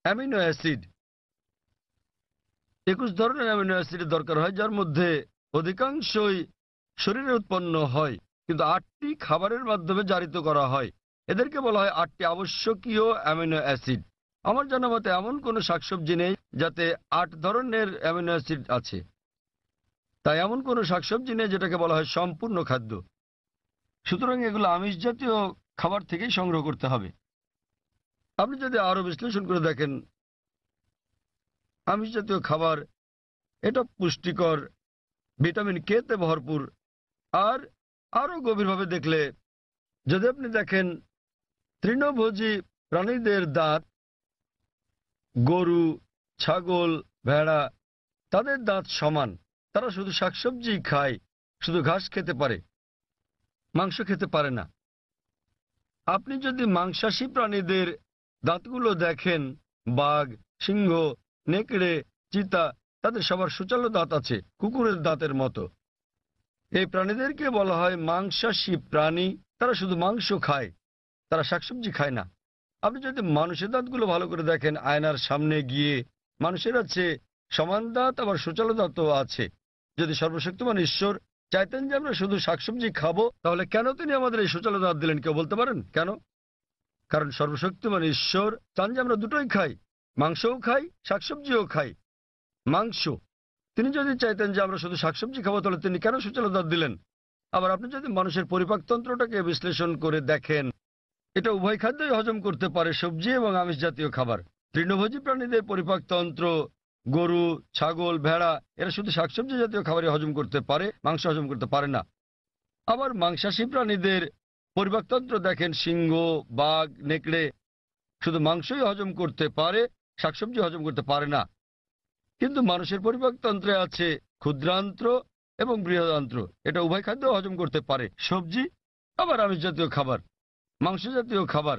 অ্যামিনো অ্যাসিড, 21 ধরনের অ্যামিনো অ্যাসিডের দরকার হয়, যার মধ্যে অধিকাংশই শরীরে উৎপন্ন হয়, কিন্তু 8টি খাবারের মাধ্যমে জারিত করা হয়। এদেরকে বলা হয় 8টি আবশ্যকীয় অ্যামিনো অ্যাসিড। আমার জানা মতে এমন কোনো শাকসবজি নেই যাতে 8 ধরনের অ্যামিনো অ্যাসিড আছে। তাই এমন কোনো শাকসবজি নেই যেটাকে বলা হয় সম্পূর্ণ খাদ্য। সুতরাং এগুলো আমিষ জাতীয় খাবার থেকেই সংগ্রহ করতে হবে। আপনি যদি আরো বিশ্লেষণ করে দেখেন, আমিষ জাতীয় খাবার এটা পুষ্টিকর, ভিটামিন কে তে ভরপুর। আর আরো গভীরভাবে দেখলে, যদি আপনি দেখেন তৃণভোজী প্রাণীদের দাঁত, গরু, ছাগল, ভেড়া, তাদের দাঁত সমান। তারা শুধু শাকসবজি খায়, শুধু ঘাস খেতে পারে, মাংস খেতে পারে না। আপনি যদি মাংসাশী প্রাণীদের দাঁতগুলো দেখেন, বাঘ, সিংহ, নেকড়ে, চিতা, তাদের সবার সুচালো দাঁত আছে, কুকুরের দাঁতের মতো। এই প্রাণীদেরকে বলা হয় মাংসাশী প্রাণী। তারা শুধু মাংস খায়, তারা শাকসবজি খায় না। আপনি যদি মানুষের দাঁতগুলো ভালো করে দেখেন, আয়নার সামনে গিয়ে, মানুষের আছে সমান দাঁত, আবার সুচালো দাঁতও আছে। যদি সর্বশক্তিমান ঈশ্বর চাইতেন যে আমরা শুধু শাকসবজি খাবো, তাহলে কেন তিনি আমাদের এই সুচালো দাঁত দিলেন? কেউ বলতে পারেন কেন? কারণ সর্বশক্তিমান ঈশ্বর চান যে আমরা দুটোই খাই, মাংসও খাই, শাকসবজিও খাই। মাংস, তিনি যদি চাইতেন যে আমরা শুধু শাকসবজি খাবো, তাহলে তিনি কেন সুচালো দাঁত দিলেন? আবার আপনি যদি মানুষের পরিপাকতন্ত্রটাকে বিশ্লেষণ করে দেখেন, এটা উভয় খাদ্যই হজম করতে পারে, সবজি এবং আমিষ জাতীয় খাবার। তৃণভোজী প্রাণীদের পরিপাকতন্ত্র, গরু, ছাগল, ভেড়া, এরা শুধু শাকসবজি জাতীয় খাবারই হজম করতে পারে, মাংস হজম করতে পারে না। আবার মাংসাশী প্রাণীদের পরিপাকতন্ত্র দেখেন, সিংহ, বাঘ, নেকড়ে শুধু মাংসই হজম করতে পারে, শাকসবজি হজম করতে পারে না। কিন্তু মানুষের পরিপাকতন্ত্রে আছে ক্ষুদ্রান্ত্র এবং বৃহদান্ত্র, এটা উভয় খাদ্য হজম করতে পারে, সবজি আবার আমিষ জাতীয় খাবার, মাংস জাতীয় খাবার।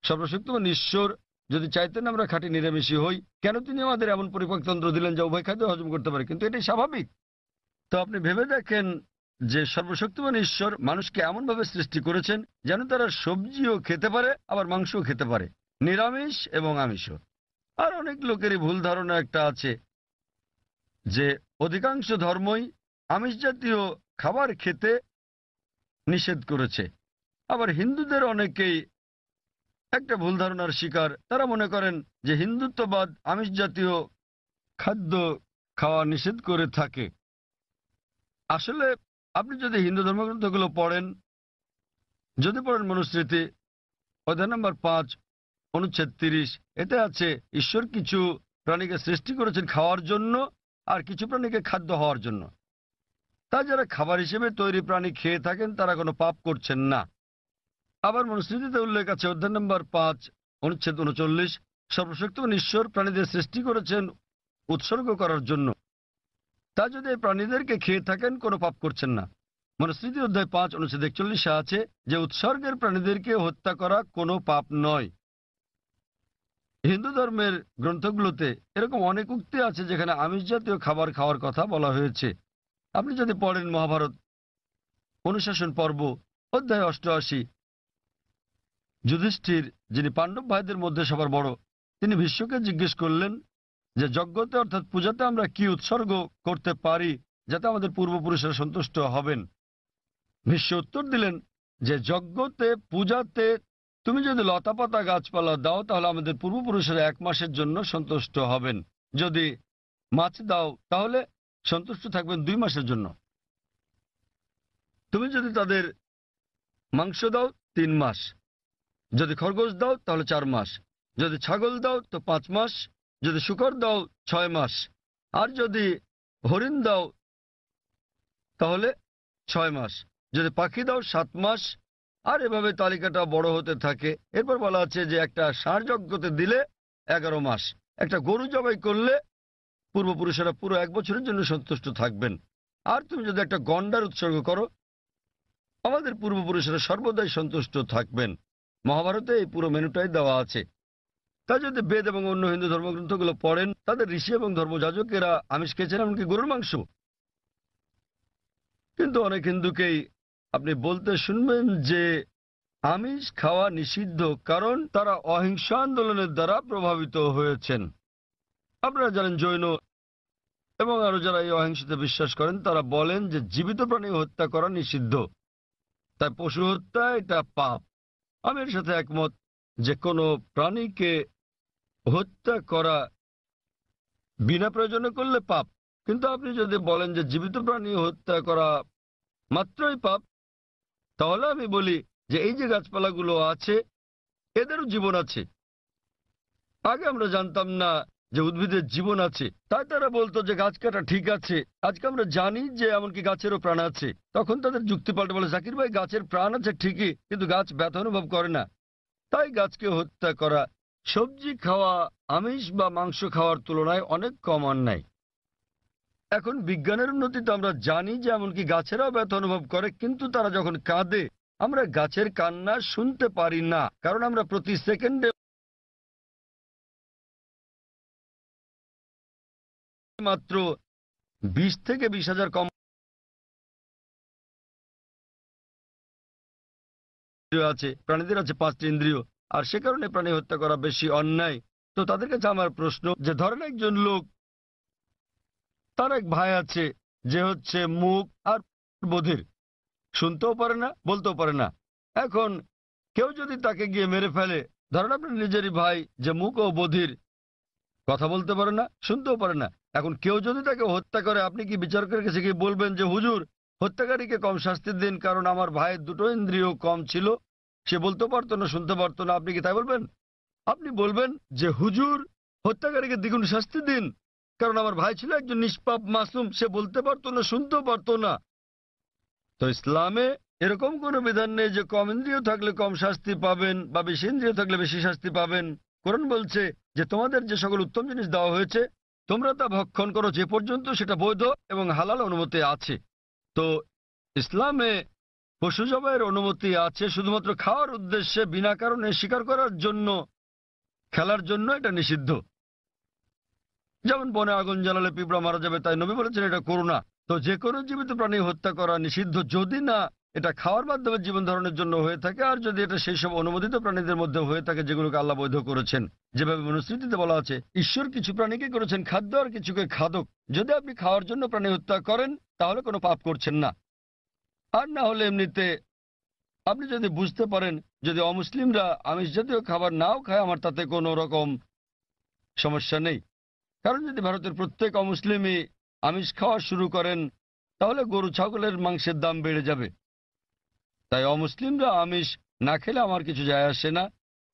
সর্বশক্তিমান ঈশ্বর যদি চাইতেন আমরা খাঁটি নিরামিষী হই, কেন তিনি আমাদের এমন পরিপাকতন্ত্র দিলেন যা উভয় খাদ্য হজম করতে পারে? কিন্তু এটাই স্বাভাবিক। তো আপনি ভেবে দেখেন যে সর্বশক্তিমান ঈশ্বর মানুষকে এমনভাবে সৃষ্টি করেছেন যেন তারা সবজিও খেতে পারে, আবার মাংসও খেতে পারে, নিরামিষ এবং আমিষও। আর অনেক লোকেরই ভুল ধারণা একটা আছে যে অধিকাংশ ধর্মই আমিষ জাতীয় খাবার খেতে নিষেধ করেছে। আবার হিন্দুদের অনেকেই একটা ভুল ধারণার শিকার। তারা মনে করেন যে হিন্দুত্ববাদ আমিষ জাতীয় খাদ্য খাওয়া নিষেধ করে থাকে। আসলে আপনি যদি হিন্দু ধর্মগ্রন্থগুলো পড়েন, যদি পড়েন মনুস্মৃতি অধ্যায় নম্বর 5 অনুচ্ছেদ 30, এতে আছে ঈশ্বর কিছু প্রাণীকে সৃষ্টি করেছেন খাওয়ার জন্য আর কিছু প্রাণীকে খাদ্য হওয়ার জন্য। তাই যারা খাবার হিসেবে তৈরি প্রাণী খেয়ে থাকেন তারা কোনো পাপ করছেন না। আবার মনুস্মৃতিতে উল্লেখ আছে অধ্যায় নম্বর 5 অনুচ্ছেদ 39, সর্বশক্তিমান ঈশ্বর প্রাণীদের সৃষ্টি করেছেন উৎসর্গ করার জন্য। তা যদি এই প্রাণীদেরকে খেয়ে থাকেন কোনো পাপ করছেন না। মনুস্মৃতি অধ্যায় 5 অনুচ্ছেদ 41 আছে যে উৎসর্গের প্রাণীদেরকে হত্যা করা কোনো পাপ নয়। হিন্দু ধর্মের গ্রন্থগুলোতে এরকম অনেক উক্তি আছে যেখানে আমিষ জাতীয় খাবার খাওয়ার কথা বলা হয়েছে। আপনি যদি পড়েন মহাভারত অনুশাসন পর্ব অধ্যায় 88, যুধিষ্ঠির, যিনি পাণ্ডব ভাইদের মধ্যে সবার বড়, তিনি ভীষ্মকে জিজ্ঞেস করলেন যে যজ্ঞতে অর্থাৎ পূজাতে আমরা কি উৎসর্গ করতে পারি যাতে আমাদের পূর্বপুরুষেরা সন্তুষ্ট হবেন। ভীষ্ম উত্তর দিলেন যে যজ্ঞতে, পূজাতে তুমি যদি লতাপাতা গাছপালা দাও তাহলে আমাদের পূর্বপুরুষেরা 1 মাসের জন্য সন্তুষ্ট হবেন। যদি মাছ দাও তাহলে সন্তুষ্ট থাকবেন 2 মাসের জন্য। তুমি যদি তাদের মাংস দাও 3 মাস। যদি খরগোশ দাও তাহলে 4 মাস, যদি ছাগল দাও তো 5 মাস, যদি শূকর দাও 6 মাস, আর যদি হরিণ দাও তাহলে 6 মাস, যদি পাখি দাও 7 মাস। আর এভাবে তালিকাটা বড় হতে থাকে। এরপর বলা আছে যে একটা ষাঁড় যজ্ঞতে দিলে 11 মাস, একটা গরু জবাই করলে পূর্বপুরুষেরা পুরো 1 বছরের জন্য সন্তুষ্ট থাকবেন। আর তুমি যদি একটা গন্ডার উৎসর্গ করো, আমাদের পূর্বপুরুষেরা সর্বদাই সন্তুষ্ট থাকবেন। মহাভারতে এই পুরো মেনুটাই দেওয়া আছে। তা যদি বেদ এবং অন্য হিন্দু ধর্মগ্রন্থগুলো পড়েন, তাদের ঋষি এবং ধর্মযাজকেরা আমিষ খেয়েছেন, এমনকি গরুর মাংস। কিন্তু অনেক হিন্দুকেই আপনি বলতে শুনবেন যে আমিষ খাওয়া নিষিদ্ধ, কারণ তারা অহিংস আন্দোলনের দ্বারা প্রভাবিত হয়েছেন। আপনারা জানেন জৈন এবং আরো যারা এই অহিংসতে বিশ্বাস করেন তারা বলেন যে জীবিত প্রাণী হত্যা করা নিষিদ্ধ, তাই পশু হত্যা এটা পাপ। আমি এর সাথে একমত যে কোনো প্রাণীকে হত্যা করা বিনা প্রয়োজনে করলে পাপ। কিন্তু আপনি যদি বলেন যে জীবিত প্রাণী হত্যা করা মাত্রই পাপ, তাহলে আমি বলি যে এই যে গাছপালাগুলো আছে এদেরও জীবন আছে। আগে আমরা জানতাম না যে উদ্ভিদের জীবন আছে, তাই তারা বলতো যে গাছ কাটা ঠিক আছে। আজকে আমরা জানি যে এমনকি গাছেরও প্রাণ আছে। তখন তাদের যুক্তি পাল্টে বলে, জাকির ভাই গাছের প্রাণ আছে ঠিকই, কিন্তু গাছ ব্যথা অনুভব করে না, তাই গাছকে হত্যা করা সবজি খাওয়া আমিষ বা মাংস খাওয়ার তুলনায় অনেক কম অন্যায়। এখন বিজ্ঞানের উন্নতিতে আমরা জানি যে এমনকি গাছেরাও ব্যথা অনুভব করে, কিন্তু তারা যখন কাঁদে আমরা গাছের কান্না শুনতে পারি না, কারণ আমরা প্রতি সেকেন্ডে মাত্র 20 থেকে 20,000 কম আছে। প্রাণীদের আছে 5টি ইন্দ্রিয়, আর সে কারণে প্রাণী হত্যা করা বেশি অন্যায়। তো তাদের কাছে আমার প্রশ্ন যে ধরেন একজন লোক, তার এক ভাই আছে যে হচ্ছে মুখ আর বধির, শুনতেও পারে না বলতেও পারে না। এখন কেউ যদি তাকে গিয়ে মেরে ফেলে, ধরেন আপনার নিজেরই ভাই যে মুখ ও বধির, কথা বলতে পারে না শুনতেও পারে না, এখন কেউ যদি তাকে হত্যা করে, আপনি কি বিচারকের কাছে গিয়ে বলবেন যে হুজুর হত্যাকারীকে কম শাস্তি দিন, কারণ আমার ভাইয়ের 2টো ইন্দ্রিয় কম ছিল, সে বলতে পারতো না শুনতে পারতো না? আপনি কি তাই বলবেন? আপনি বলবেন যে হুজুর হত্যাকারীকে দ্বিগুণ শাস্তি দিন, কারণ আমার ভাই ছিল একজন নিষ্পাপ মাসুম, সে বলতে পারতো না শুনতেও পারতো না। তো ইসলামে এরকম কোনো বিধান নেই যে কম ইন্দ্রিয় থাকলে কম শাস্তি পাবেন বা বেশি ইন্দ্রিয় থাকলে বেশি শাস্তি পাবেন। কোরআন বলছে যে তোমাদের যে সকল উত্তম জিনিস দেওয়া হয়েছে তোমরা তা ভক্ষণ করো যে পর্যন্ত সেটা বৈধ এবং হালাল অনুমতি আছে। তো ইসলামে পশু জবাইয়ের অনুমতি আছে, শুধুমাত্র খাওয়ার উদ্দেশ্যে বিনা কারণে শিকার করার জন্য, খেলার জন্য এটা নিষিদ্ধ। যেমন বনে আগুন জ্বালালে পিঁপড়া মারা যাবে, তাই নবী বলেছেন এটা করো না। তো যে কোনো জীবিত প্রাণী হত্যা করা নিষিদ্ধ, যদি না এটা খাওয়ার মাধ্যমে জীবন ধারণের জন্য হয়ে থাকে, আর যদি এটা সেই সব অনুমোদিত প্রাণীদের মধ্যে হয়ে থাকে যেগুলোকে আল্লাহ বৈধ করেছেন। যেভাবে মনুস্মৃতিতে বলা আছে ঈশ্বর কিছু প্রাণীকে করেছেন খাদ্য আর কিছুকে খাদক। যদি আপনি খাওয়ার জন্য প্রাণী হত্যা করেন তাহলে কোনো পাপ করছেন না। আর না হলে এমনিতে আপনি যদি বুঝতে পারেন যদি অমুসলিমরা আমিষ জাতীয় খাবার নাও খায় আমার তাতে কোনো রকম সমস্যা নেই, কারণ যদি ভারতের প্রত্যেক অমুসলিমই আমিষ খাওয়া শুরু করেন তাহলে গরু ছাগলের মাংসের দাম বেড়ে যাবে। তাই অমুসলিমরা আমিষ না খেলে আমার কিছু যায় আসে না।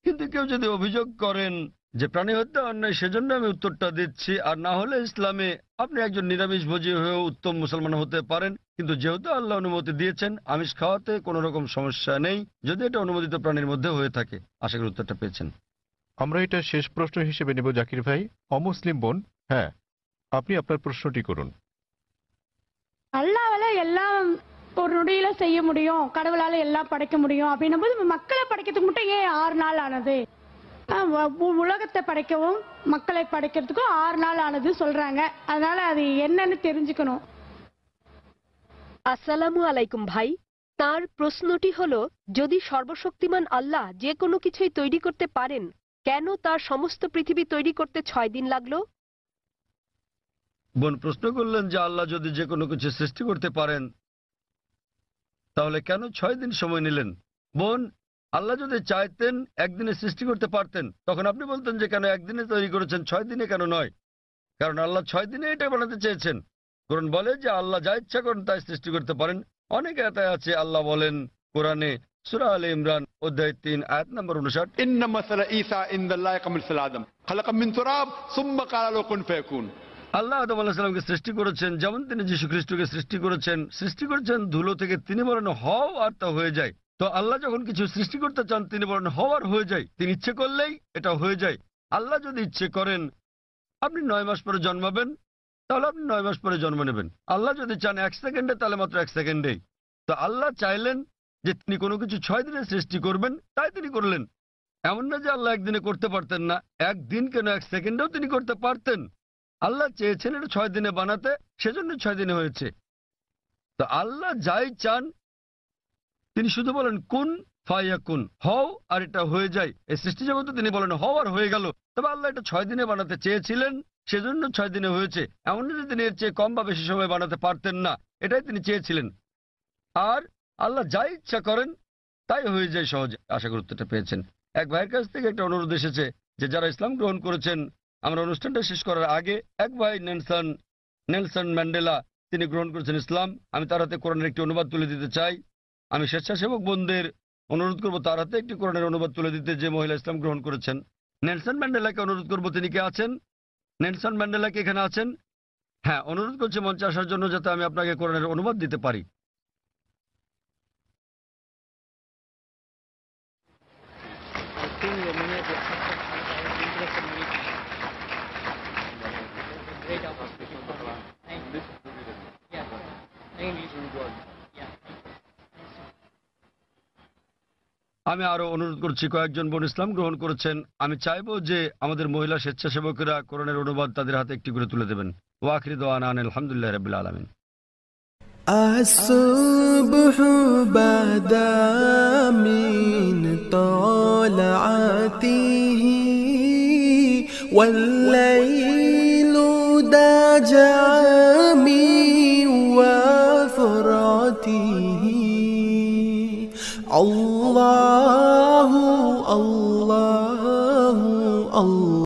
কিন্তু কেউ যদি অভিযোগ করেন যে প্রাণী হত্যা অন্যায়, সেজন্য আমি উত্তরটা দিচ্ছি। আর না হলে ইসলামে আপনি একজন নিরামিষভোজী হয়েও উত্তম মুসলমান হতে পারেন, কিন্তু যেহেতু আল্লাহ অনুমতি দিয়েছেন আমিষ খাওয়াতে কোনো রকম সমস্যা নেই, যদি এটা অনুমোদিত প্রাণীর মধ্যে হয়ে থাকে। আশা করি উত্তরটা পেয়েছেন। আমরা এটা শেষ প্রশ্ন হিসেবে নেব জাকির ভাই। অমুসলিম বোন, হ্যাঁ আপনি আপনার প্রশ্নটি করুন। அல்லாவால எல்லாம் ஒரு நொடியில செய்ய முடியும், கடவுளால எல்லாம் படைக்க முடியும் அப்படின்னும் போது மக்களை படைக்கிறதுக்கு மட்டும் ஏன் 6 நாள் ஆனது? உலகத்தை படைக்கவும் மக்களை படைக்கிறதுக்கும் 6 நாள் ஆனது சொல்றாங்க, அதனால அது என்னன்னு தெரிஞ்சுக்கணும்। আসসালামু আলাইকুম ভাই, তার প্রশ্নটি হলো যদি সর্বশক্তিমান আল্লাহ যে কোনো কিছুই তৈরি করতে পারেন, কেন তার সমস্ত পৃথিবী তৈরি করতে 6 দিন লাগলো? বোন প্রশ্ন করলেন যে আল্লাহ যদি যে কোনো কিছু সৃষ্টি করতে পারেন তাহলে কেন 6 দিন সময় নিলেন? বোন, আল্লাহ যদি চাইতেন একদিনে সৃষ্টি করতে পারতেন, তখন আপনি বলতেন যে কেন একদিনে তৈরি করেছেন, 6 দিনে কেন নয়? কারণ আল্লাহ 6 দিনে এটা বানাতে চেয়েছেন। কোরআন বলে যে আল্লাহ যা ইচ্ছা করেন তাই সৃষ্টি করতে পারেন। অনেক আয়াতে আছে আল্লাহ বলেন কোরআনে সূরা আলে ইমরান অধ্যায় 3 আয়াত নম্বর 59। إن مثل عيسى عند الله كمثل آدم خلق من تراب ثم قال له كن فيكون। আল্লাহ আদম আলাইহিস সালামকে সৃষ্টি করেছেন যেমন তিনি যীশু খ্রিস্টকে সৃষ্টি করেছেন ধুলো থেকে, তিনি বলেন হও আর তা হয়ে যায়। তো আল্লাহ যখন কিছু সৃষ্টি করতে চান তিনি বলেন হও আর হয়ে যায়, তিনি ইচ্ছে করলেই এটা হয়ে যায়। আল্লাহ যদি ইচ্ছে করেন আপনি 9 মাস পরে জন্মাবেন তাহলে আপনি 9 মাস পরে জন্ম নেবেন। আল্লাহ যদি চান 1 সেকেন্ডে তাহলে মাত্র 1 সেকেন্ডেই। তো আল্লাহ চাইলেন যে তিনি কোনো কিছু 6 দিনে সৃষ্টি করবেন, তাই তিনি করলেন। এমন না যে আল্লাহ একদিনে করতে পারতেন না, একদিন কেন 1 সেকেন্ডেও তিনি করতে পারতেন। আল্লাহ চেয়েছেন এটা 6 দিনে বানাতে, সেজন্য 6 দিনে হয়েছে। তো আল্লাহ যাই চান তিনি শুধু বলেন কুন ফায়াকুন, হও আর এটা হয়ে যায়। এই সৃষ্টি জগতে তিনি বলেন হও আর হয়ে গেল। তবে আল্লাহ এটা 6 দিনে বানাতে চেয়েছিলেন, সেজন্য 6 দিনে হয়েছে। এমন না যে তিনি এর চেয়ে কম বা বেশি সময় বানাতে পারতেন না, এটাই তিনি চেয়েছিলেন। আর আল্লাহ যাই ইচ্ছা করেন তাই হয়ে যায় সহজে। আশা করি উত্তরটা পেয়েছেন। এক ভাইয়ের কাছ থেকে একটা অনুরোধ এসেছে যে যারা ইসলাম গ্রহণ করেছেন, আমরা অনুষ্ঠানটা শেষ করার আগে এক ভাই নেলসন ম্যান্ডেলা তিনি গ্রহণ করেছেন ইসলাম। আমি তার হাতে কোরআনের একটি অনুবাদ তুলে দিতে চাই। আমি স্বেচ্ছাসেবক বোনদের অনুরোধ করব তার হাতে একটি কোরআনের অনুবাদ তুলে দিতে, যে মহিলা ইসলাম গ্রহণ করেছেন। নেলসন ম্যান্ডেলাকে অনুরোধ করব, তিনি কে আছেন? নেলসন ম্যান্ডেলা কি এখানে আছেন? হ্যাঁ, অনুরোধ করছি মঞ্চে আসার জন্য যাতে আমি আপনাকে কোরআনের অনুবাদ দিতে পারি। আমি আরো অনুরোধ করছি, কয়েকজন বোন ইসলাম গ্রহণ করেছেন। আমি চাইবো যে আমাদের মহিলা স্বেচ্ছাসেবকেরা কোরআনের অনুবাদ তাদের হাতে একটি করে তুলে দেবেন। ওয়া আখিরু দাওয়ানা আলহামদুলিল্লাহি রাব্বিল আলামিন। الصبح بدا من طلعته والليل دجى من وفرته الله الله الله